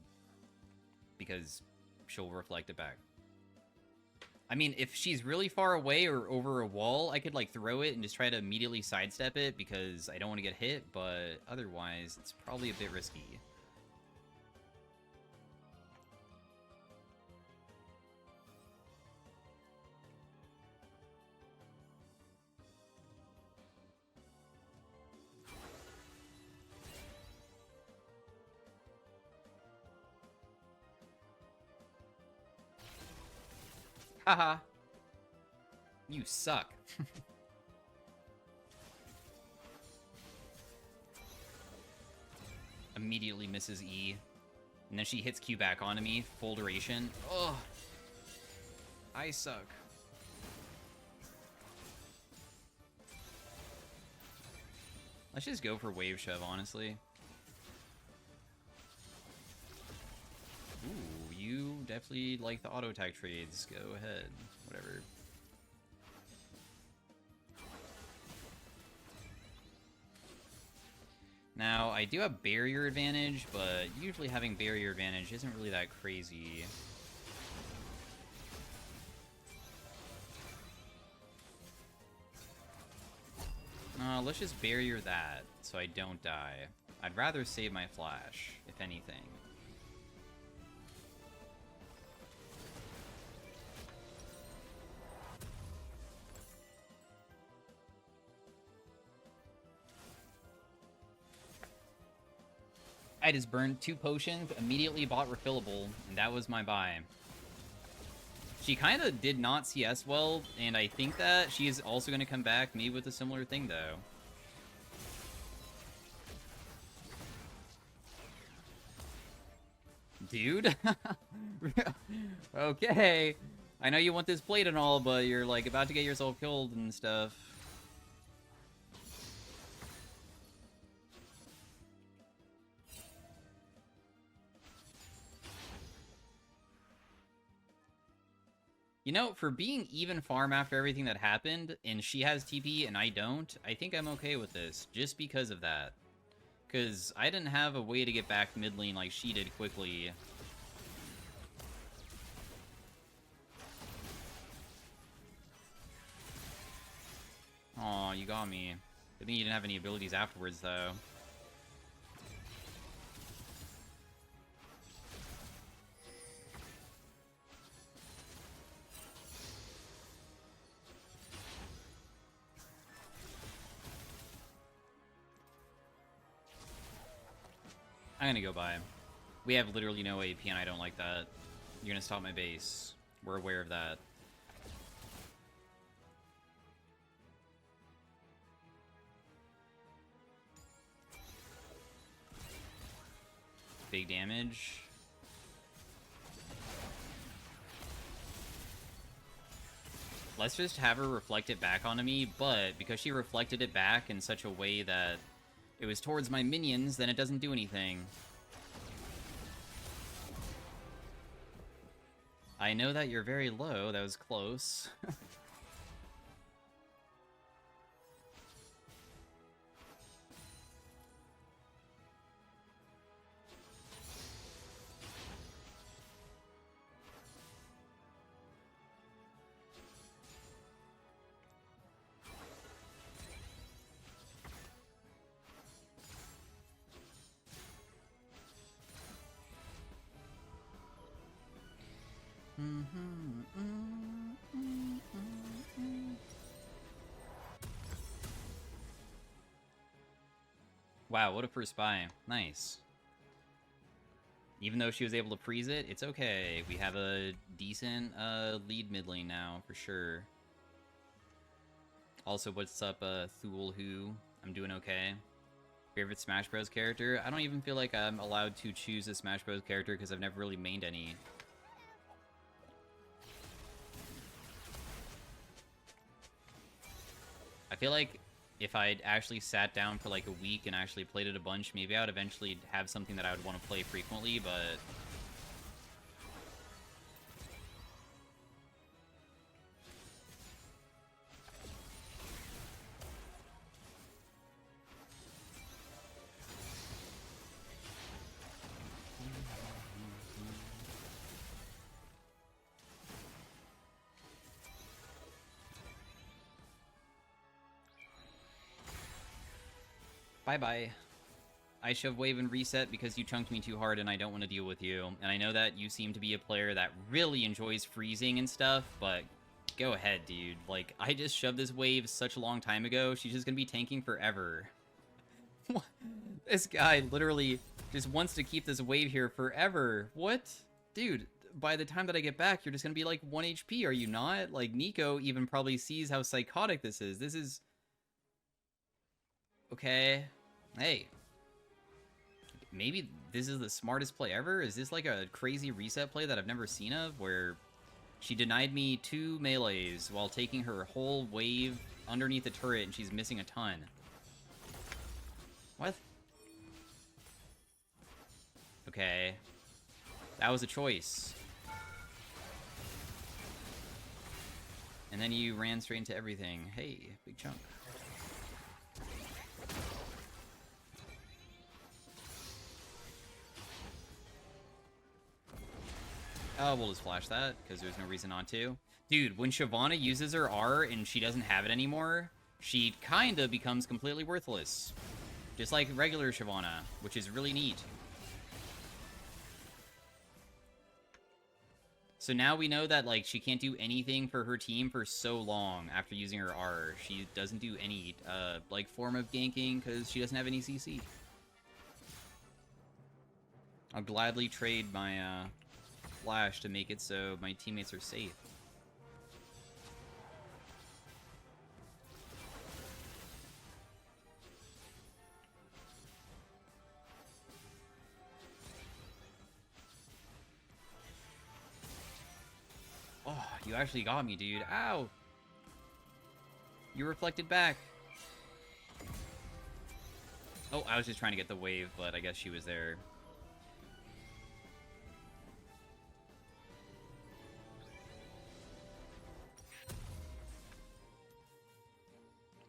Because she'll reflect it back. I mean, if she's really far away or over a wall, I could, like, throw it and just try to immediately sidestep it because I don't want to get hit, but otherwise, it's probably a bit risky. Haha. You suck. Immediately misses E. And then she hits Q back onto me. Full duration. Ugh. I suck. Let's just go for wave shove, honestly. Ooh, you definitely like the auto attack trades. Go ahead. Whatever. Now, I do have barrier advantage, but usually having barrier advantage isn't really that crazy. Let's just barrier that so I don't die. I'd rather save my flash, if anything. I just burned 2 potions, immediately bought refillable, and that was my buy. She kind of did not CS well, and I think that she is also going to come back, maybe with a similar thing, though. Dude? Okay. I know you want this plate and all, but you're, like, about to get yourself killed and stuff. You know, for being even farm after everything that happened, and she has TP and I don't, I think I'm okay with this, just because of that. Because I didn't have a way to get back mid lane like she did quickly. Aw, you got me. I think you didn't have any abilities afterwards, though. I'm gonna go by. We have literally no AP and I don't like that. You're gonna stop my base. We're aware of that. Big damage. Let's just have her reflect it back onto me, but because she reflected it back in such a way that it was towards my minions, then it doesn't do anything. I know that you're very low. That was close. Wow, what a first buy. Nice. Even though she was able to freeze it, it's okay. We have a decent lead mid lane now, for sure. Also, what's up, Thule Who? I'm doing okay. Favorite Smash Bros. Character? I don't even feel like I'm allowed to choose a Smash Bros. Character because I've never really mained any. I feel like if I'd actually sat down for like a week and actually played it a bunch, maybe I would eventually have something that I would want to play frequently, but... Bye-bye. I shove wave and reset because you chunked me too hard and I don't want to deal with you. And I know that you seem to be a player that really enjoys freezing and stuff, but go ahead, dude. Like, I just shoved this wave such a long time ago, she's just gonna be tanking forever. This guy literally just wants to keep this wave here forever. What? Dude, by the time that I get back, you're just gonna be like 1 HP, are you not? Like, Nico even probably sees how psychotic this is. This is... Okay. Hey. Maybe this is the smartest play ever? Is this like a crazy reset play that I've never seen of, where she denied me 2 melees while taking her whole wave underneath the turret and she's missing a ton? What? Okay. That was a choice. And then you ran straight into everything. Hey, big chunk. Oh, we'll just flash that, because there's no reason not to. Dude, when Shyvana uses her R and she doesn't have it anymore, she kinda becomes completely worthless. Just like regular Shyvana, which is really neat. So now we know that, like, she can't do anything for her team for so long after using her R. She doesn't do any, like, form of ganking, because she doesn't have any CC. I'll gladly trade my flash to make it so my teammates are safe. Oh, you actually got me, dude. Ow! You reflected back. Oh, I was just trying to get the wave, but I guess she was there.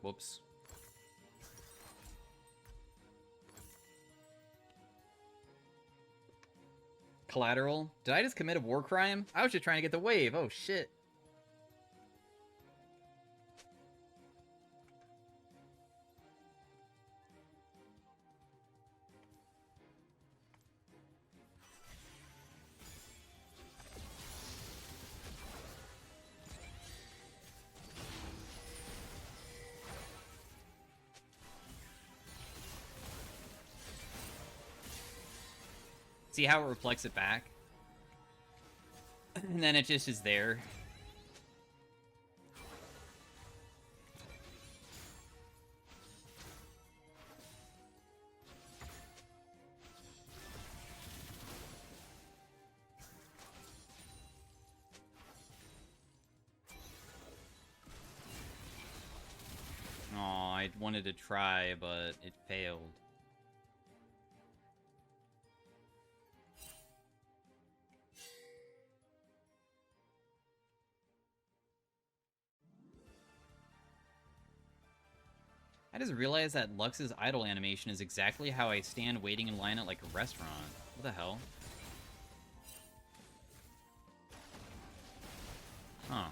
Whoops. Collateral? Did I just commit a war crime? I was just trying to get the wave. Oh, shit. See how it reflects it back? And then it just is there. Aw, I wanted to try, but it failed. I just realized that Lux's idle animation is exactly how I stand waiting in line at like a restaurant. What the hell? Huh.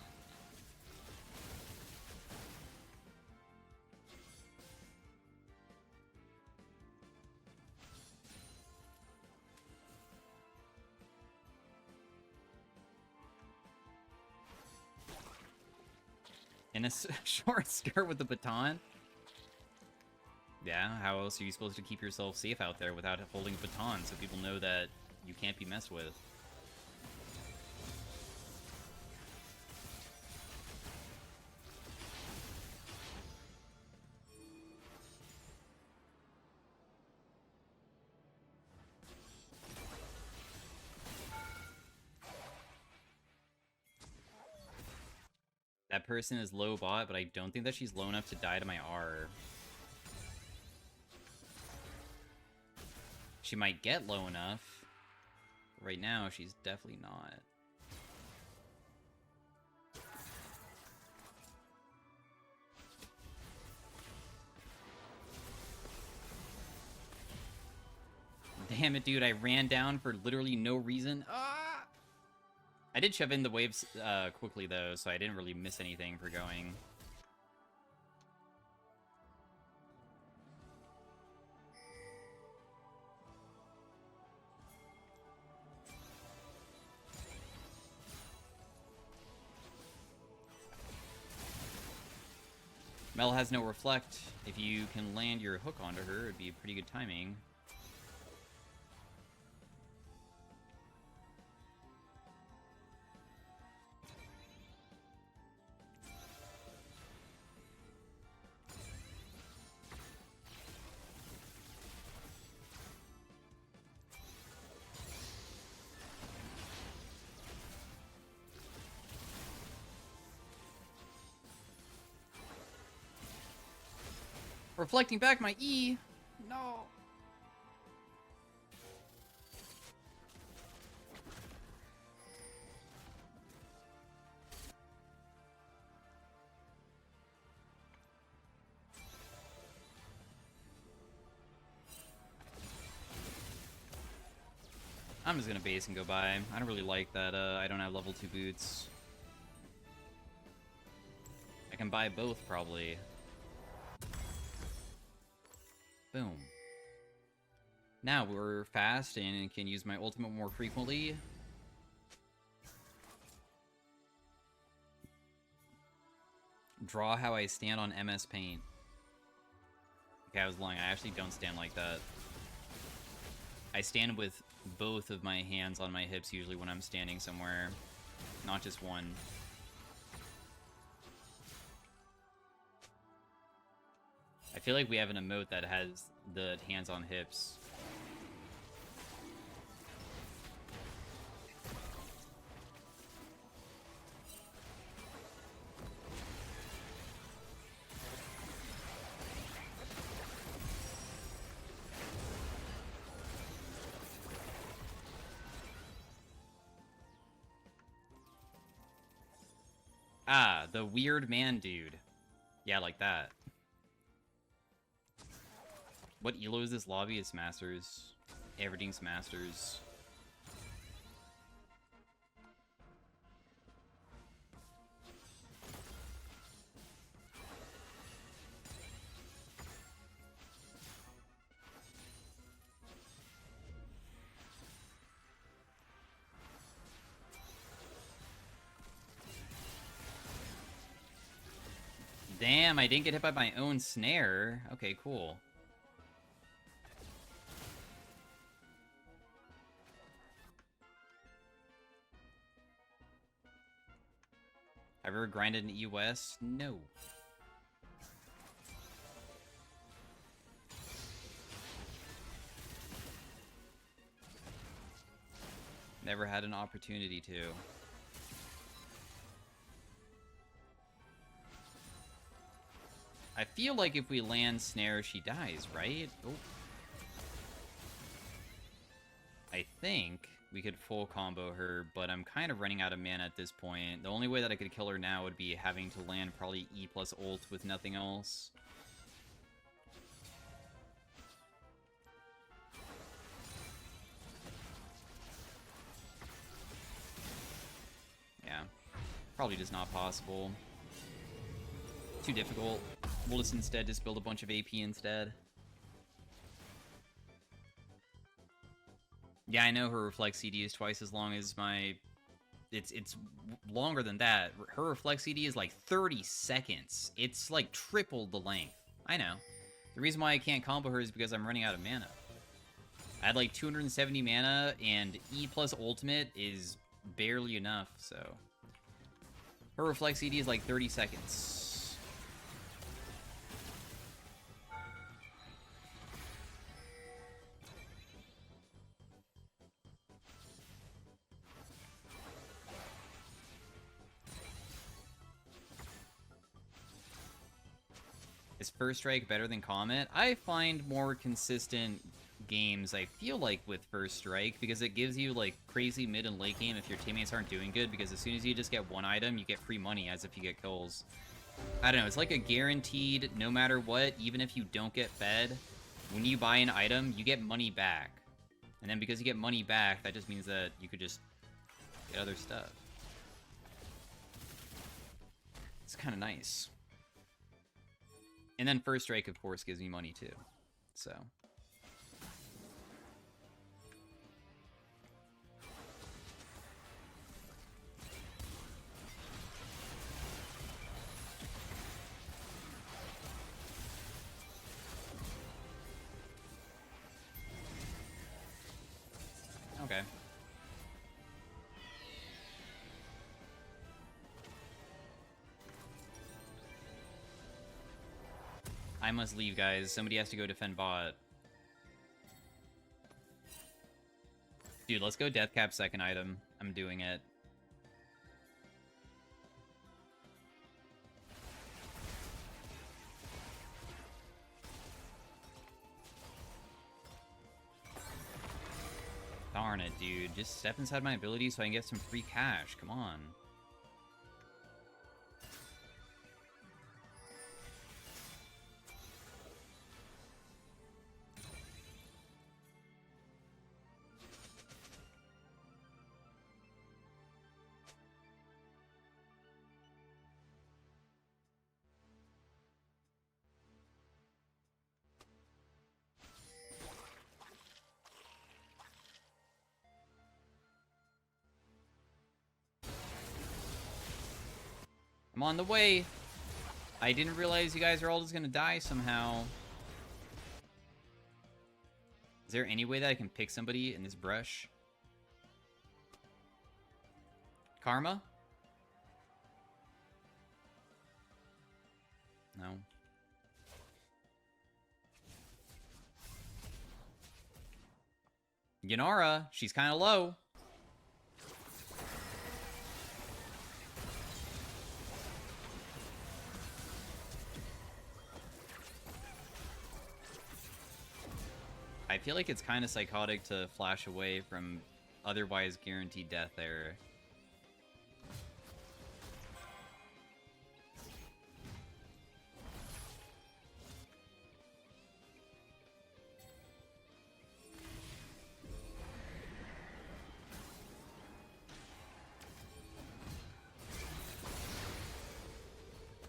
In a short skirt with a baton? Yeah, how else are you supposed to keep yourself safe out there without holding a baton so people know that you can't be messed with? That person is low bot, but I don't think that she's low enough to die to my R. She might get low enough. Right now, she's definitely not. Damn it, dude, I ran down for literally no reason. Ah! I did shove in the waves quickly, though, so I didn't really miss anything for going. Mel has no reflect. If you can land your hook onto her, it'd be pretty good timing. Reflecting back my E. No. I'm just gonna base and go by. I don't really like that I don't have level 2 boots. I can buy both, probably. Boom. Now we're fast and can use my ultimate more frequently. Draw how I stand on MS Paint. Okay, I was lying. I actually don't stand like that. I stand with both of my hands on my hips usually when I'm standing somewhere, not just one. I feel like we have an emote that has the hands on hips. Ah, the weird man dude. Yeah, like that. What elo is this lobby? It's Masters. Everything's Masters. Damn, I didn't get hit by my own snare. Okay, cool. Have you ever grinded in EOS? No. Never had an opportunity to. I feel like if we land snare, she dies, right? Oh. I think we could full combo her, but I'm kind of running out of mana at this point. The only way that I could kill her now would be having to land probably E plus ult with nothing else. Yeah. Probably just not possible. Too difficult. We'll just instead just build a bunch of AP instead. Yeah, I know her reflex CD is twice as long as my... It's longer than that. Her reflex CD is like 30 seconds. It's like triple the length. I know. The reason why I can't combo her is because I'm running out of mana. I had like 270 mana, and E plus ultimate is barely enough, so... Her reflex CD is like 30 seconds. Is First Strike better than Comet? I find more consistent games, I feel like, with First Strike, because it gives you, like, crazy mid and late game if your teammates aren't doing good, because as soon as you just get one item, you get free money as if you get kills. I don't know, it's like a guaranteed, no matter what, even if you don't get fed, when you buy an item, you get money back. And then because you get money back, that just means that you could just get other stuff. It's kind of nice. And then First Strike, of course, gives me money too. So. Okay. I must leave, guys. Somebody has to go defend bot. Dude, let's go Deathcap second item. I'm doing it. Darn it, dude. Just step inside my ability so I can get some free cash. Come on. I'm on the way. I didn't realize you guys are all just gonna die somehow. Is there any way that I can pick somebody in this brush? Karma? No. Yanara, she's kind of low. I feel like it's kind of psychotic to flash away from otherwise guaranteed death there.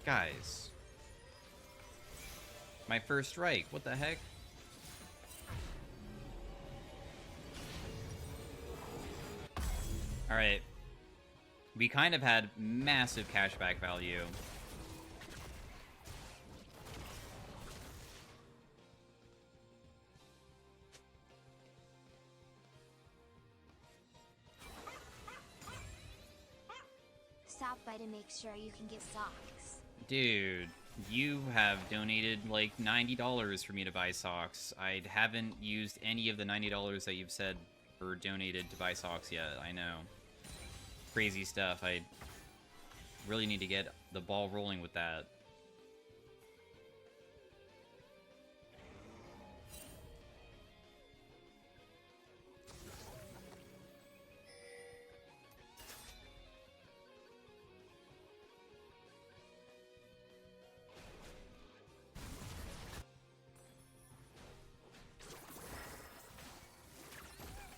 Guys. My first strike, what the heck? Alright. We kind of had massive cashback value. Stop by to make sure you can get socks. Dude, you have donated like $90 for me to buy socks. I haven't used any of the $90 that you've said or donated to buy socks yet. I know. Crazy stuff. I really need to get the ball rolling with that.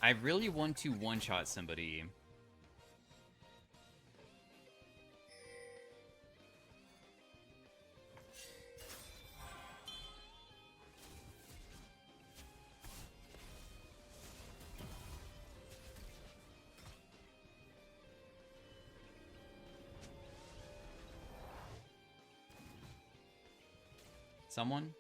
I really want to one-shot somebody. Someone?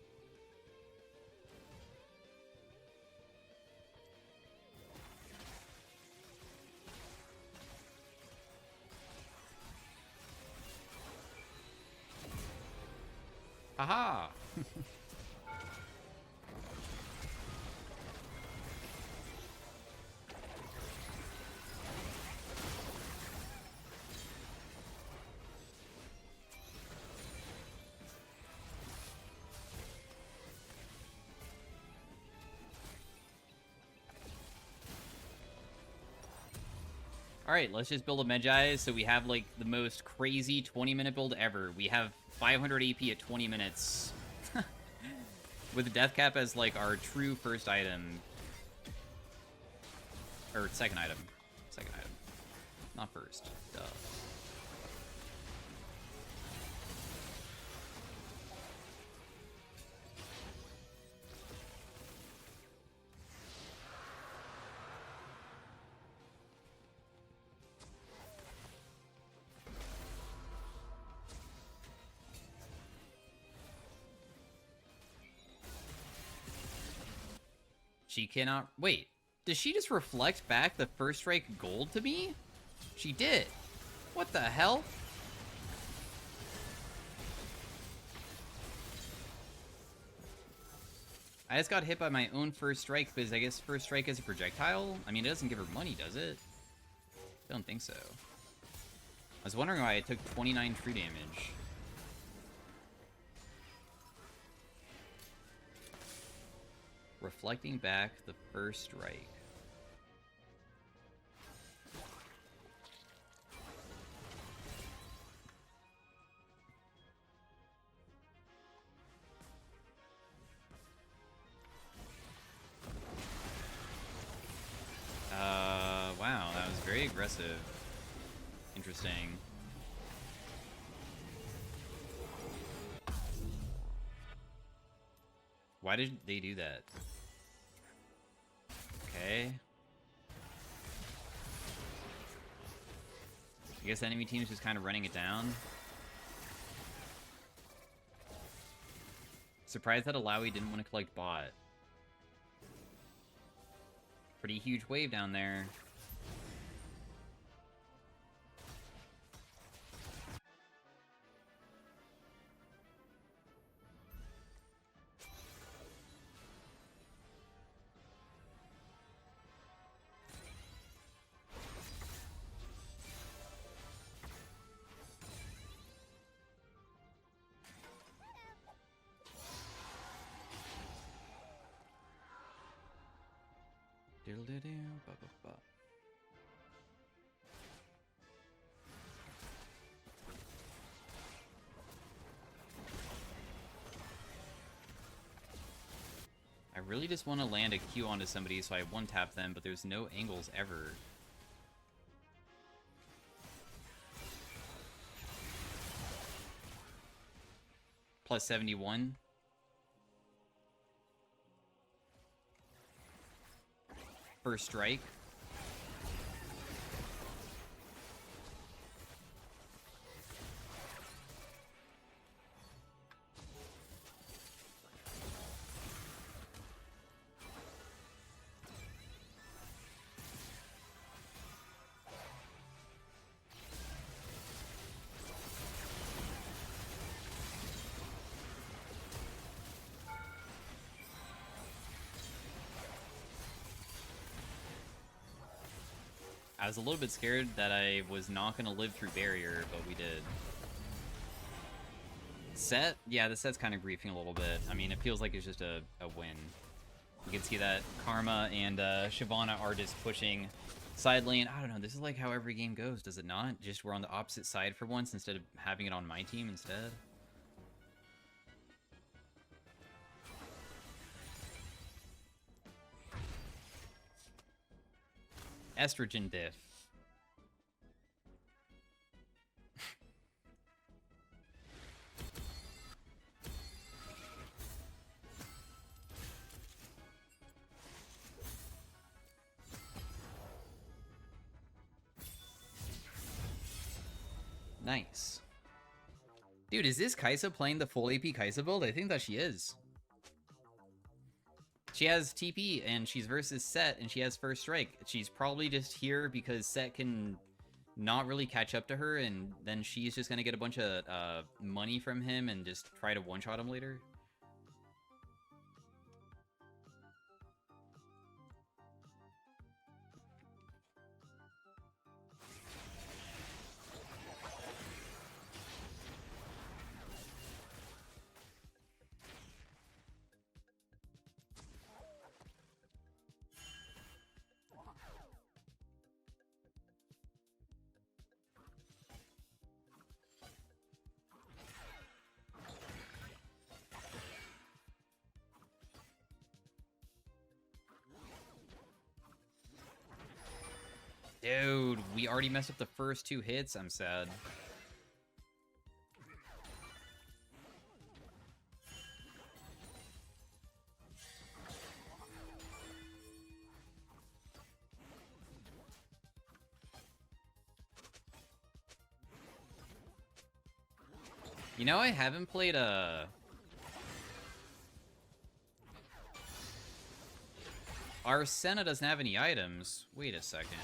Haha! Alright, let's just build a Magi so we have, like, the most crazy 20-minute build ever. We have 500 AP at 20 minutes. With the Death Cap as, like, our true first item. Or second item. Second item. Not first. Duh. She cannot... Wait, does she just reflect back the first strike gold to me? She did. What the hell? I just got hit by my own first strike because I guess first strike is a projectile? I mean, it doesn't give her money, does it? I don't think so. I was wondering why I took 29 true damage. Reflecting back the first strike. Wow, that was very aggressive. Interesting. Why did they do that? Okay. I guess enemy team's just kind of running it down. Surprised that Alawi didn't want to collect bot. Pretty huge wave down there. Diddle-doo-doo, ba-ba-ba. I really just want to land a Q onto somebody so I one-tap them, but there's no angles ever. Plus 71. First strike. I was a little bit scared that I was not going to live through barrier, but we did. Set? Yeah, the set's kind of griefing a little bit. I mean, it feels like it's just a win. You can see that Karma and Shyvana are just pushing side lane. I don't know, this is like how every game goes, does it not? Just we're on the opposite side for once instead of having it on my team instead. Estrogen diff. Nice. Dude, is this Kai'Sa playing the full AP Kai'Sa build? I think that she is. She has TP, and she's versus Set, and she has first strike. She's probably just here because Set can not really catch up to her, and then she's just gonna get a bunch of money from him and just try to one-shot him later. Dude, we already messed up the first 2 hits. I'm sad. You know, I haven't played Our Senna doesn't have any items. Wait a second.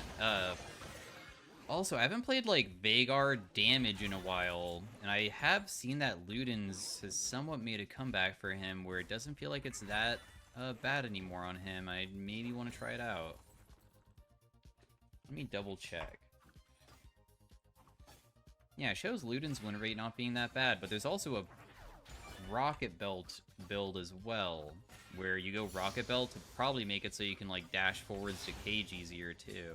Also, I haven't played, like, Vagar damage in a while, and I have seen that Ludens has somewhat made a comeback for him where it doesn't feel like it's that bad anymore on him. I maybe want to try it out. Let me double check. Yeah, it shows Ludens' win rate not being that bad, but there's also a Rocket Belt build as well, where you go Rocket Belt to probably make it so you can, like, dash forwards to cage easier, too.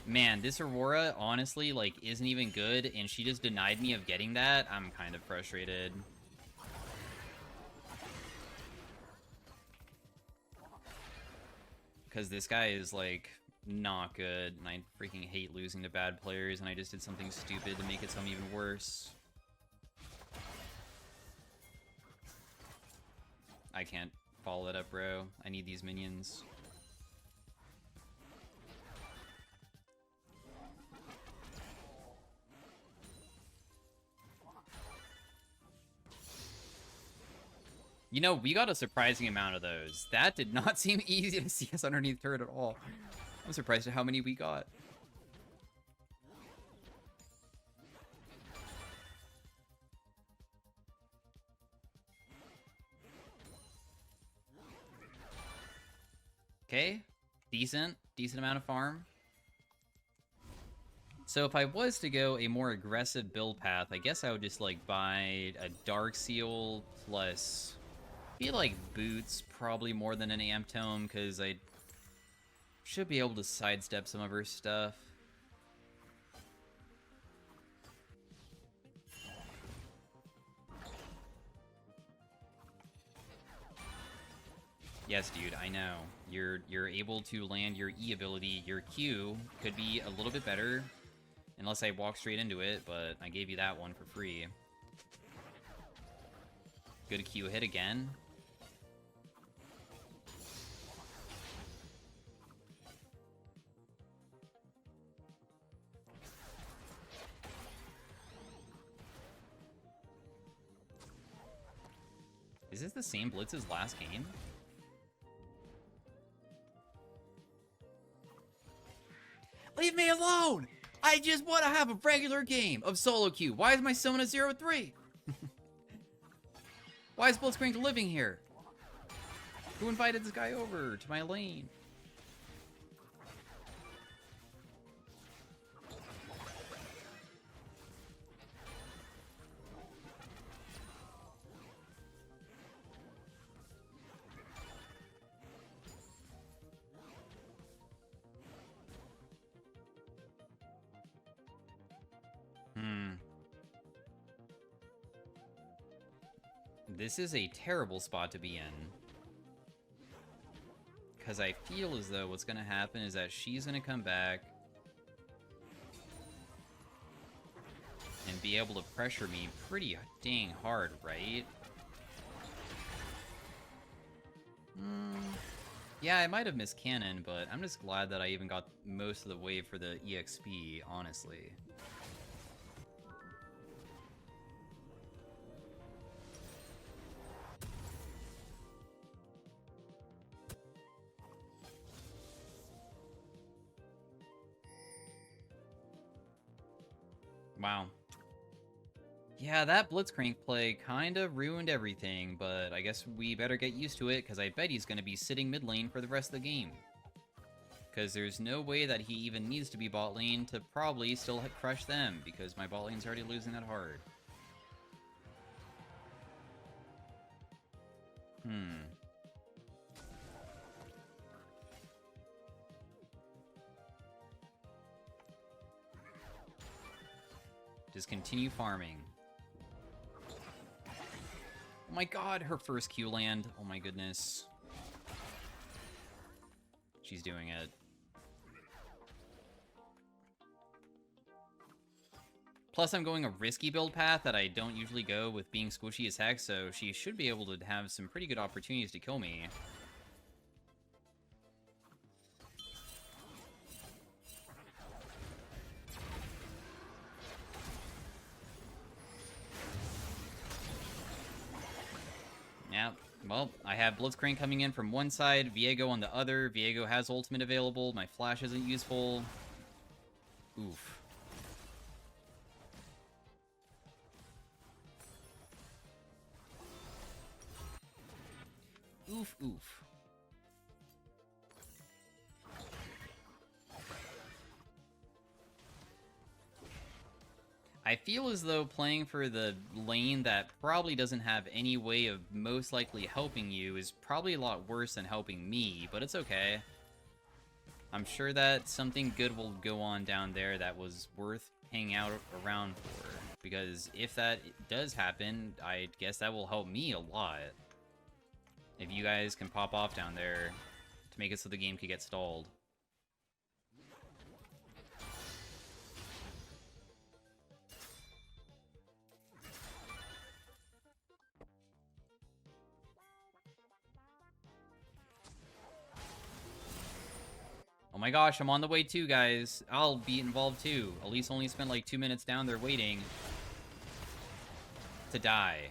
Man, this Aurora, honestly, like, isn't even good, and she just denied me of getting that. I'm kind of frustrated. Because this guy is, like, not good, and I freaking hate losing to bad players, and I just did something stupid to make it sound even worse. I can't follow that up, bro. I need these minions. You know, we got a surprising amount of those. That did not seem easy to see us underneath turret at all. I'm surprised at how many we got. Okay, decent amount of farm. So if I was to go a more aggressive build path, I guess I would just like buy a Dark Seal plus, I feel like boots probably more than an Amp Tome, because I should be able to sidestep some of her stuff. Yes, dude, I know. You're able to land your E ability. Your Q could be a little bit better, unless I walk straight into it, but I gave you that one for free. Good Q hit again. Is this the same Blitz as last game? Leave me alone! I just want to have a regular game of solo queue. Why is my summon a 0-3? Why is Blitzcrank living here? Who invited this guy over to my lane? This is a terrible spot to be in. Because I feel as though what's going to happen is that she's going to come back and be able to pressure me pretty dang hard, right? Yeah, I might have missed cannon, but I'm just glad that I even got most of the way for the EXP, honestly. Wow. Yeah, that Blitzcrank play kind of ruined everything, but I guess we better get used to it, because I bet he's going to be sitting mid lane for the rest of the game. Because there's no way that he even needs to be bot lane to probably still crush them, because my bot lane's already losing that hard. Just continue farming. Oh my god, her first Q land. Oh my goodness. She's doing it. Plus, I'm going a risky build path that I don't usually go with being squishy as heck, so she should be able to have some pretty good opportunities to kill me. Yeah, well, I have Blitzcrank coming in from one side, Viego on the other. Viego has ultimate available. My flash isn't useful. Oof. Oof, oof. I feel as though playing for the lane that probably doesn't have any way of most likely helping you is probably a lot worse than helping me, but it's okay. I'm sure that something good will go on down there that was worth hanging out around for, because if that does happen, I guess that will help me a lot. If you guys can pop off down there to make it so the game could get stalled. Oh my gosh, I'm on the way too, guys. I'll be involved too. Elise only spent like 2 minutes down there waiting to die.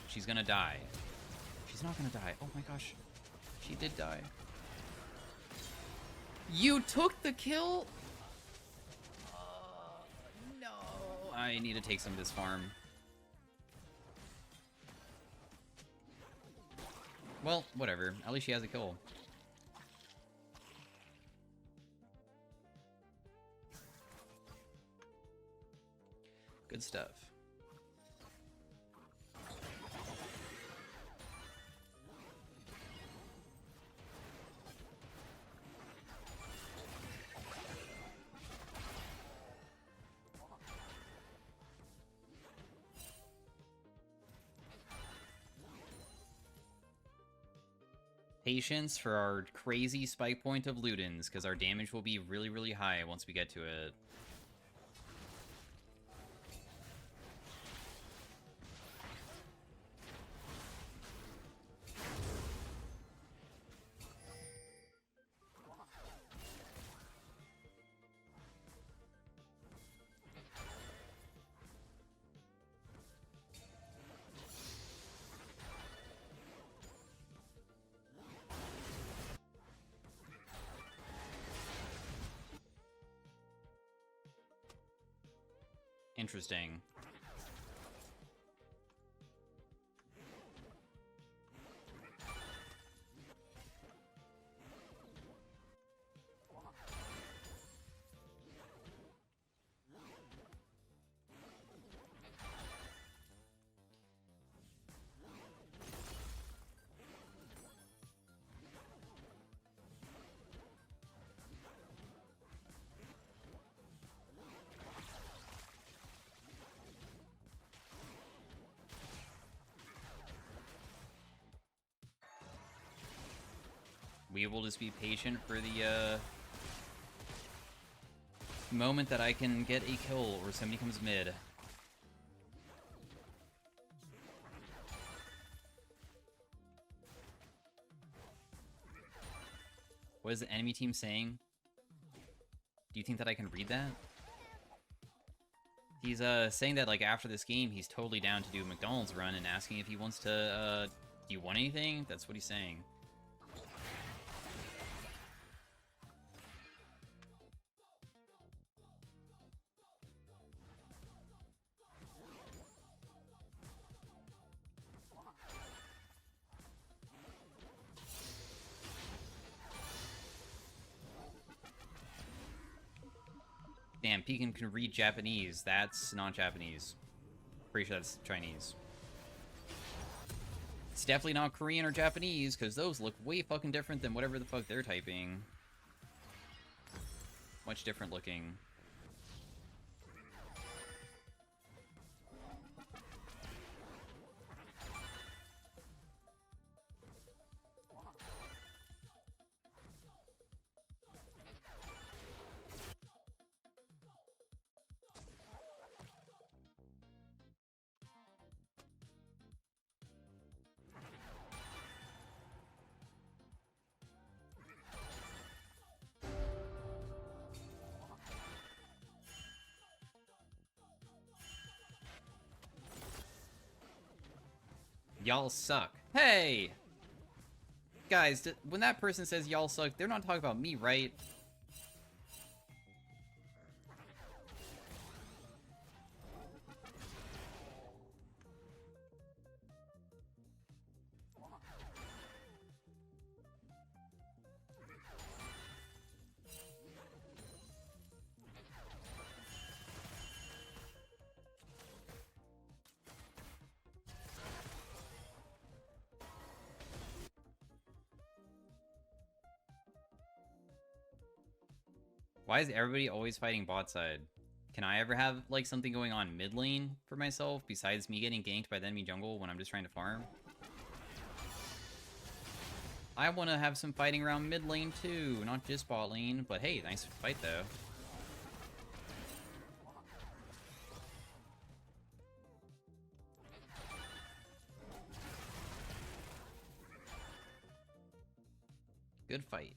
She's gonna die. she's not gonna die. Oh my gosh. She did die. You took the kill? No. I need to take some of this farm. Well, whatever. At least she has a kill. Good stuff. Patience for our crazy spike point of Ludens, because our damage will be really, really high once we get to it. Interesting. We will just be patient for the moment that I can get a kill or somebody comes mid. What is the enemy team saying? Do you think that I can read that? He's saying that like after this game he's totally down to do a McDonald's run and asking if he wants to do you want anything? That's what he's saying. Damn, Pekin can read Japanese. That's not Japanese. Pretty sure that's Chinese. It's definitely not Korean or Japanese, because those look way fucking different than whatever the fuck they're typing. Much different looking. Y'all suck. Hey! Guys, when that person says y'all suck, they're not talking about me, right? Why is everybody always fighting bot side? Can I ever have, like, something going on mid lane for myself besides me getting ganked by the enemy jungle when I'm just trying to farm? I want to have some fighting around mid lane too, not just bot lane, but hey, nice fight though. Good fight.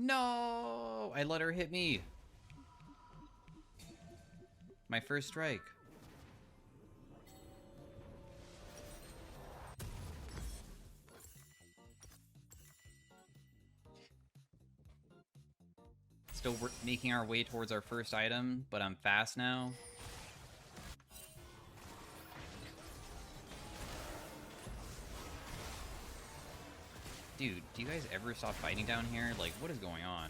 No! I let her hit me. My first strike. Still making our way towards our first item, but I'm fast now. Dude, do you guys ever stop fighting down here? Like, what is going on?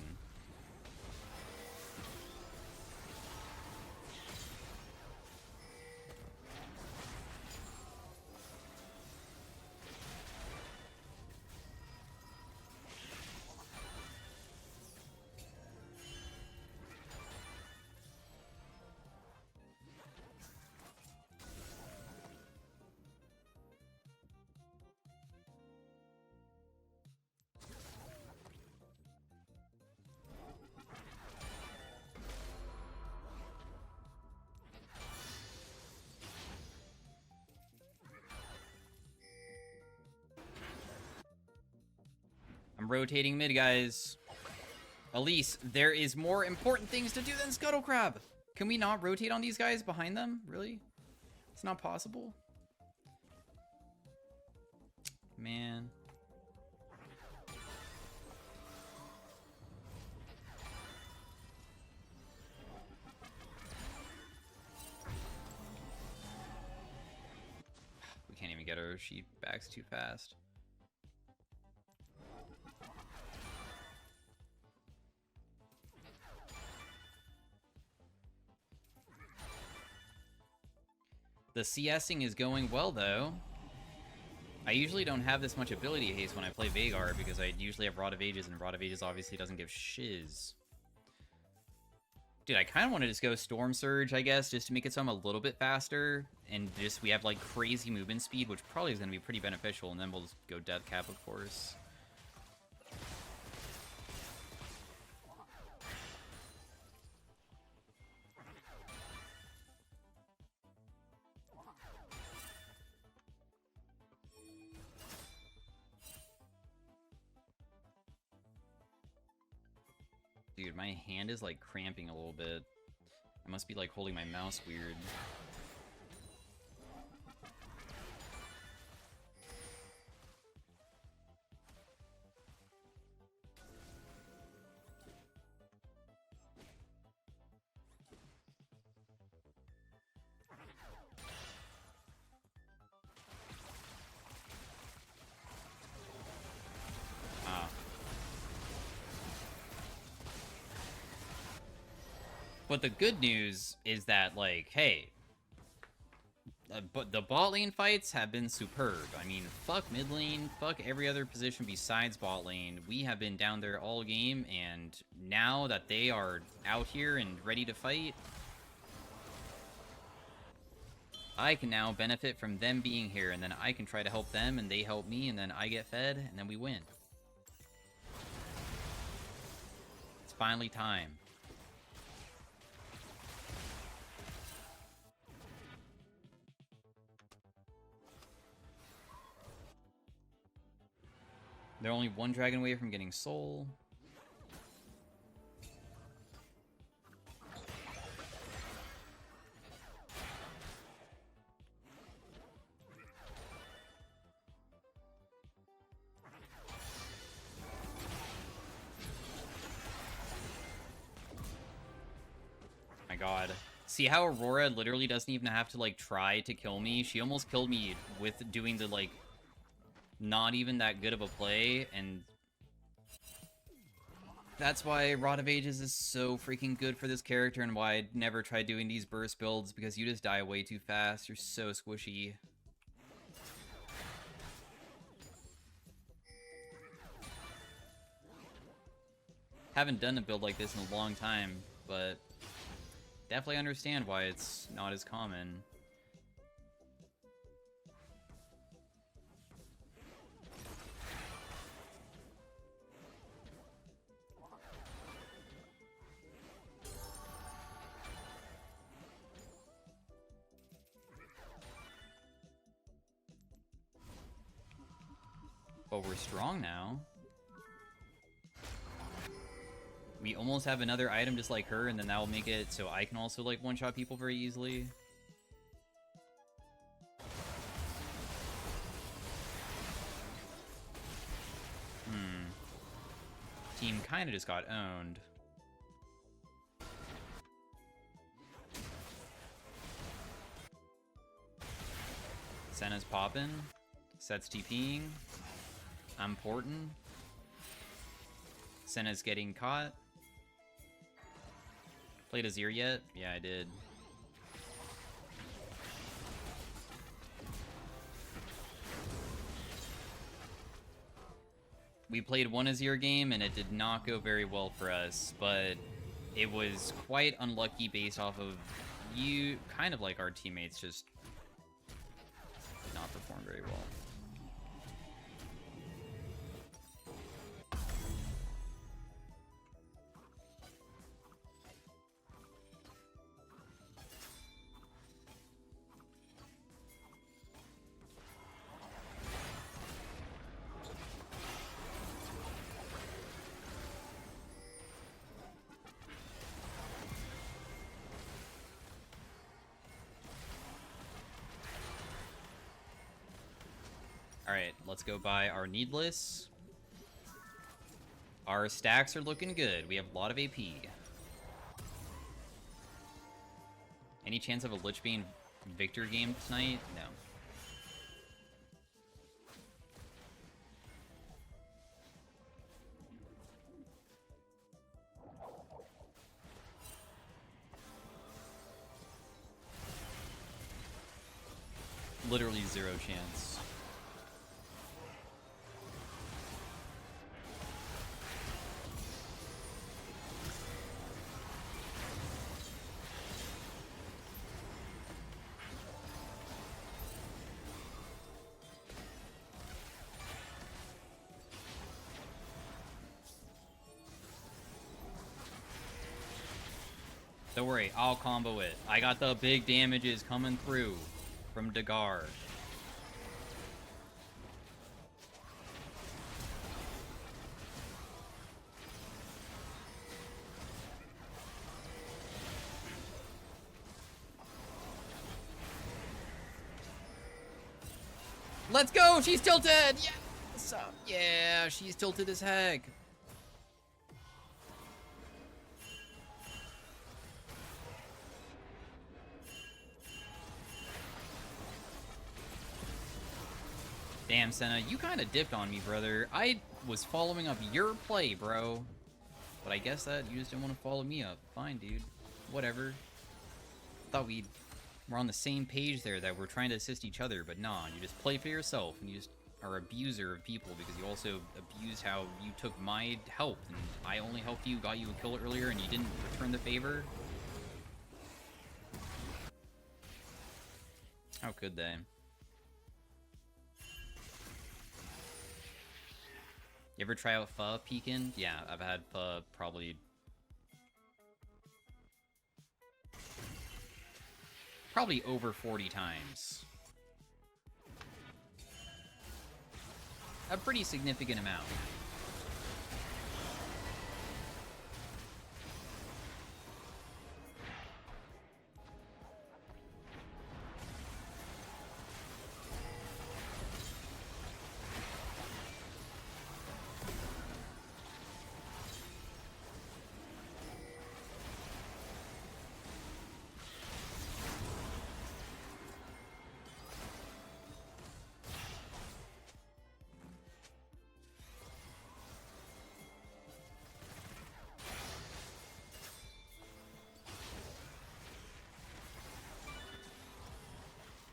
I'm rotating mid, guys. Elise, there is more important things to do than Scuttle Crab. Can we not rotate on these guys behind them? Really? It's not possible? Man. We can't even get her. She backs too fast. The CSing is going well, though. I usually don't have this much ability haste when I play Veigar, because I usually have Rod of Ages, and Rod of Ages obviously doesn't give shiz. Dude, I kind of want to just go Storm Surge, I guess, just to make it so I'm a little bit faster, and just we have, like, crazy movement speed, which probably is going to be pretty beneficial, and then we'll just go Death Cap, of course. Dude, my hand is, like, cramping a little bit. I must be, like, holding my mouse weird. But the good news is that, like, hey, but the bot lane fights have been superb. I mean, fuck mid lane, fuck every other position besides bot lane. We have been down there all game, and now that they are out here and ready to fight, I can now benefit from them being here, and then I can try to help them, and they help me, and then I get fed, and then we win. It's finally time. They're only one dragon away from getting soul. My god. See how Aurora literally doesn't even have to, like, try to kill me? She almost killed me with doing the, like, not even that good of a play, and that's why Rod of Ages is so freaking good for this character, and why I'd never try doing these burst builds, because you just die way too fast. You're so squishy. Haven't done a build like this in a long time, but definitely understand why it's not as common. But we're strong now. We almost have another item just like her, and then that will make it so I can also, like, one-shot people very easily. Team kind of just got owned. Senna's popping. Set's TPing. I'm porting. Senna's getting caught. Played Azir yet? Yeah, I did. We played one Azir game, and it did not go very well for us, but it was quite unlucky based off of you, kind of like our teammates just did not perform very well. Alright, let's go buy our Needless. Our stacks are looking good. We have a lot of AP. Any chance of a Lich Bane Victor game tonight? No. Literally zero chance. Don't worry, I'll combo it. I got the big damages coming through from Dagar. Let's go! She's tilted! Yes! Yeah, she's tilted as heck. Damn, Senna, you kind of dipped on me, brother. I was following up your play, bro. But I guess that you just didn't want to follow me up. Fine, dude. Whatever. Thought we were on the same page there, that we're trying to assist each other, but nah, you just play for yourself, and you just are abuser of people because you also abused how you took my help, and I only helped you, got you a kill earlier, and you didn't return the favor. How could they? You ever try out pho, Pekin? Yeah, I've had pho probably over 40 times. A pretty significant amount.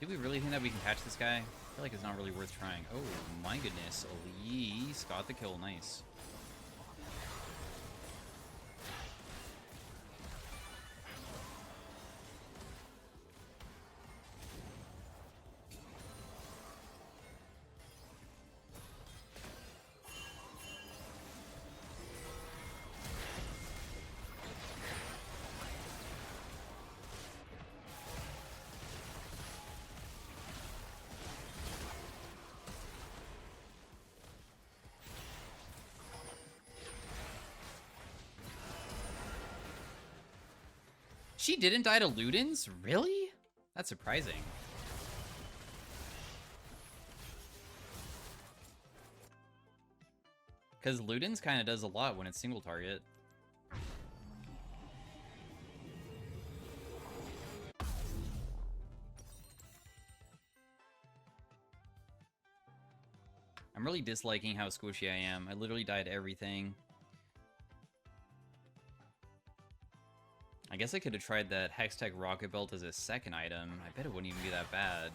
Do we really think that we can catch this guy? I feel like it's not really worth trying. Oh my goodness, Elise got the kill, nice. She didn't die to Ludens? Really? That's surprising. Because Ludens kind of does a lot when it's single target. I'm really disliking how squishy I am. I literally died to everything. I guess I could have tried that Hextech Rocket Belt as a second item. I bet it wouldn't even be that bad.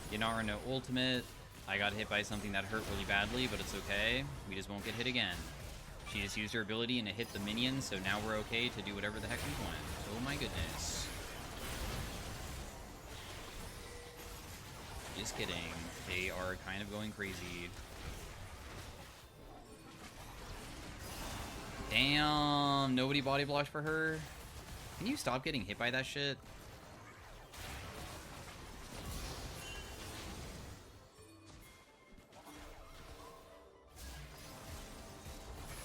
Yanara no ultimate. I got hit by something that hurt really badly, but it's okay. We just won't get hit again. She just used her ability and it hit the minions, so now we're okay to do whatever the heck we want. Oh my goodness. Just kidding. They are kind of going crazy. Damn, nobody body blocked for her. Can you stop getting hit by that shit?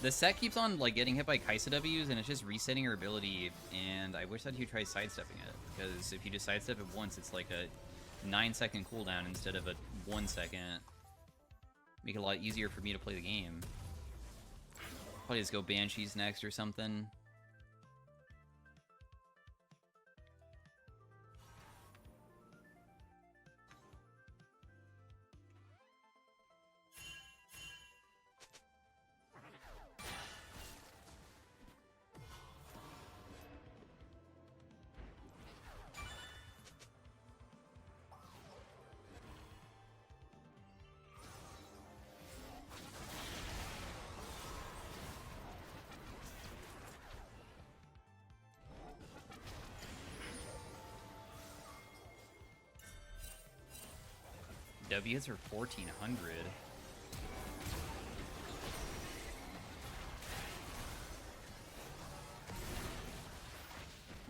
The set keeps on like getting hit by Kaisa W's and it's just resetting her ability, and I wish that you try sidestepping it, because if you just sidestep it once, it's like a 9-second cooldown instead of a 1 second. Make it a lot easier for me to play the game. Probably just go Banshees next or something. W hits are 1400.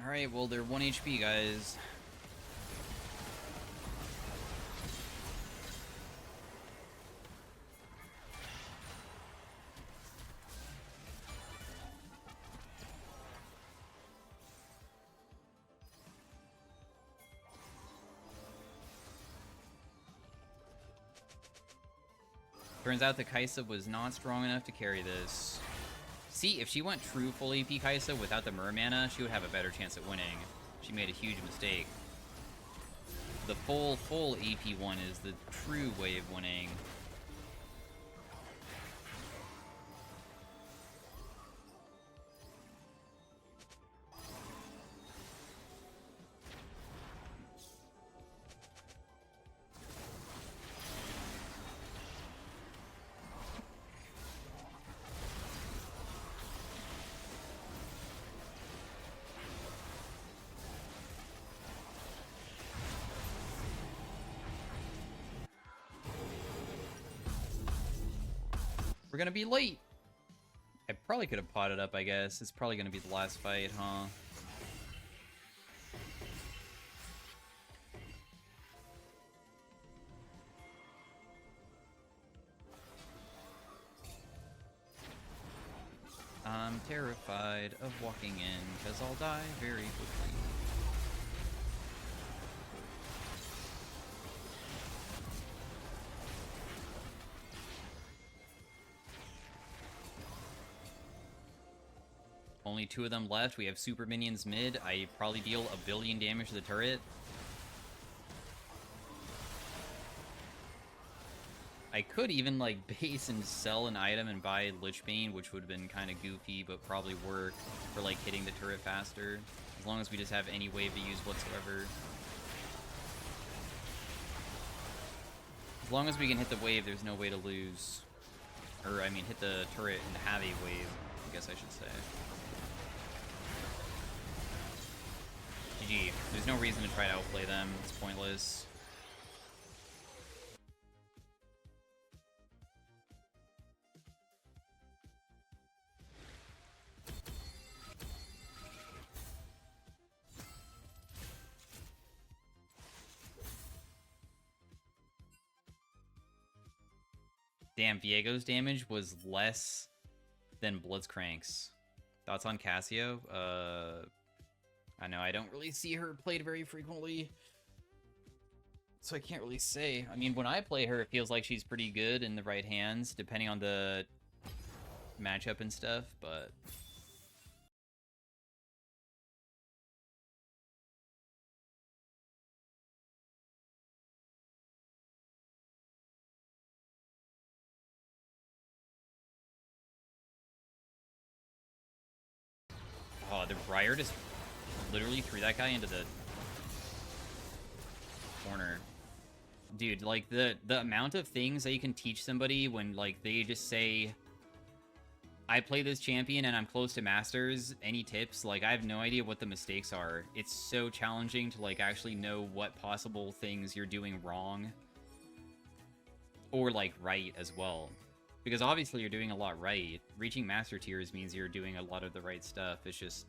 Alright, well, they're 1 HP, guys. Turns out the Kaisa was not strong enough to carry this. See, if she went true full AP Kaisa without the Mermana, she would have a better chance at winning. She made a huge mistake. The full AP one is the true way of winning. We're gonna be late. I probably could have potted up, I guess. It's probably gonna be the last fight, huh? I'm terrified of walking in, because I'll die very quickly. Only 2 of them left. We have super minions mid. I probably deal 1 billion damage to the turret. I could even like base and sell an item and buy Lichbane, which would have been kind of goofy, but probably work for like hitting the turret faster. As long as we just have any wave to use whatsoever. As long as we can hit the wave, there's no way to lose. Or, I mean, hit the turret and have a wave, I guess I should say. GG. There's no reason to try to outplay them. It's pointless. Damn, Viego's damage was less than Blitzcrank's. Thoughts on Cassio? I know I don't really see her played very frequently, so I can't really say. I mean, when I play her, it feels like she's pretty good in the right hands, depending on the matchup and stuff, but... Oh, the Briar just literally threw that guy into the corner. Dude, like, the amount of things that you can teach somebody when, like, they just say, I play this champion and I'm close to Masters, any tips? Like, I have no idea what the mistakes are. It's so challenging to, like, actually know what possible things you're doing wrong. Or, like, right as well. Because obviously you're doing a lot right. Reaching Master Tiers means you're doing a lot of the right stuff. It's just...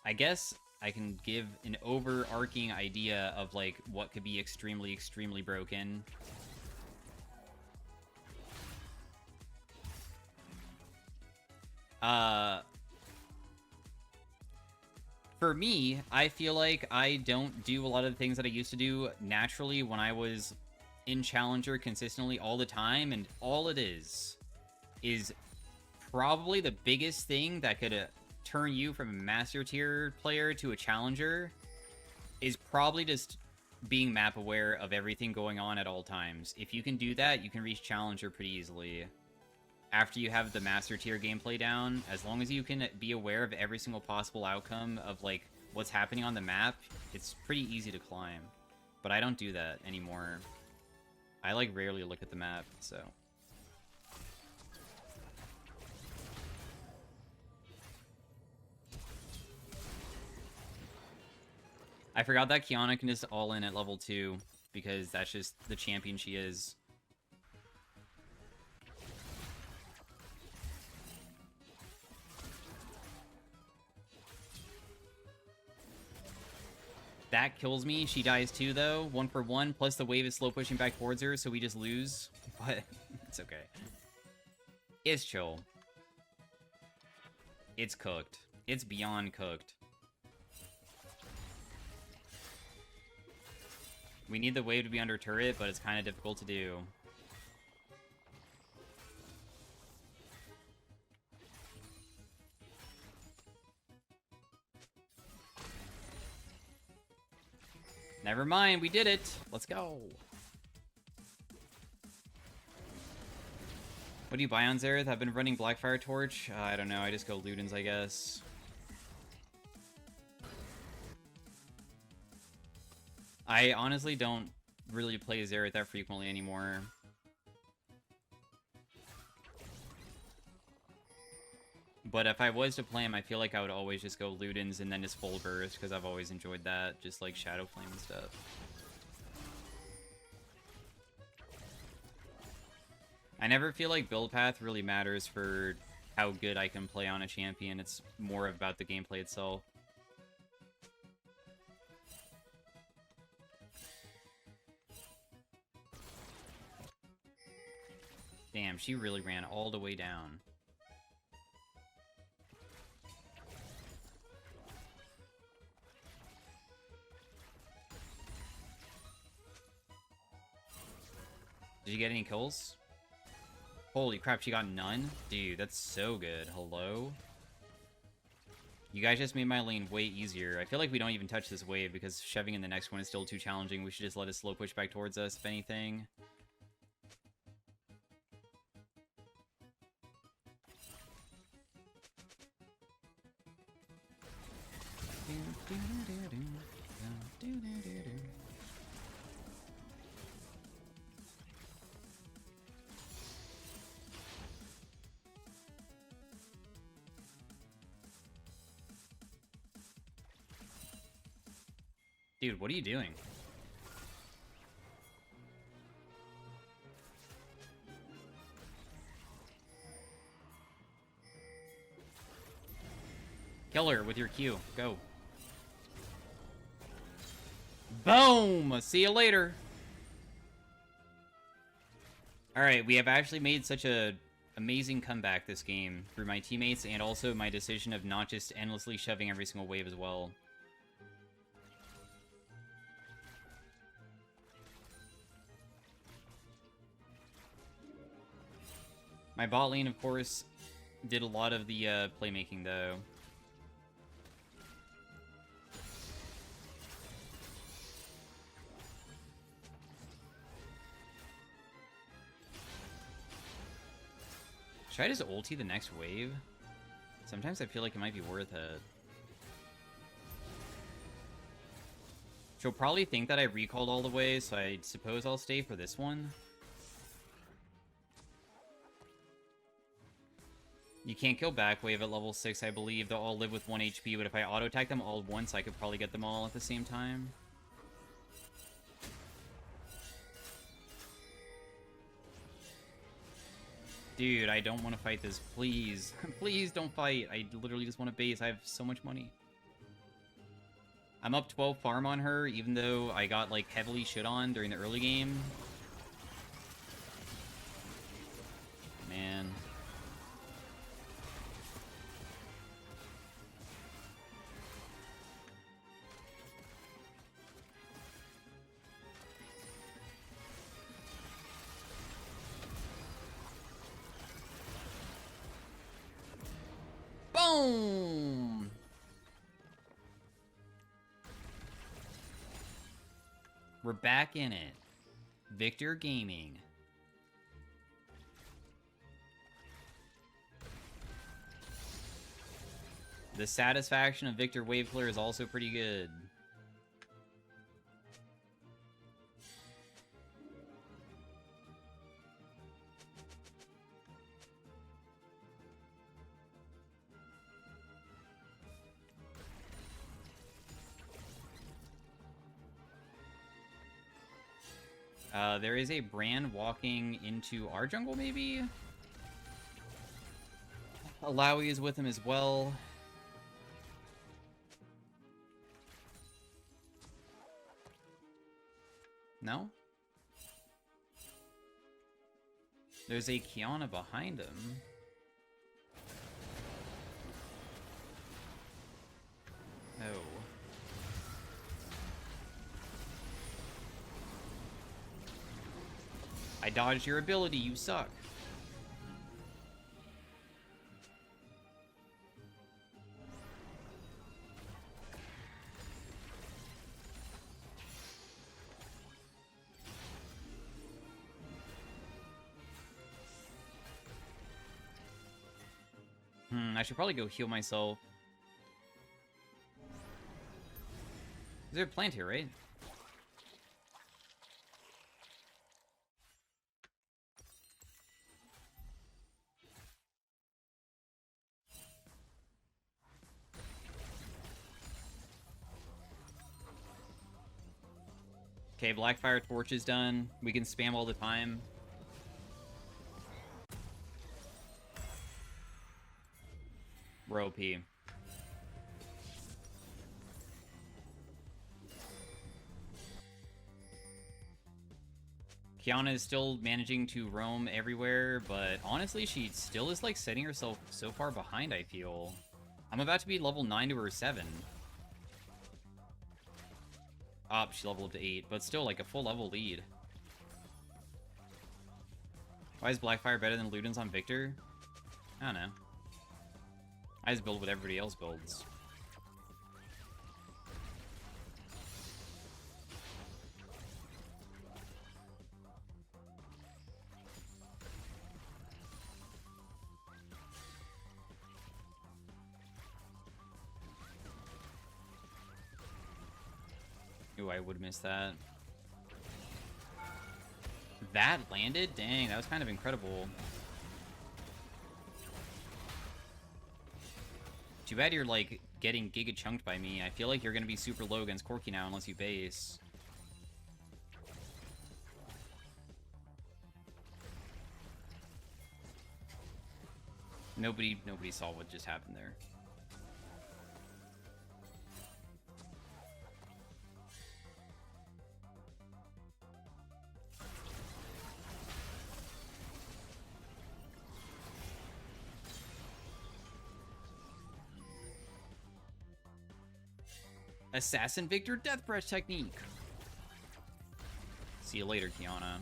I guess I can give an overarching idea of, like, what could be extremely, extremely broken. For me, I feel like I don't do a lot of the things that I used to do naturally when I was in Challenger consistently all the time, and all it is probably the biggest thing that could turn you from a Master Tier player to a Challenger is probably just being map aware of everything going on at all times. If you can do that, you can reach Challenger pretty easily. After you have the Master Tier gameplay down, as long as you can be aware of every single possible outcome of, like, what's happening on the map, it's pretty easy to climb. But I don't do that anymore. I, like, rarely look at the map, so... I forgot that Kiana can just all-in at level 2, because that's just the champion she is. That kills me. She dies too, though. 1 for 1, plus the wave is slow pushing back towards her, so we just lose. But it's okay. It's chill. It's cooked. It's beyond cooked. We need the wave to be under turret, but it's kind of difficult to do. Never mind, we did it. Let's go. What do you buy on Xerath? I've been running Blackfire Torch. I don't know, I just go Ludens, I guess. I honestly don't really play Xerath that frequently anymore. But if I was to play him, I feel like I would always just go Ludens and then just full burst, because I've always enjoyed that, just like Shadow Flame and stuff. I never feel like build path really matters for how good I can play on a champion. It's more about the gameplay itself. Damn, she really ran all the way down. Did you get any kills? Holy crap, she got none? Dude, that's so good. Hello? You guys just made my lane way easier. I feel like we don't even touch this wave because shoving in the next one is still too challenging. We should just let it slow push back towards us, if anything. Dude, what are you doing? Kill her with your Q. Go. Boom! See you later. Alright, we have actually made such a amazing comeback this game through my teammates and also my decision of not just endlessly shoving every single wave as well. My bot lane, of course, did a lot of the playmaking, though. Should I just ulti the next wave? Sometimes I feel like it might be worth it. She'll probably think that I recalled all the way, so I suppose I'll stay for this one. You can't kill back wave at level 6, I believe. They'll all live with 1 HP, but if I auto-attack them all at once, I could probably get them all at the same time. Dude, I don't want to fight this. Please. Please don't fight. I literally just want to base. I have so much money. I'm up 12 farm on her, even though I got, like, heavily shit on during the early game. Man. Boom! We're back in it. Victor Gaming. The satisfaction of Victor Wave Clear is also pretty good. There is a brand walking into our jungle, maybe? Alawi is with him as well. No? There's a Kiana behind him. Oh. I dodged your ability, you suck. I should probably go heal myself. Is there a plant here, right? Okay, Blackfire Torch is done. We can spam all the time. We're OP. Kiana is still managing to roam everywhere, but honestly, she still is, like, setting herself so far behind, I feel. I'm about to be level 9 to her 7. Oh, she leveled up to 8, but still, like, a full level lead. Why is Blackfire better than Luden's on Victor? I don't know. I just build what everybody else builds. Ooh, I would miss that. That landed? Dang, that was kind of incredible. Too bad you're, like, getting giga chunked by me. I feel like you're gonna be super low against Corki now unless you base. Nobody saw what just happened there. Assassin Victor Death Press technique. See you later, Kiana.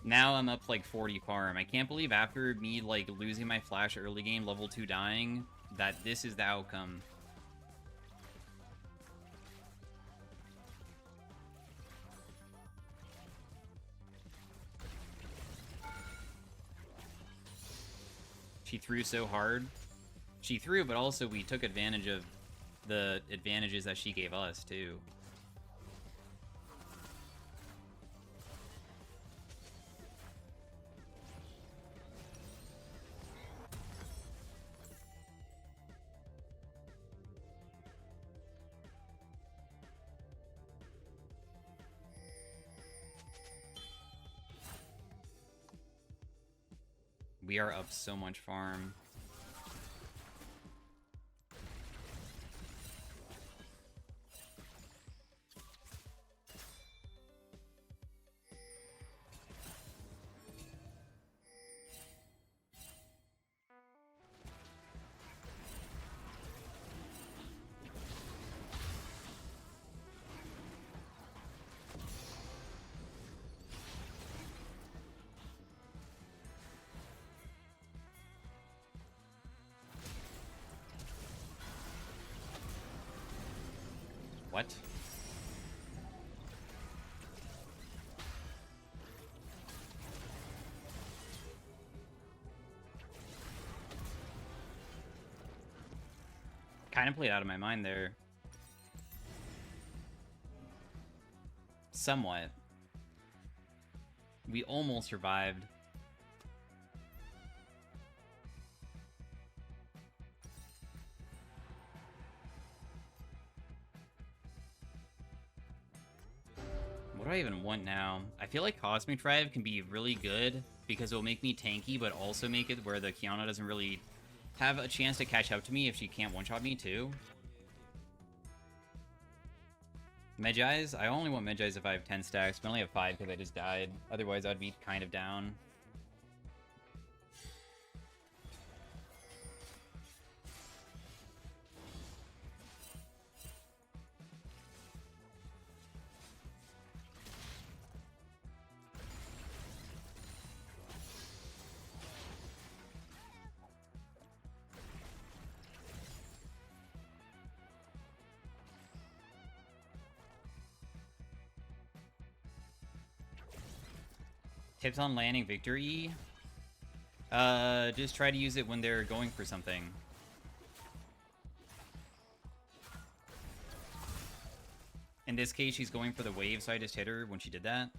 Now I'm up like 40 farm. I can't believe after me like losing my flash early game, level 2 dying, that this is the outcome. She threw so hard. She threw, but also we took advantage of the advantages that she gave us, too. We are up so much farm. What? Kind of played out of my mind there. Somewhat. We almost survived. What do I even want now? I feel like Cosmic Drive can be really good because it'll make me tanky, but also make it where the Kiana doesn't really have a chance to catch up to me if she can't one-shot me too. Medjai's? I only want Medjai's if I have 10 stacks, but I only have 5 because I just died. Otherwise, I'd be kind of down. Tips on landing victory? Just try to use it when they're going for something. In this case, she's going for the wave, so I just hit her when she did that.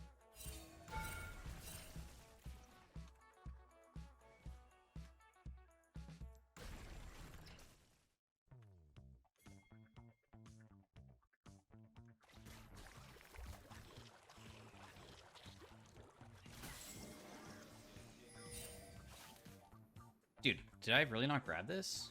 Dude, did I really not grab this?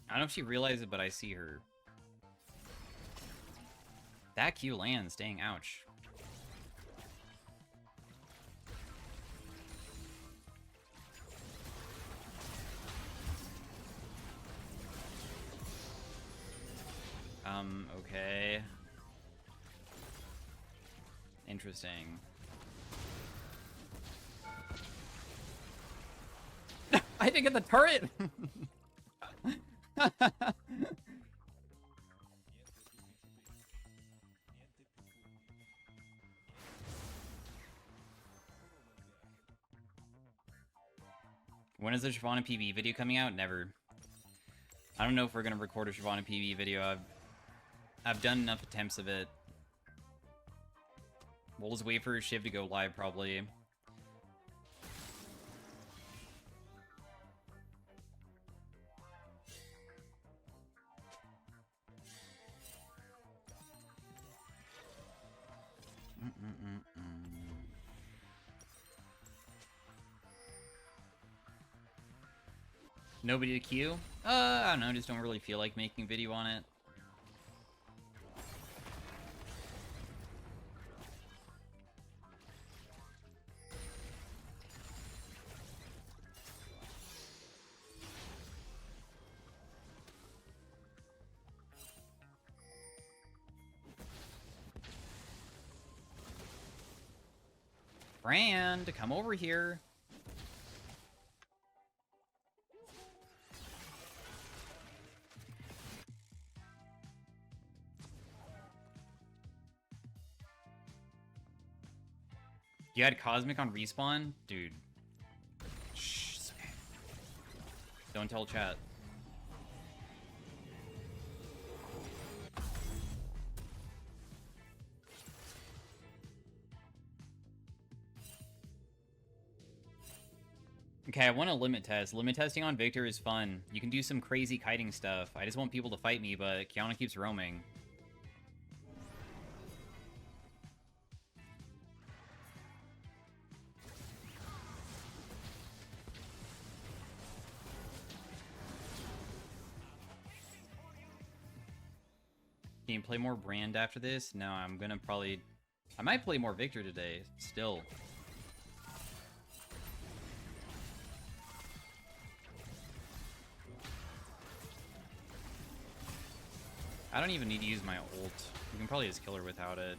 I don't know if she realizes it, but I see her. That Q lands, dang, ouch. Okay. Interesting. I didn't get the turret! When is the Shyvana PB video coming out? Never. I don't know if we're gonna record a Shyvana PB video. I've done enough attempts of it. We'll just wait for Shiv to go live, probably. Nobody to queue? I don't know, just don't really feel like making a video on it. Brand, come over here. You had Cosmic on Respawn? Dude. Shh. Don't tell chat. Okay, I want a limit test. Limit testing on Victor is fun. You can do some crazy kiting stuff. I just want people to fight me, but Kiana keeps roaming. Can you play more Brand after this? No, I'm gonna probably... I might play more Victor today, still. I don't even need to use my ult. You can probably just kill her without it.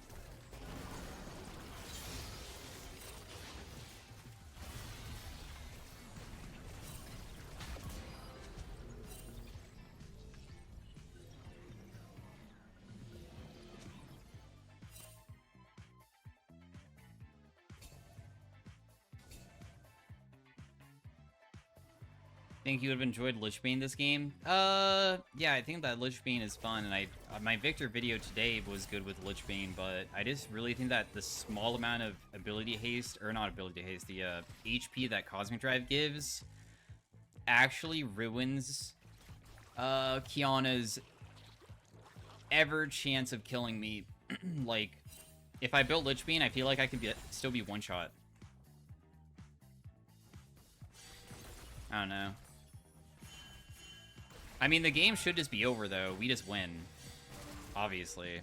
Think you would have enjoyed Lichbane this game? Yeah, I think that Lichbane is fun, and my Victor video today was good with Lichbane, but I just really think that the small amount of ability haste, or not ability haste, the HP that Cosmic Drive gives actually ruins Kiana's ever chance of killing me. Like, if I built Lichbane, I feel like I could still be one-shot. I don't know. I mean, the game should just be over, though. We just win. Obviously.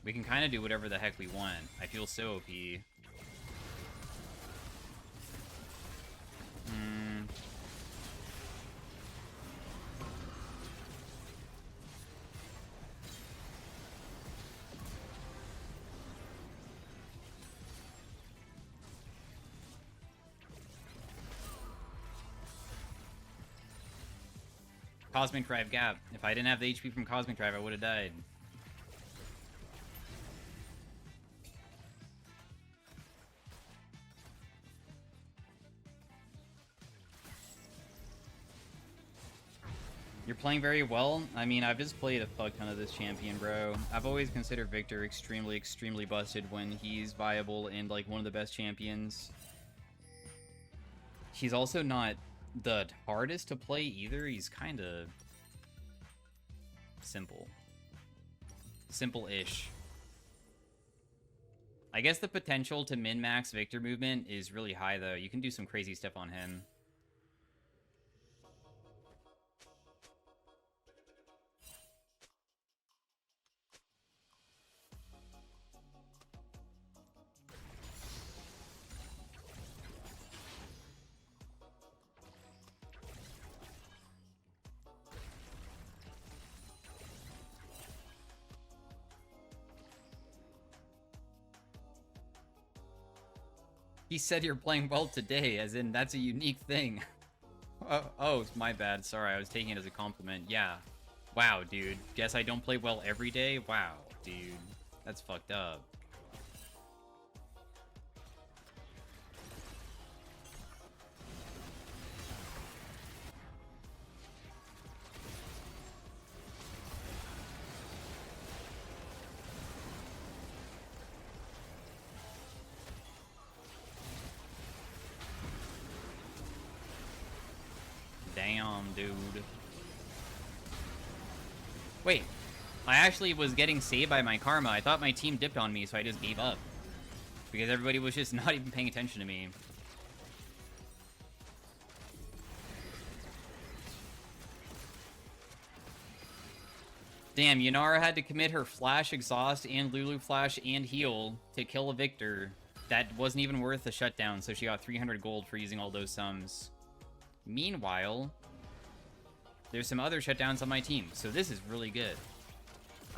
We can kind of do whatever the heck we want. I feel so OP. Cosmic Drive gap. If I didn't have the HP from Cosmic Drive, I would have died. You're playing very well. I mean, I've just played a fuck ton of this champion, bro. I've always considered Victor extremely, extremely busted when he's viable and, like, one of the best champions. He's also not the hardest to play either. He's kind of simple. Simple-ish. I guess the potential to min-max Victor movement is really high, though. You can do some crazy stuff on him. He said you're playing well today, as in that's a unique thing. Oh, it's my bad. Sorry, I was taking it as a compliment. Yeah. Wow, dude. Guess I don't play well every day? Wow, dude. That's fucked up. Damn, dude. Wait. I actually was getting saved by my karma. I thought my team dipped on me, so I just gave up. Because everybody was just not even paying attention to me. Damn, Yanara had to commit her flash, exhaust, and Lulu flash and heal to kill a Victor. That wasn't even worth the shutdown, so she got 300 gold for using all those sums. Meanwhile, there's some other shutdowns on my team, so this is really good.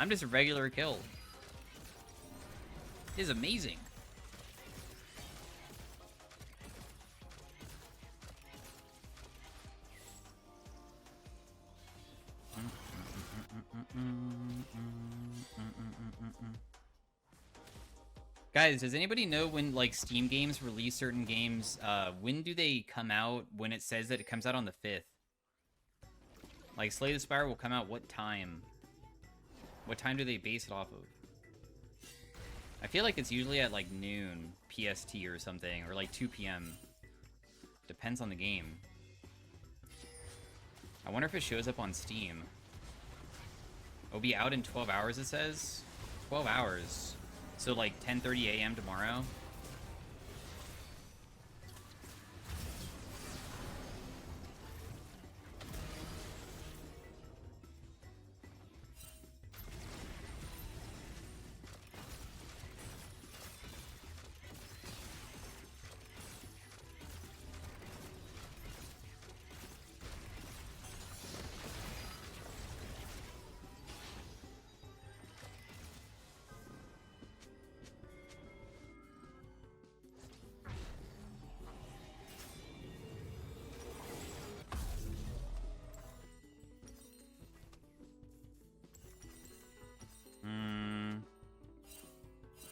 I'm just a regular kill. It is amazing. Guys, does anybody know when, like, Steam games release certain games, when do they come out when it says that it comes out on the 5th? Like, Slay the Spire will come out what time? What time do they base it off of? I feel like it's usually at, like, noon, PST or something, or, like, 2 p.m. Depends on the game. I wonder if it shows up on Steam. It'll be out in 12 hours, it says? 12 hours. So, like, 10:30 a.m. tomorrow?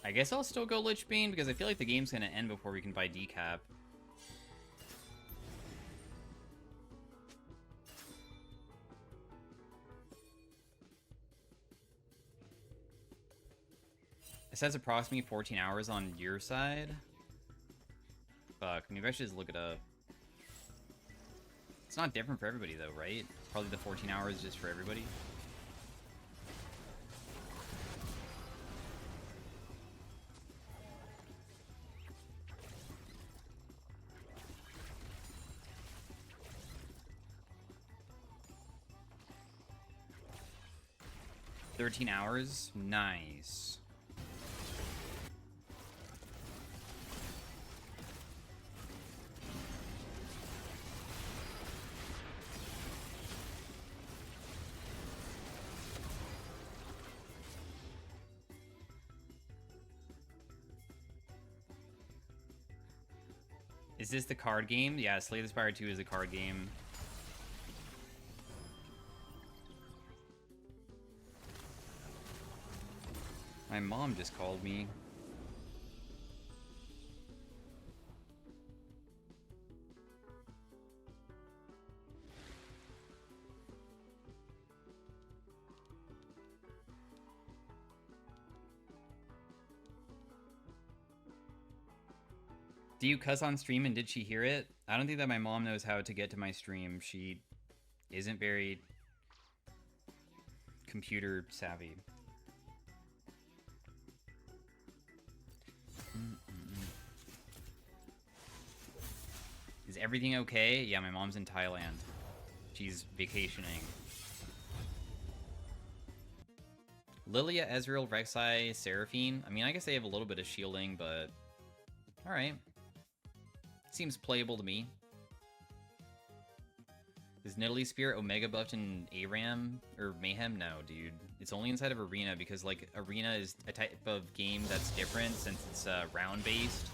I guess I'll still go Lich Bane, because I feel like the game's gonna end before we can buy decap. It says approximately 14 hours on your side. Fuck, maybe I should just look it up. It's not different for everybody though, right? Probably the 14 hours just for everybody. $13 hours? Nice. Is this the card game? Yeah, Slay the Spire 2 is a card game. My mom just called me. Do you cuss on stream and did she hear it? I don't think that my mom knows how to get to my stream. She isn't very computer savvy. Is everything okay? Yeah, my mom's in Thailand. She's vacationing. Lilia, Ezreal, Rek'Sai, Seraphine. I mean, I guess they have a little bit of shielding, but... Alright. Seems playable to me. Is Nidalee Spear Omega buffed in ARAM or Mayhem? No, dude. It's only inside of Arena because, like, Arena is a type of game that's different since it's round-based.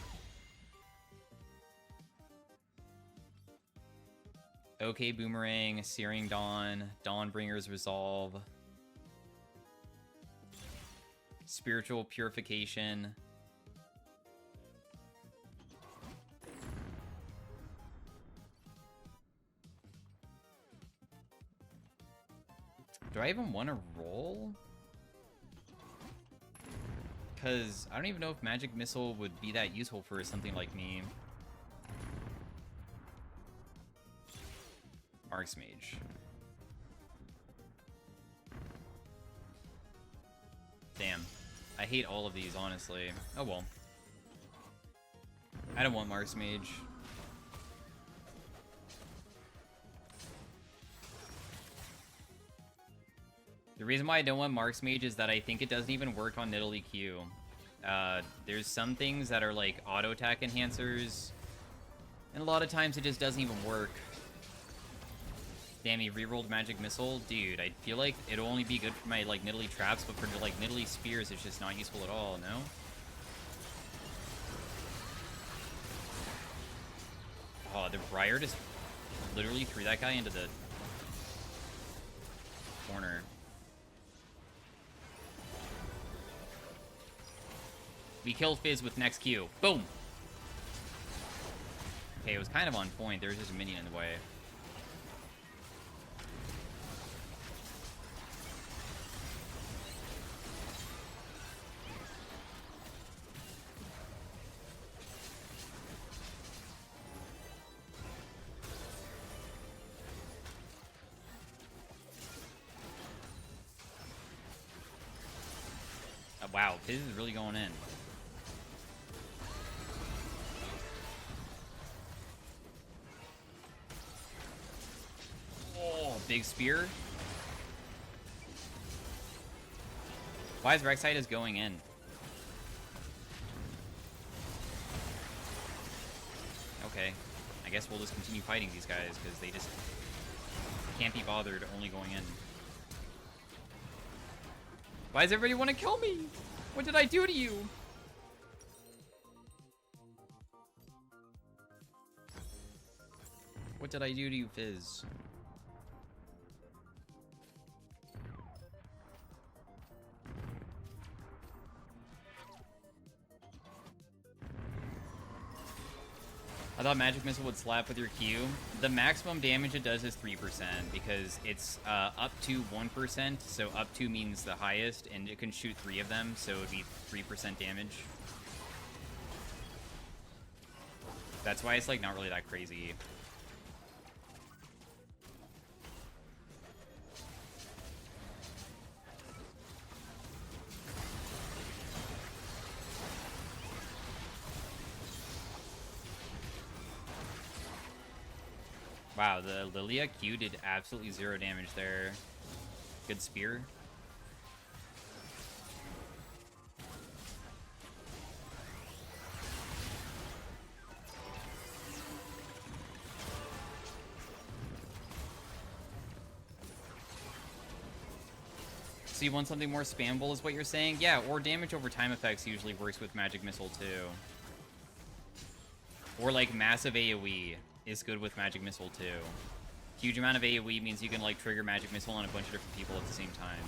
Okay, Boomerang, Searing Dawn, Dawnbringer's Resolve, Spiritual Purification. Do I even want to roll? Because I don't even know if Magic Missile would be that useful for something like me. Marks Mage. Damn. I hate all of these, honestly. Oh well. I don't want Marks Mage. The reason why I don't want Marks Mage is that I think it doesn't even work on Nidalee Q. There's some things that are like auto attack enhancers, and a lot of times it just doesn't even work. Damn, he rerolled Magic Missile? Dude, I feel like it'll only be good for my, like, Nidalee traps, but for, like, Nidalee spears, it's just not useful at all, no? Oh, the Briar just literally threw that guy into the corner. We killed Fizz with next Q. Boom! Okay, it was kind of on point. There was just a minion in the way. Wow, Fizz is really going in. Oh, big spear. Why is Rek'Sai going in? Okay. I guess we'll just continue fighting these guys, because they just can't be bothered only going in. Why does everybody want to kill me? What did I do to you? What did I do to you, Fizz? I thought Magic Missile would slap with your Q. The maximum damage it does is 3% because it's up to 1%, so up to means the highest, and it can shoot 3 of them, so it would be 3% damage. That's why it's like not really that crazy. Wow, the Lilia Q did absolutely 0 damage there. Good spear. So you want something more spammable is what you're saying? Yeah, or damage over time effects usually works with Magic Missile too. Or like massive AoE is good with Magic Missile too. Huge amount of AoE means you can like trigger Magic Missile on a bunch of different people at the same time.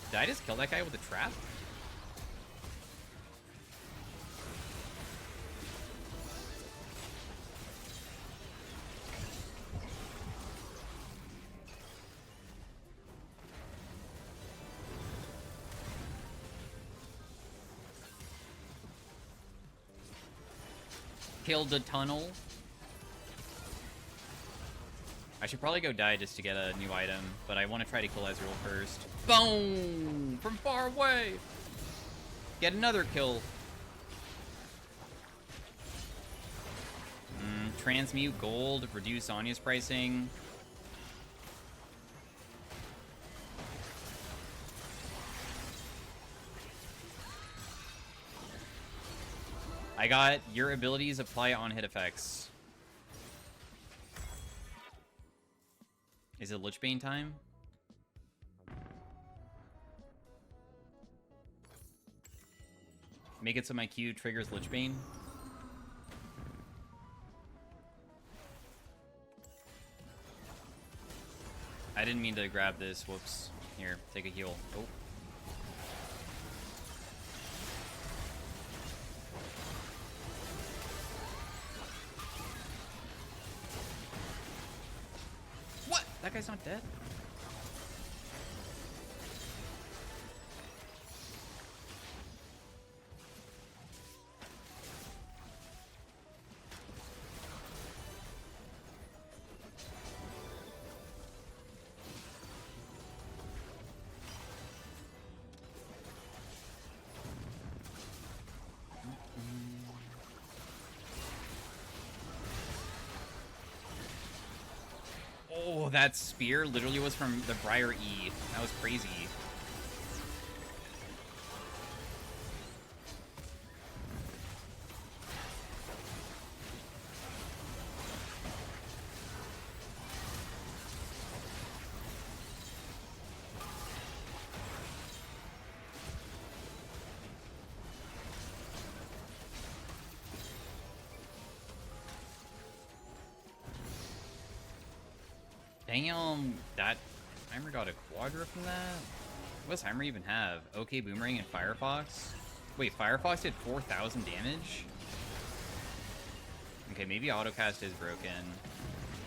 Did I just kill that guy with a trap? Killed the tunnel. I should probably go die just to get a new item, but I want to try to kill Ezreal first. Boom! From far away! Get another kill. Transmute gold, reduce Anya's pricing. I got your abilities apply on hit effects. Is it Lichbane time? Make it so my Q triggers Lichbane. I didn't mean to grab this. Whoops. Here, take a heal. Oh. What? That guy's not dead? Oh, that spear literally was from the Briar E. That was crazy. Damn, that Heimer got a quadra from that? What does Heimer even have? OK Boomerang and Firefox? Wait, Firefox did 4,000 damage? Okay, maybe Autocast is broken.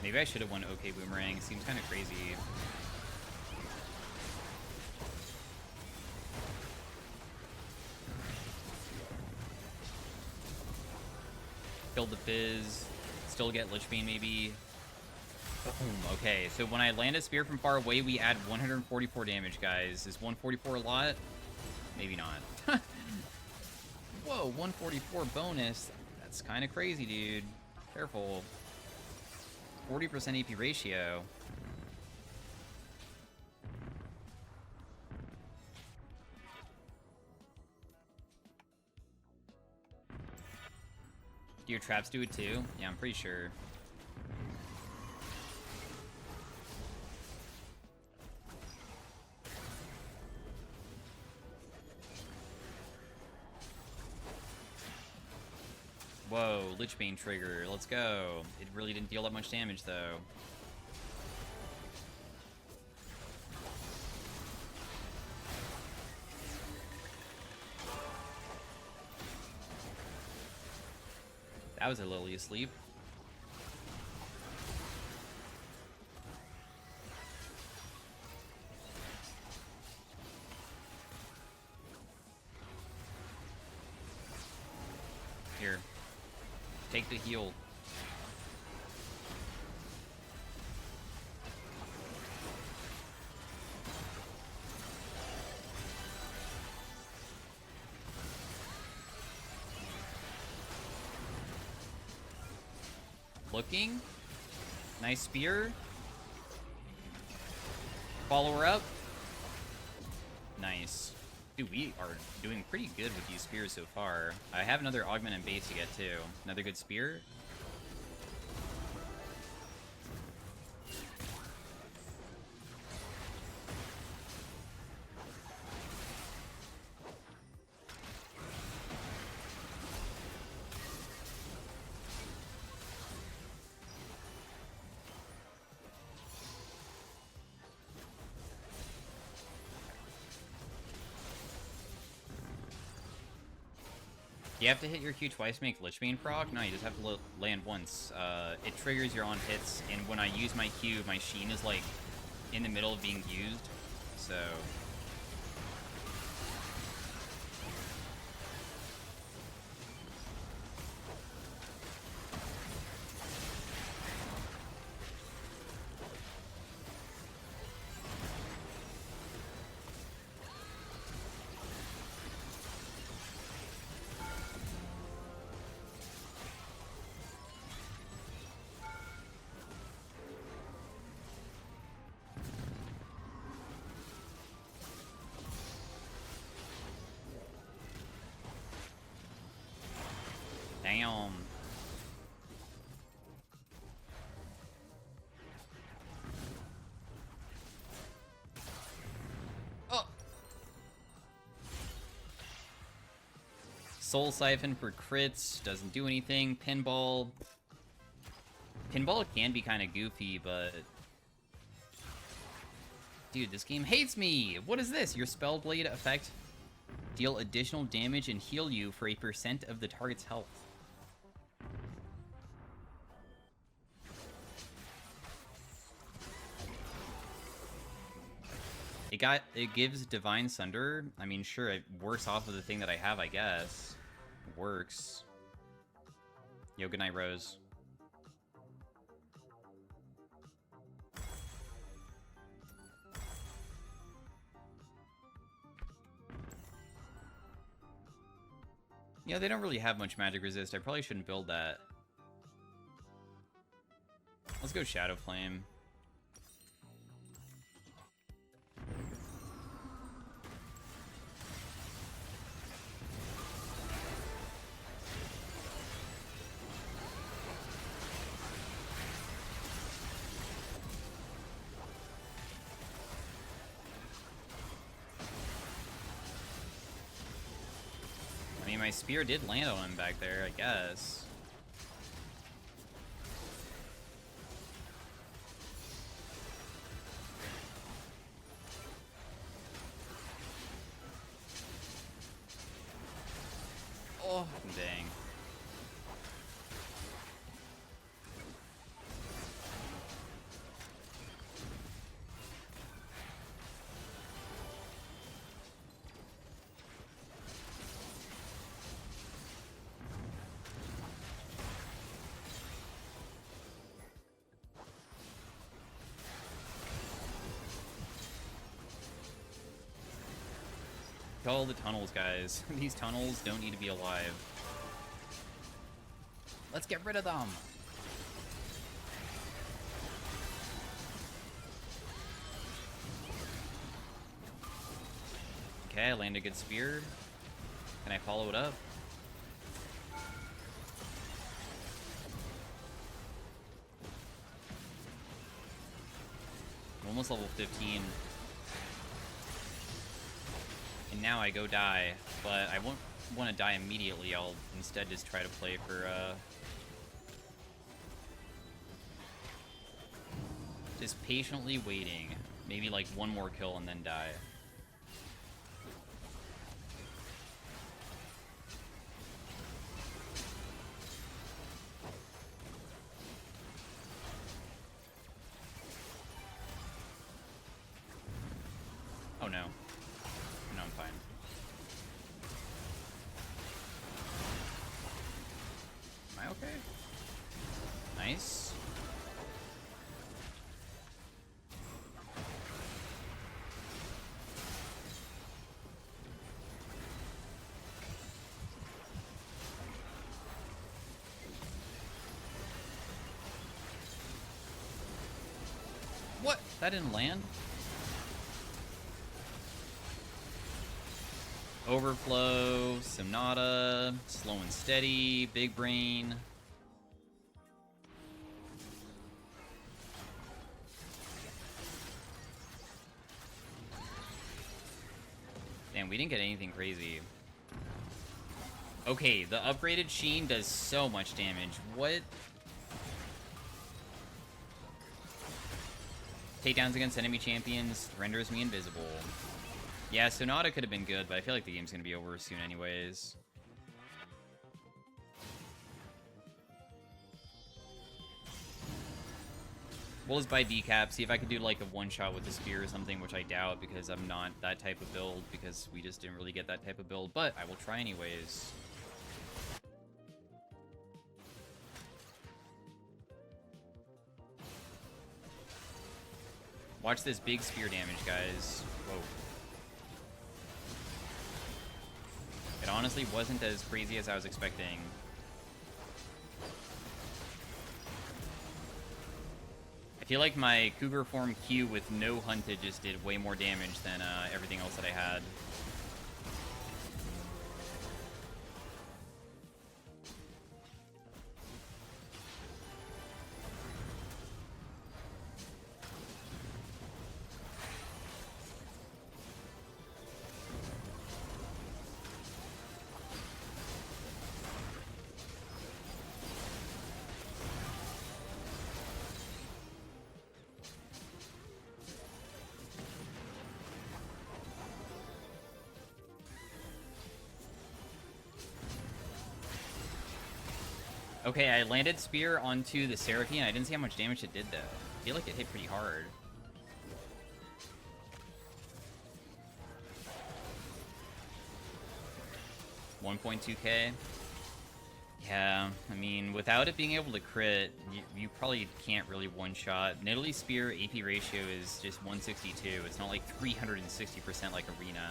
Maybe I should have won OK Boomerang. Seems kind of crazy. Killed the Fizz. Still get Lichbane maybe. Boom. Okay, so when I land a spear from far away, we add 144 damage, guys. Is 144 a lot? Maybe not. Whoa, 144 bonus. That's kind of crazy, dude. Careful. 40% AP ratio. Do your traps do it too? Yeah, I'm pretty sure. Whoa, Lichbane trigger. Let's go. It really didn't deal that much damage, though. That was a Lily asleep. Here. Take the heal. Looking. Nice spear. Follow her up. Nice. Dude, we are doing pretty good with these spears so far. I have another augment and base to get too. Another good spear. You have to hit your Q twice to make Lichbane proc? No, you just have to land once. It triggers your on hits, and when I use my Q, my Sheen is like in the middle of being used, so... Damn. Soul Siphon for crits, doesn't do anything. Pinball. Pinball can be kind of goofy, but... Dude, this game hates me! What is this? Your Spell Blade effect deal additional damage and heal you for a % of the target's health. It gives Divine Sunder. I mean, sure, it works off of the thing that I have, I guess. It works. Yo, good night, Rose. Yeah, they don't really have much magic resist. I probably shouldn't build that. Let's go Shadow Flame. I mean, my spear did land on him back there, I guess. Oh, dang. All the tunnels, guys. These tunnels don't need to be alive. Let's get rid of them. Okay, I land a good spear. Can I follow it up? I'm almost level 15. And now I go die, but I won't want to die immediately. I'll instead just try to play for, just patiently waiting. Maybe like one more kill and then die. Oh no. No, I'm fine. Am I okay? Nice. What? That didn't land? Overflow, Sonata, Slow and Steady, Big Brain. Damn, we didn't get anything crazy. Okay, the upgraded Sheen does so much damage. What? Takedowns against enemy champions renders me invisible. Yeah, Sonata could have been good, but I feel like the game's going to be over soon anyways. We'll just buy decap, see if I could do like a one-shot with the spear or something, which I doubt because I'm not that type of build, because we just didn't really get that type of build, but I will try anyways. Watch this big spear damage, guys. Whoa. It honestly wasn't as crazy as I was expecting. I feel like my Cougar form Q with no hunted just did way more damage than everything else that I had. Okay, I landed Spear onto the Seraphine. I didn't see how much damage it did, though. I feel like it hit pretty hard. $1.2k. Yeah, I mean, without it being able to crit, you probably can't really one-shot. Nidalee Spear AP ratio is just 162. It's not like 360% like Arena.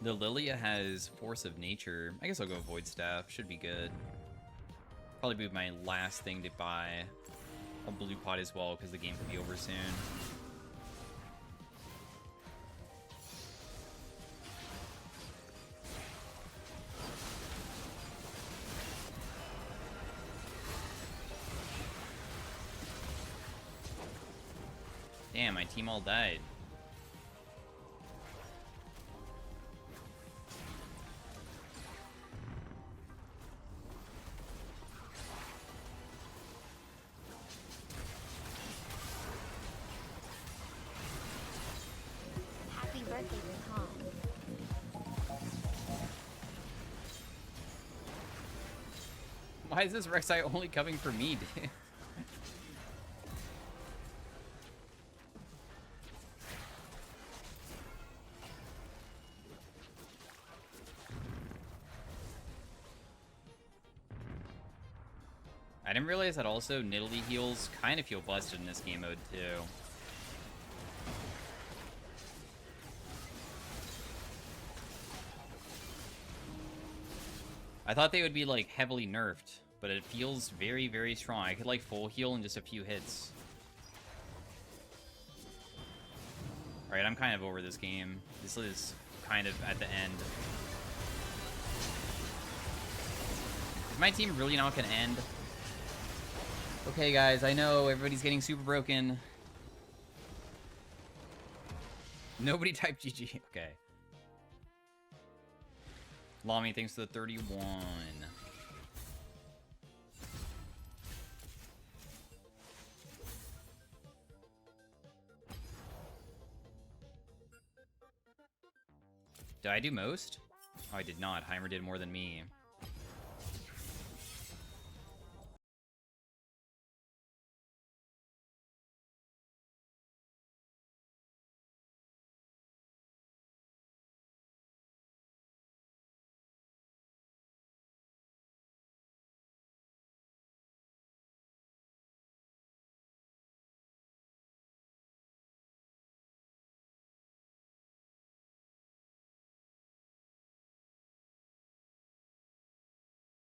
The Lilia has Force of Nature. I guess I'll go Void Staff. Should be good. Probably be my last thing to buy a blue pot as well, because the game could be over soon. Damn, my team all died. Happy birthday, Rihan. Why is this Rek'Sai only coming for me, dude? I didn't realize that also Nidalee heals kind of feel busted in this game mode, too. I thought they would be, like, heavily nerfed, but it feels very, very strong. I could, like, full heal in just a few hits. Alright, I'm kind of over this game. This is kind of at the end. Is my team really not gonna end? Okay, guys, I know everybody's getting super broken. Nobody typed GG. Okay. Lami, thanks for the 31. Did I do most? Oh, I did not. Heimer did more than me.